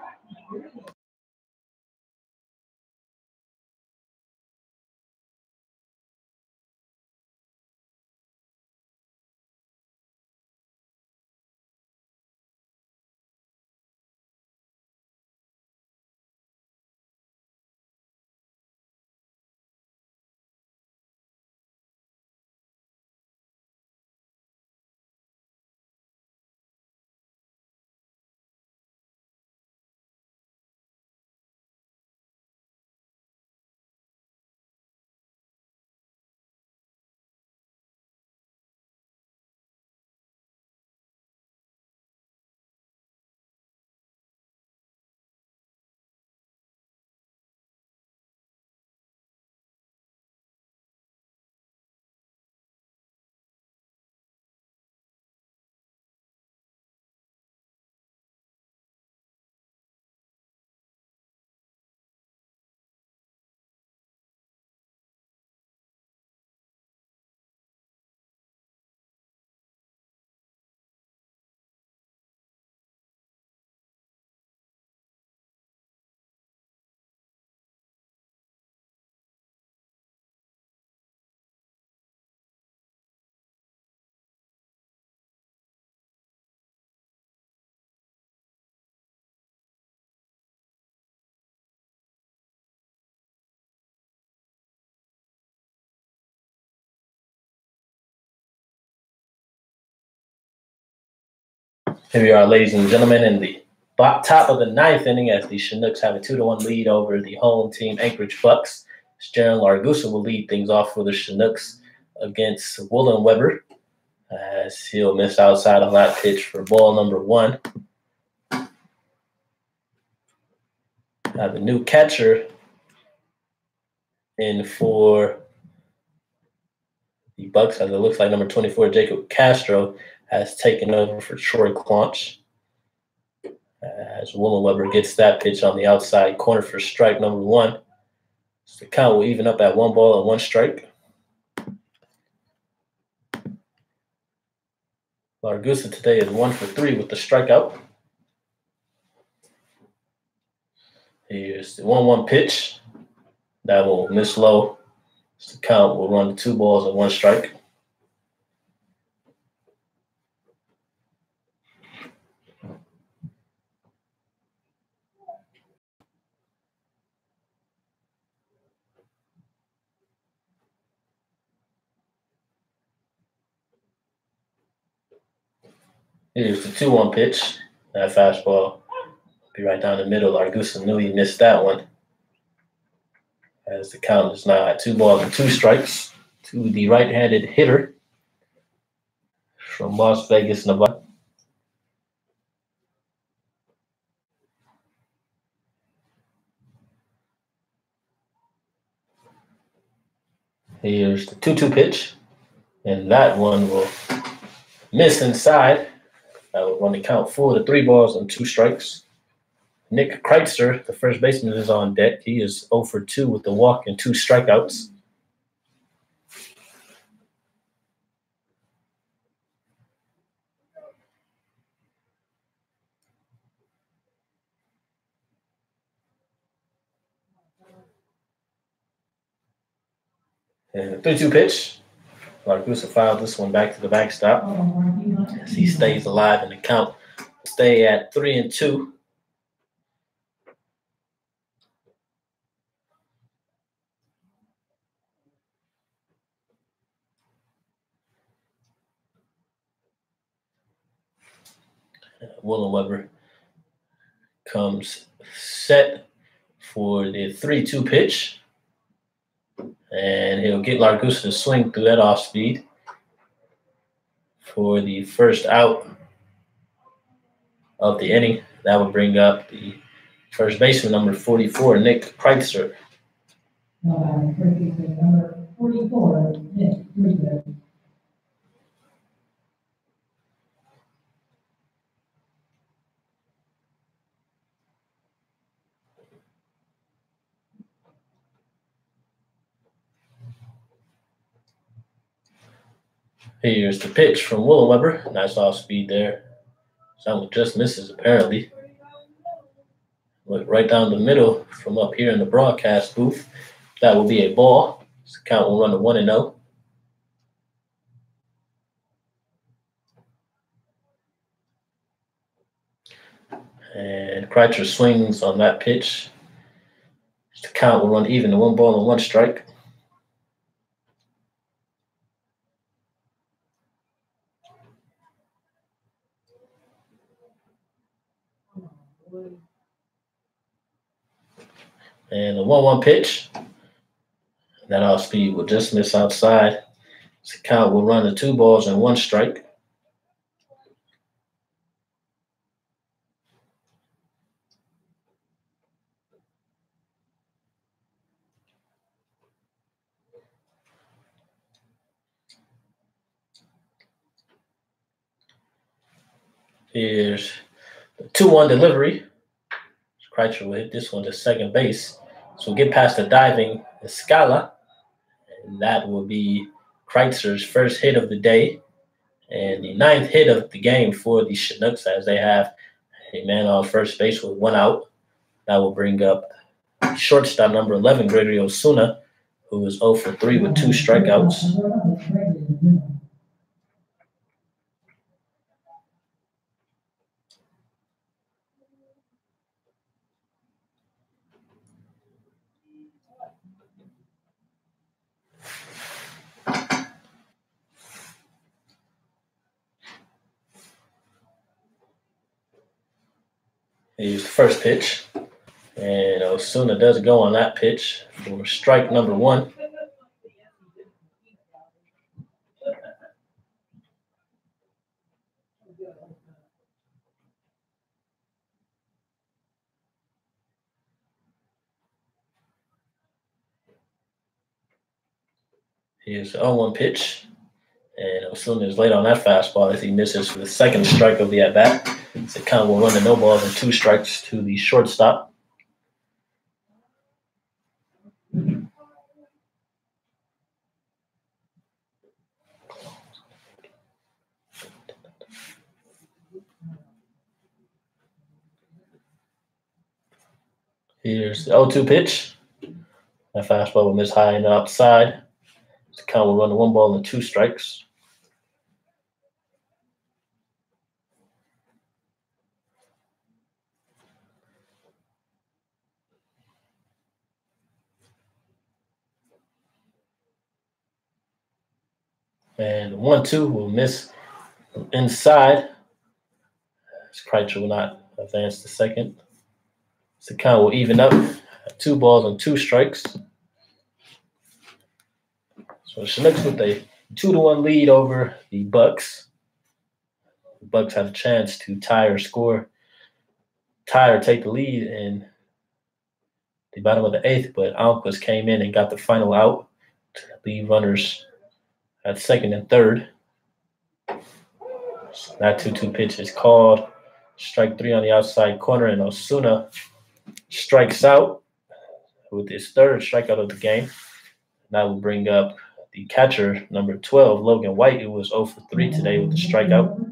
Here we are, ladies and gentlemen, in the top of the 9th inning as the Chinooks have a 2-1 lead over the home team, Anchorage Bucs. Jaron Largusa will lead things off for the Chinooks against Woolen Weber as he'll miss outside on that pitch for ball number 1. Have a new catcher in for the Bucs as it looks like number 24, Jacob Castro, has taken over for Troy Claunch. As Woolen Weber gets that pitch on the outside corner for strike number 1. So the count will even up at 1 ball and 1 strike. Largusa today is 1 for 3 with the strikeout. Here's the 1-1 pitch. That will miss low. So the count will run to 2 balls and 1 strike. Here's the 2-1 pitch. That fastball be right down the middle. Largusa knew he missed that one. As the count is now at 2 balls and 2 strikes to the right-handed hitter from Las Vegas, Nevada. Here's the 2-2 pitch, and that one will miss inside. That will run the count full to 3 balls and 2 strikes. Nick Kreitzer, the first baseman, is on deck. He is 0 for 2 with the walk and 2 strikeouts. And the 3-2 pitch. Largusa filed this one back to the backstop as he stays alive in the count. Stay at 3-2. Willem Weber comes set for the 3-2 pitch. And he'll get Largusa to swing through that off speed for the first out of the inning. That would bring up the first baseman, number 44, Nick Kreitzer. Number 44, Nick Kreitzer. Here's the pitch from Willem Weber. Nice off speed there. Someone just misses, apparently. Look right down the middle from up here in the broadcast booth. That will be a ball. This count will run to 1-0. And Kreitzer swings on that pitch. The count will run even to 1 ball and 1 strike. And the 1-1 pitch. That off speed will just miss outside. The count will run to 2 balls and 1 strike. Here's the 2-1 delivery. Kreitzer will hit this one to second base. So we'll get past the diving Escala. And that will be Kreitzer's first hit of the day and the 9th hit of the game for the Chinooks, as they have a man on first base with 1 out. That will bring up shortstop number 11, Gregory Osuna, who is 0 for 3 with 2 strikeouts. Here's the first pitch. And Osuna does go on that pitch for strike number 1. Here's the 0-1 pitch. And Osuna is late on that fastball as he misses for the second strike of the at-bat. So count will run to 0 balls and 2 strikes to the shortstop. Here's the 0-2 pitch. That fastball will miss high and outside. The count will run to 1 ball and 2 strikes. And 1-2 will miss inside. Kreitzer will not advance to second. So the count will even up at 2 balls and 2 strikes. So Chinooks with a 2-1 lead over the Bucs. The Bucs had a chance to tie or take the lead in the bottom of the 8th, but Anchorage came in and got the final out to leave runners at second and third. So that 2-2 pitch is called. Strike 3 on the outside corner, and Osuna strikes out with his third strikeout of the game. That will bring up the catcher, number 12, Logan White, who was 0 for 3 today with the strikeout.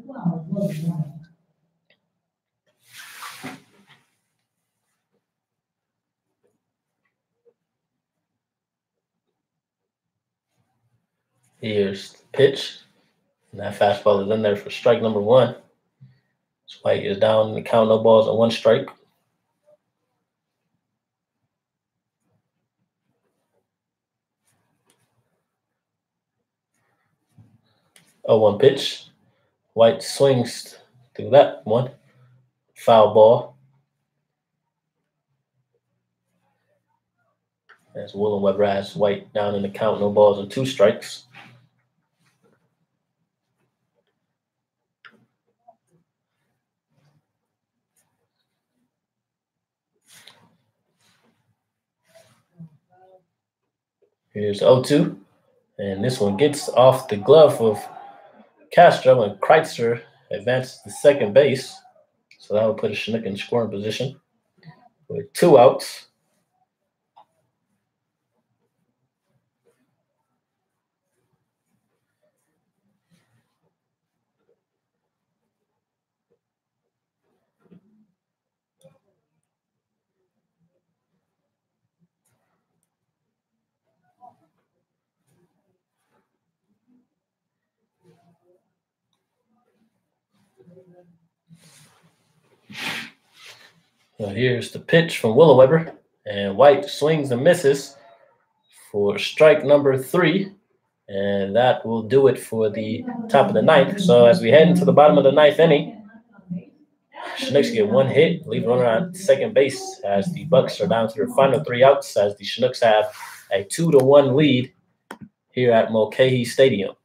Here's the pitch. And that fastball is in there for strike number 1. So White is down in the count, no balls and 1 strike. 0-1 pitch. White swings through that one. Foul ball. As Weber has White down in the count, no balls and 2 strikes. Here's 0-2. And this one gets off the glove of Castro, and Kreitzer advances to second base. So that will put a Chinook in scoring position with 2 outs. So here's the pitch from Weber, and White swings and misses for strike number 3, and that will do it for the top of the 9th. So as we head into the bottom of the 9th inning, Chinooks get 1 hit, leave runner on second base as the Bucs are down to their final 3 outs as the Chinooks have a 2-1 lead here at Mulcahy Stadium.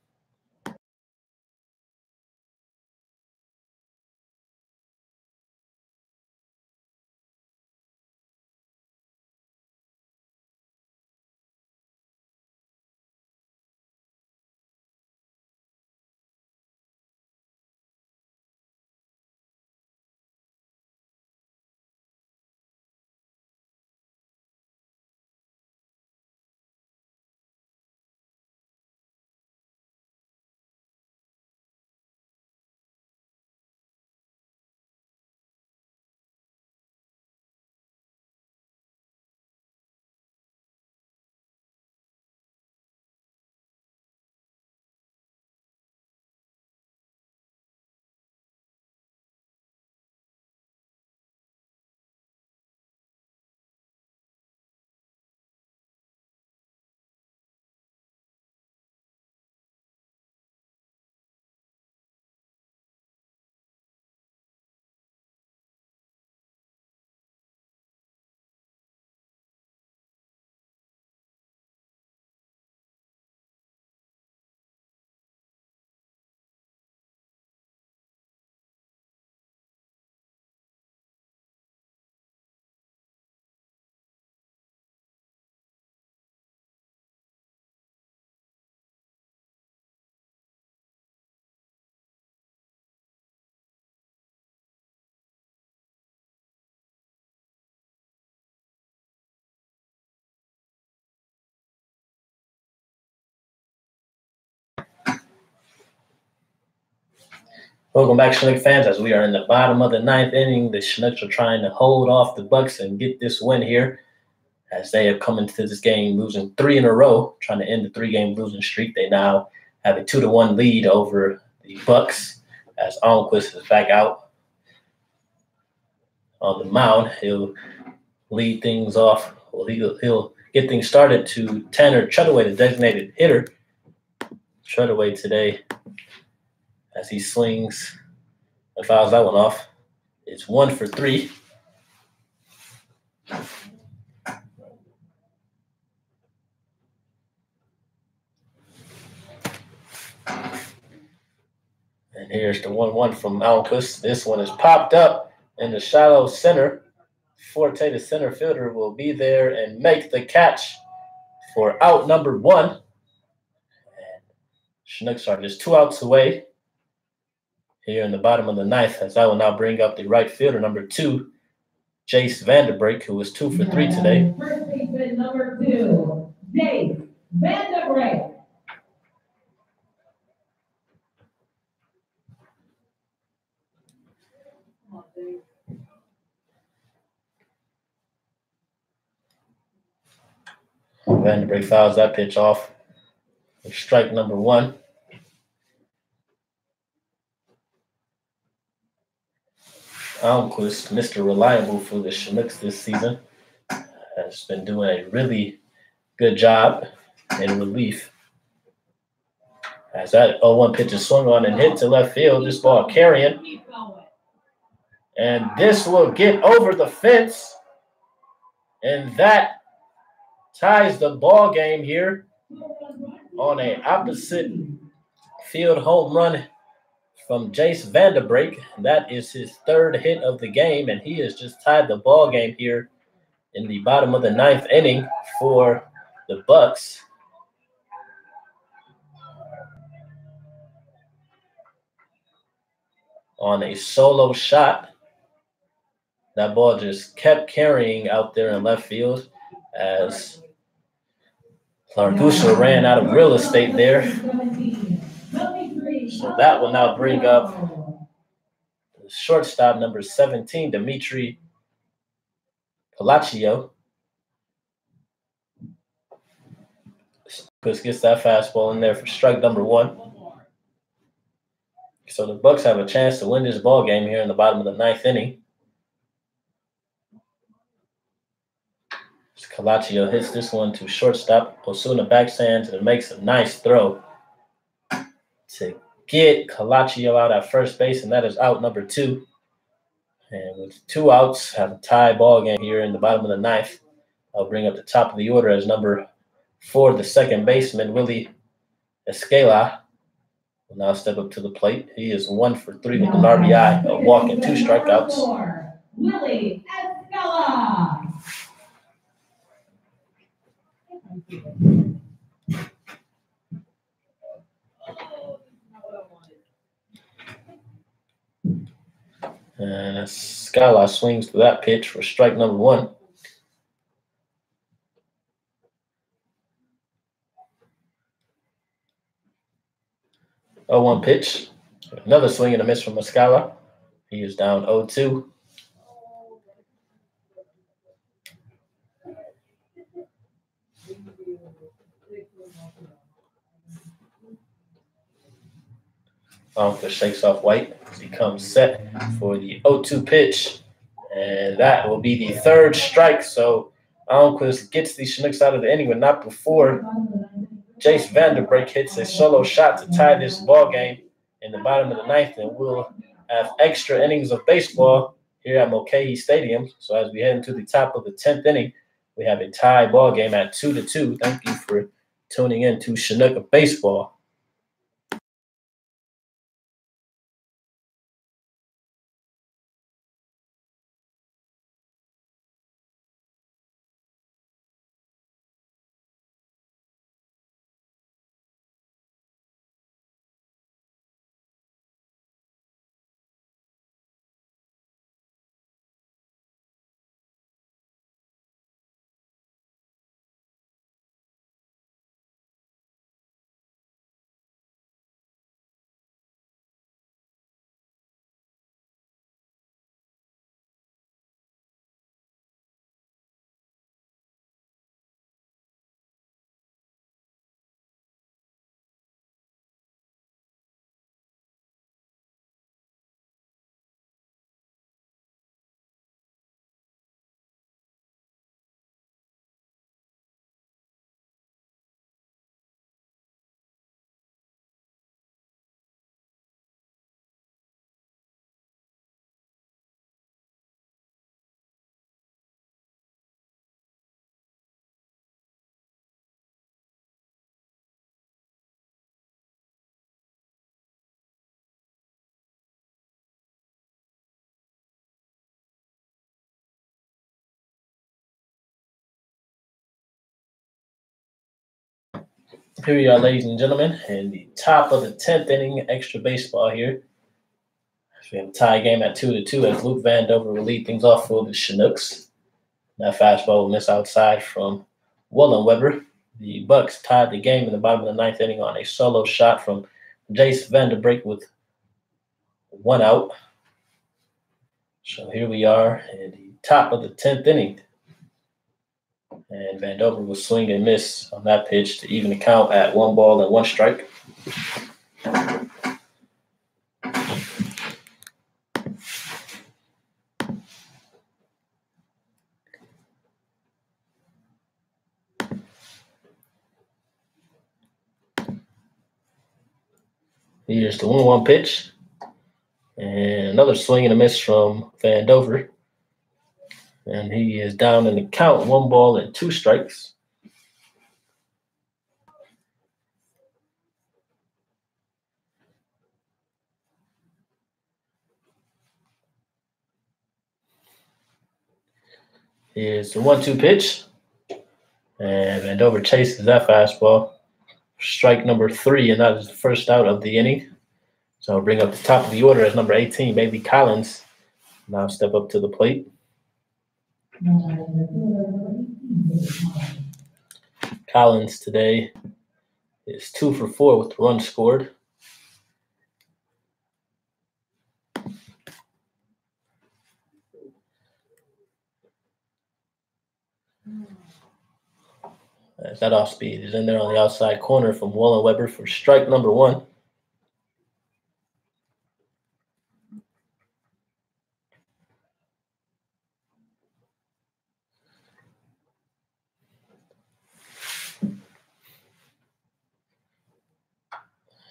Welcome back, Chinook fans. As we are in the bottom of the 9th inning, the Chinooks are trying to hold off the Bucs and get this win here, as they have come into this game losing 3 in a row, trying to end the 3-game losing streak. They now have a 2-1 lead over the Bucs, as Almquist is back out on the mound. He'll lead things off. Well, he'll get things started to Tanner Chudaway, the designated hitter. Chudaway today, as he slings and fouls that one off. It's 1 for 3. And here's the 1-1 from Alcus. This one is popped up in the shallow center. Forte, the center fielder, will be there and make the catch for out number 1. And Chinooks are just 2 outs away here in the bottom of the 9th, as I will now bring up the right fielder, number 2, Jace Vanderbrake, who was 2 for 3 today. First baseman number 2, Jace Vanderbrake. Vanderbrake fouls that pitch off for strike number 1. Almquist, Mr. Reliable for the Chinooks this season, has been doing a really good job in relief. As that 0-1 pitch is swung on and hit to left field, this ball carrying. And this will get over the fence. And that ties the ball game here on an opposite field home run from Jace Vanderbrake. That is his 3rd hit of the game, and he has just tied the ball game here in the bottom of the 9th inning for the Bucs. On a solo shot, that ball just kept carrying out there in left field as Largusa ran out of real estate there. So that will now bring up the shortstop, number 17, Dimitri Palacio. Chris gets that fastball in there for strike number 1. So the Bucs have a chance to win this ball game here in the bottom of the 9th inning. Palacio hits this one to shortstop. Osuna backstands and makes a nice throw to get Palacio out at first base, and that is out number 2. And with 2 outs, have a tie ball game here in the bottom of the 9th. I'll bring up the top of the order as number 4, the second baseman, Willie Escala, will now step up to the plate. He is 1 for 3 with an RBI, a walk and 2 strikeouts. Willie Escala. And Scala swings to that pitch for strike number 1. Oh, 1 pitch. Another swing and a miss from Escala. He is down 0-2. Almquist shakes off White as he comes set for the 0-2 pitch. And that will be the 3rd strike. So Almquist gets the Chinooks out of the inning, but not before Jace Vanderbrake hits a solo shot to tie this ball game in the bottom of the 9th. And we'll have extra innings of baseball here at Mulcahy Stadium. So as we head into the top of the 10th inning, we have a tie ball game at 2-2. Thank you for tuning in to Chinook Baseball. Here we are, ladies and gentlemen, in the top of the 10th inning, extra baseball here. We have a tie game at 2-2 as Luke Vandover will lead things off for the Chinooks. That fastball will miss outside from Weber. The Bucs tied the game in the bottom of the 9th inning on a solo shot from Jace Vanderbreak with 1 out. So here we are in the top of the 10th inning. And Vandover will swing and miss on that pitch to even the count at 1 ball and 1 strike. Here's the 1-1 pitch. And another swing and a miss from Vandover. And he is down in the count, 1 ball and 2 strikes. Here's the 1-2 pitch. And Vandover chases that fastball. Strike number 3, and that is the first out of the inning. So I'll bring up the top of the order as number 18, Baby Collins. Now step up to the plate. Collins today is 2 for 4 with the run scored. That off speed is in there on the outside corner from Weber for strike number 1.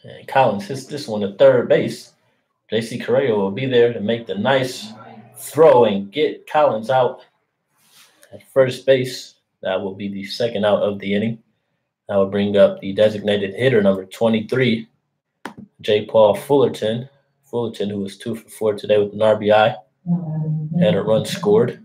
And Collins hits this one to third base. J.C. Correa will be there to make the nice throw and get Collins out at first base. That will be the second out of the inning. That will bring up the designated hitter, number 23, J. Paul Fullerton. Fullerton, who was 2 for 4 today with an RBI and a run scored.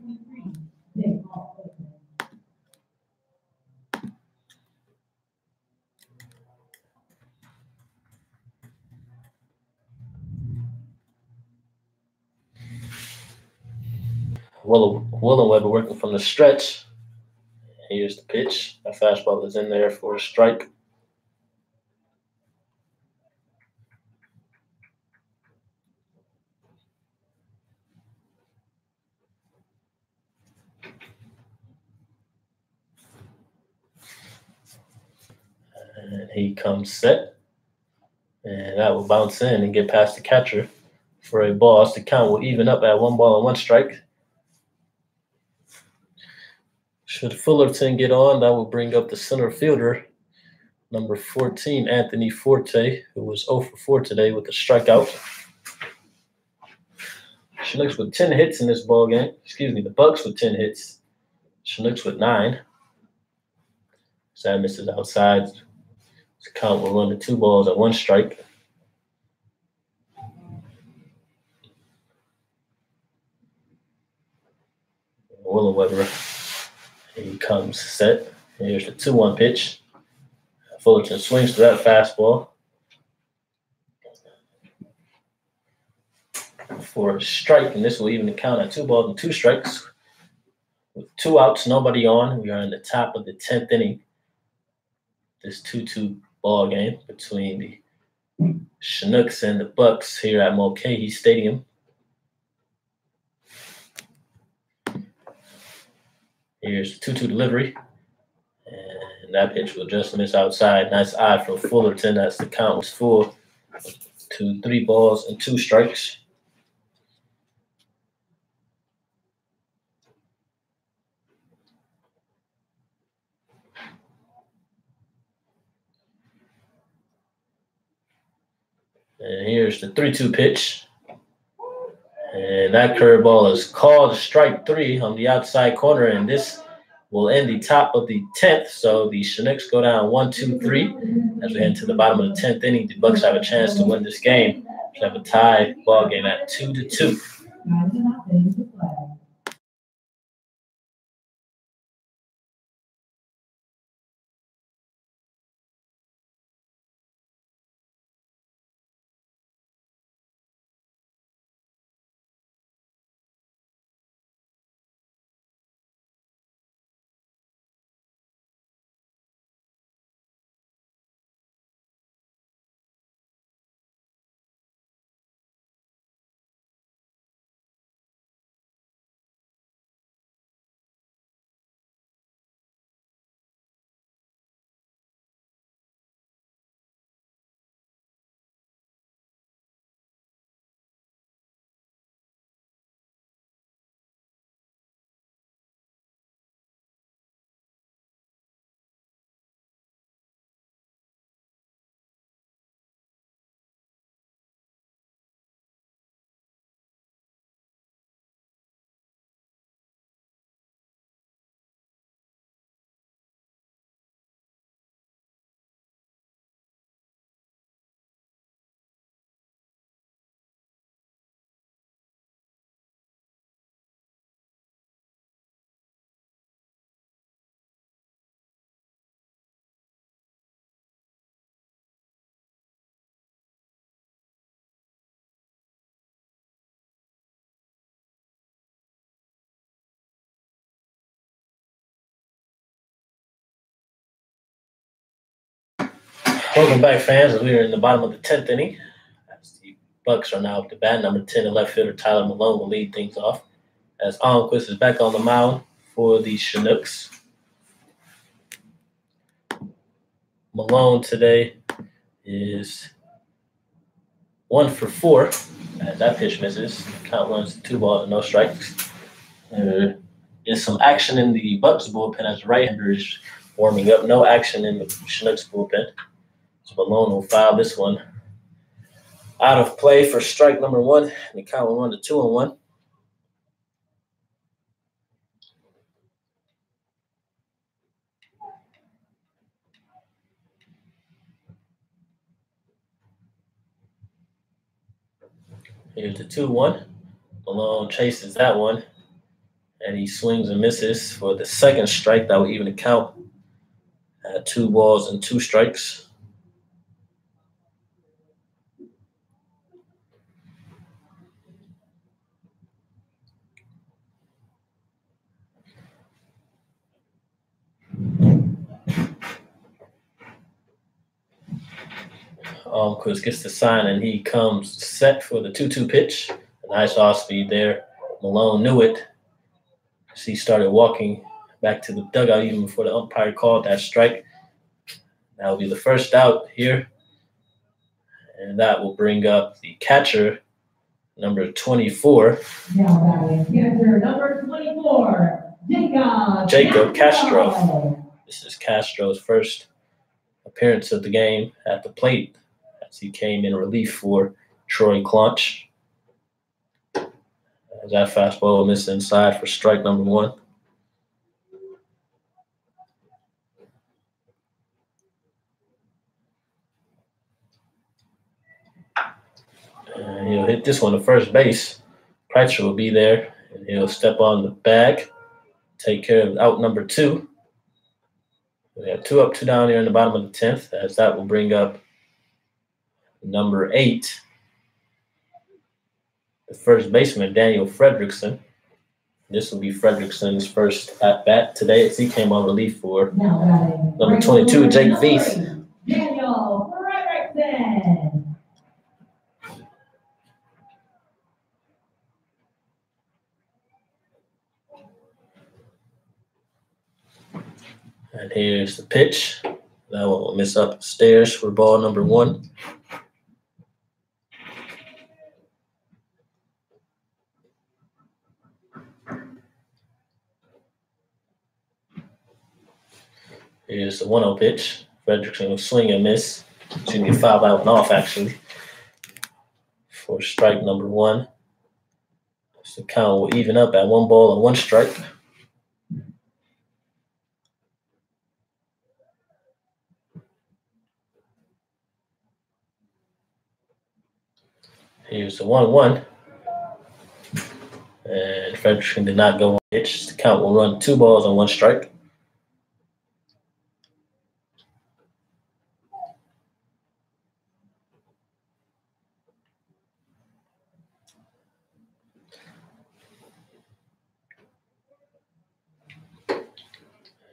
Weber working from the stretch. Here's the pitch. That fastball is in there for a strike. And he comes set. And that will bounce in and get past the catcher for a ball. So the count will even up at 1 ball and 1 strike. Should Fullerton get on, that will bring up the center fielder, number 14, Anthony Forte, who was 0 for 4 today with a strikeout. Chinooks with 10 hits in this ball game. The Bucs with 10 hits. Chinooks with 9. Sad misses outside. The count will run to 2 balls and 1 strike. Weber, he comes set. Here's the 2-1 pitch. Fullerton swings to that fastball for a strike, and this will even the count at 2 balls and 2 strikes. With 2 outs, nobody on, we are in the top of the 10th inning. This 2-2 ball game between the Chinooks and the Bucs here at Mulcahy Stadium. Here's the 2-2 delivery. And that pitch will just miss outside. Nice eye from Fullerton as the count was full to 3 balls and 2 strikes. And here's the 3-2 pitch. And that curveball is called strike 3 on the outside corner, and this will end the top of the 10th. So the Chinooks go down 1-2-3 as we head to the bottom of the 10th inning. The Bucs have a chance to win this game. We have a tie ball game at 2-2. Welcome back, fans. We are in the bottom of the 10th inning. As the Bucs are now up to bat. Number 10, the left fielder Tyler Malone will lead things off. As Almquist is back on the mound for the Chinooks. Malone today is 1 for 4. As that pitch misses. Count runs to 2 balls and no strikes. There is some action in the Bucs bullpen as right-hander is warming up. No action in the Chinooks bullpen. So Malone will foul this one out of play for strike number 1. And the count will run to 2-1. Here's the 2-1. Malone chases that one. And he swings and misses for the second strike. That will even the count at 2 balls and 2 strikes. Almquist gets the sign and he comes set for the 2-2 pitch. A nice off speed there. Malone knew it. He started walking back to the dugout even before the umpire called that strike. That will be the first out here. And that will bring up the catcher, number 24. Now batting catcher number 24, Jacob Castro. This is Castro's first appearance of the game at the plate as he came in relief for Troy Claunch. As that fastball missed inside for strike number 1. And he'll hit this one to first base. Pratchett will be there, and he'll step on the bag, take care of out number 2. We have 2 up, 2 down here in the bottom of the 10th, as that will bring up number 8, the first baseman, Daniel Fredrickson. This will be Fredrickson's first at-bat today as he came on relief for number 22, Jake Veith. Daniel Fredrickson. And here's the pitch. That one will miss up the stairs for ball number 1. Here's the 1-0 pitch. Fredrickson will swing and miss. It's going to get fouled out and off, actually, for strike number 1. So the count will even up at 1 ball and 1 strike. Here's the 1-1. And Fredrickson did not go on pitch. The count will run 2 balls and 1 strike.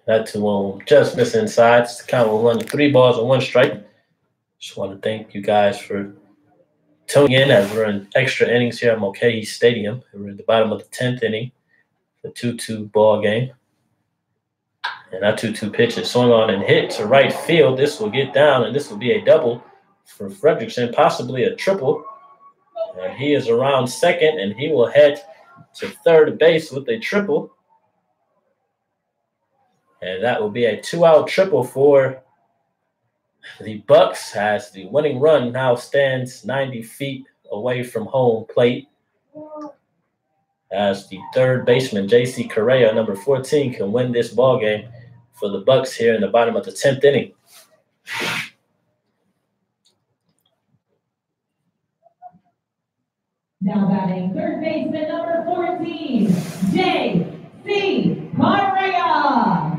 That 2-1 will just miss inside. The count will run to 3 balls and 1 strike. Just want to thank you guys for tuning in as we're in extra innings here at Mulcahy Stadium. We're at the bottom of the 10th inning, the 2-2 ball game. And that 2-2 pitch is swung on and hit to right field. This will get down, and this will be a double for Fredrickson, possibly a triple. And he is around second, and he will head to third base with a triple. And that will be a 2-out triple for the Bucs as the winning run now stands 90 feet away from home plate. As the third baseman, J.C. Correa, number 14, can win this ball game for the Bucs here in the bottom of the 10th inning. Now batting third baseman number 14, J.C. Correa.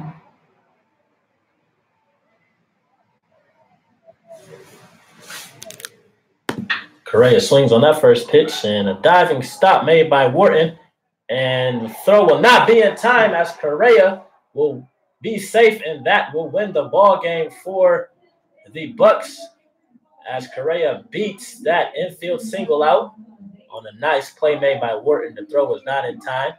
Correa swings on that first pitch, and a diving stop made by Wharton. And the throw will not be in time as Correa will be safe, and that will win the ball game for the Bucs as Correa beats that infield single out on a nice play made by Wharton. The throw was not in time.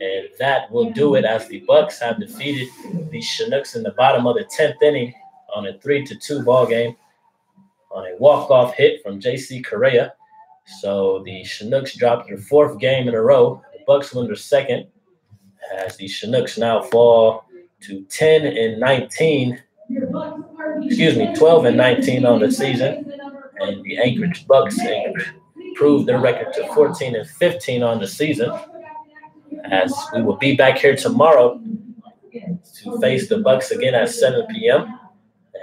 And that will do it as the Bucs have defeated the Chinooks in the bottom of the 10th inning on a 3-2 ball game on a walk-off hit from J.C. Correa. So the Chinooks dropped their 4th game in a row. The Bucs win their 2nd as the Chinooks now fall to 10-19. 12-19 on the season. And the Anchorage Bucs improved their record to 14-15 on the season. As we will be back here tomorrow to face the Bucs again at 7 p.m.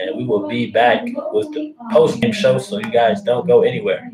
And we will be back with the post-game show, so you guys don't go anywhere.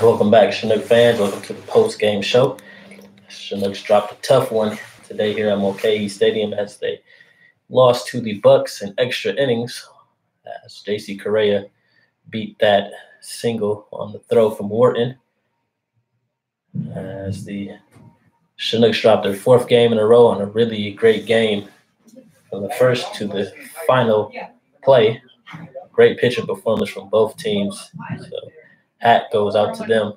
Welcome back, Chinook fans. Welcome to the post-game show. Chinooks dropped a tough one today here at Mulcahy Stadium as they lost to the Bucs in extra innings as J.C. Correa beat that single on the throw from Wharton. As the Chinooks dropped their 4th game in a row on a really great game from the first to the final play. Great pitching performance from both teams. So hat goes out to them.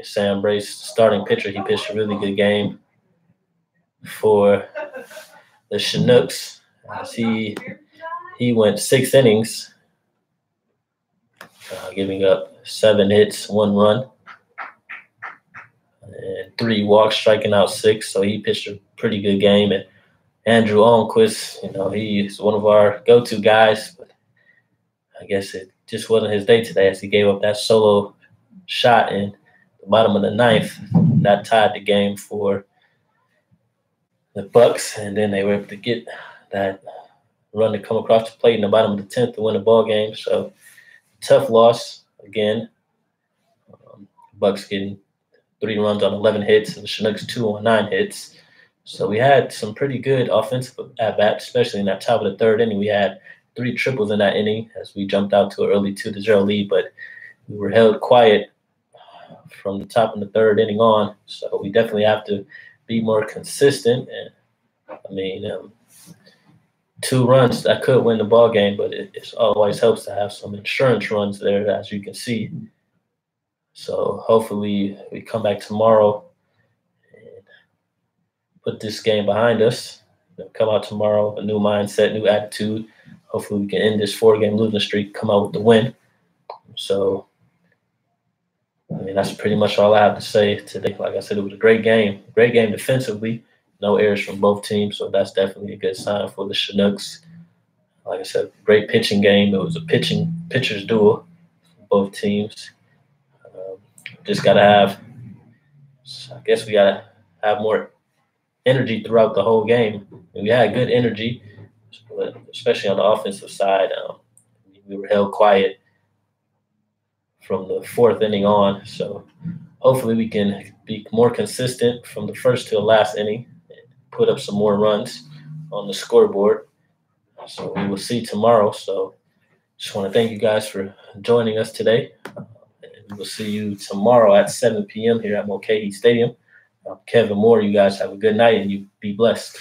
Sam Brace, starting pitcher, he pitched a really good game for the Chinooks. As he went 6 innings, giving up 7 hits, 1 run, and 3 walks, striking out 6. So he pitched a pretty good game. And Andrew Almquist, he's one of our go-to guys, but I guess it just wasn't his day today as he gave up that solo shot in the bottom of the ninth. That tied the game for the Bucs, and then they were able to get that run to come across the plate in the bottom of the 10th to win the ball game. So tough loss again. Bucs getting 3 runs on 11 hits, and the Chinooks 2 on 9 hits. So we had some pretty good offensive at bat, especially in that top of the 3rd inning. We had 3 triples in that inning as we jumped out to an early 2-0 lead, but we were held quiet from the top of the 3rd inning on. So we definitely have to be more consistent. And I mean, 2 runs that could win the ball game, but it always helps to have some insurance runs there, as you can see. So hopefully we come back tomorrow and put this game behind us. Come out tomorrow, a new mindset, new attitude. Hopefully we can end this 4-game losing streak, come out with the win. So, I mean, that's pretty much all I have to say today. Like I said, it was a great game defensively. No errors from both teams, so that's definitely a good sign for the Chinooks. Like I said, great pitching game. It was a pitcher's duel for both teams. Just got to have – I guess we got to have more energy throughout the whole game. We had good energy, but especially on the offensive side. We were held quiet from the 4th inning on. So hopefully we can be more consistent from the first to the last inning and put up some more runs on the scoreboard. So we will see tomorrow. So just want to thank you guys for joining us today. We will see you tomorrow at 7 p.m. here at Mulcahy Stadium. Kevin Moore, you guys have a good night and you be blessed.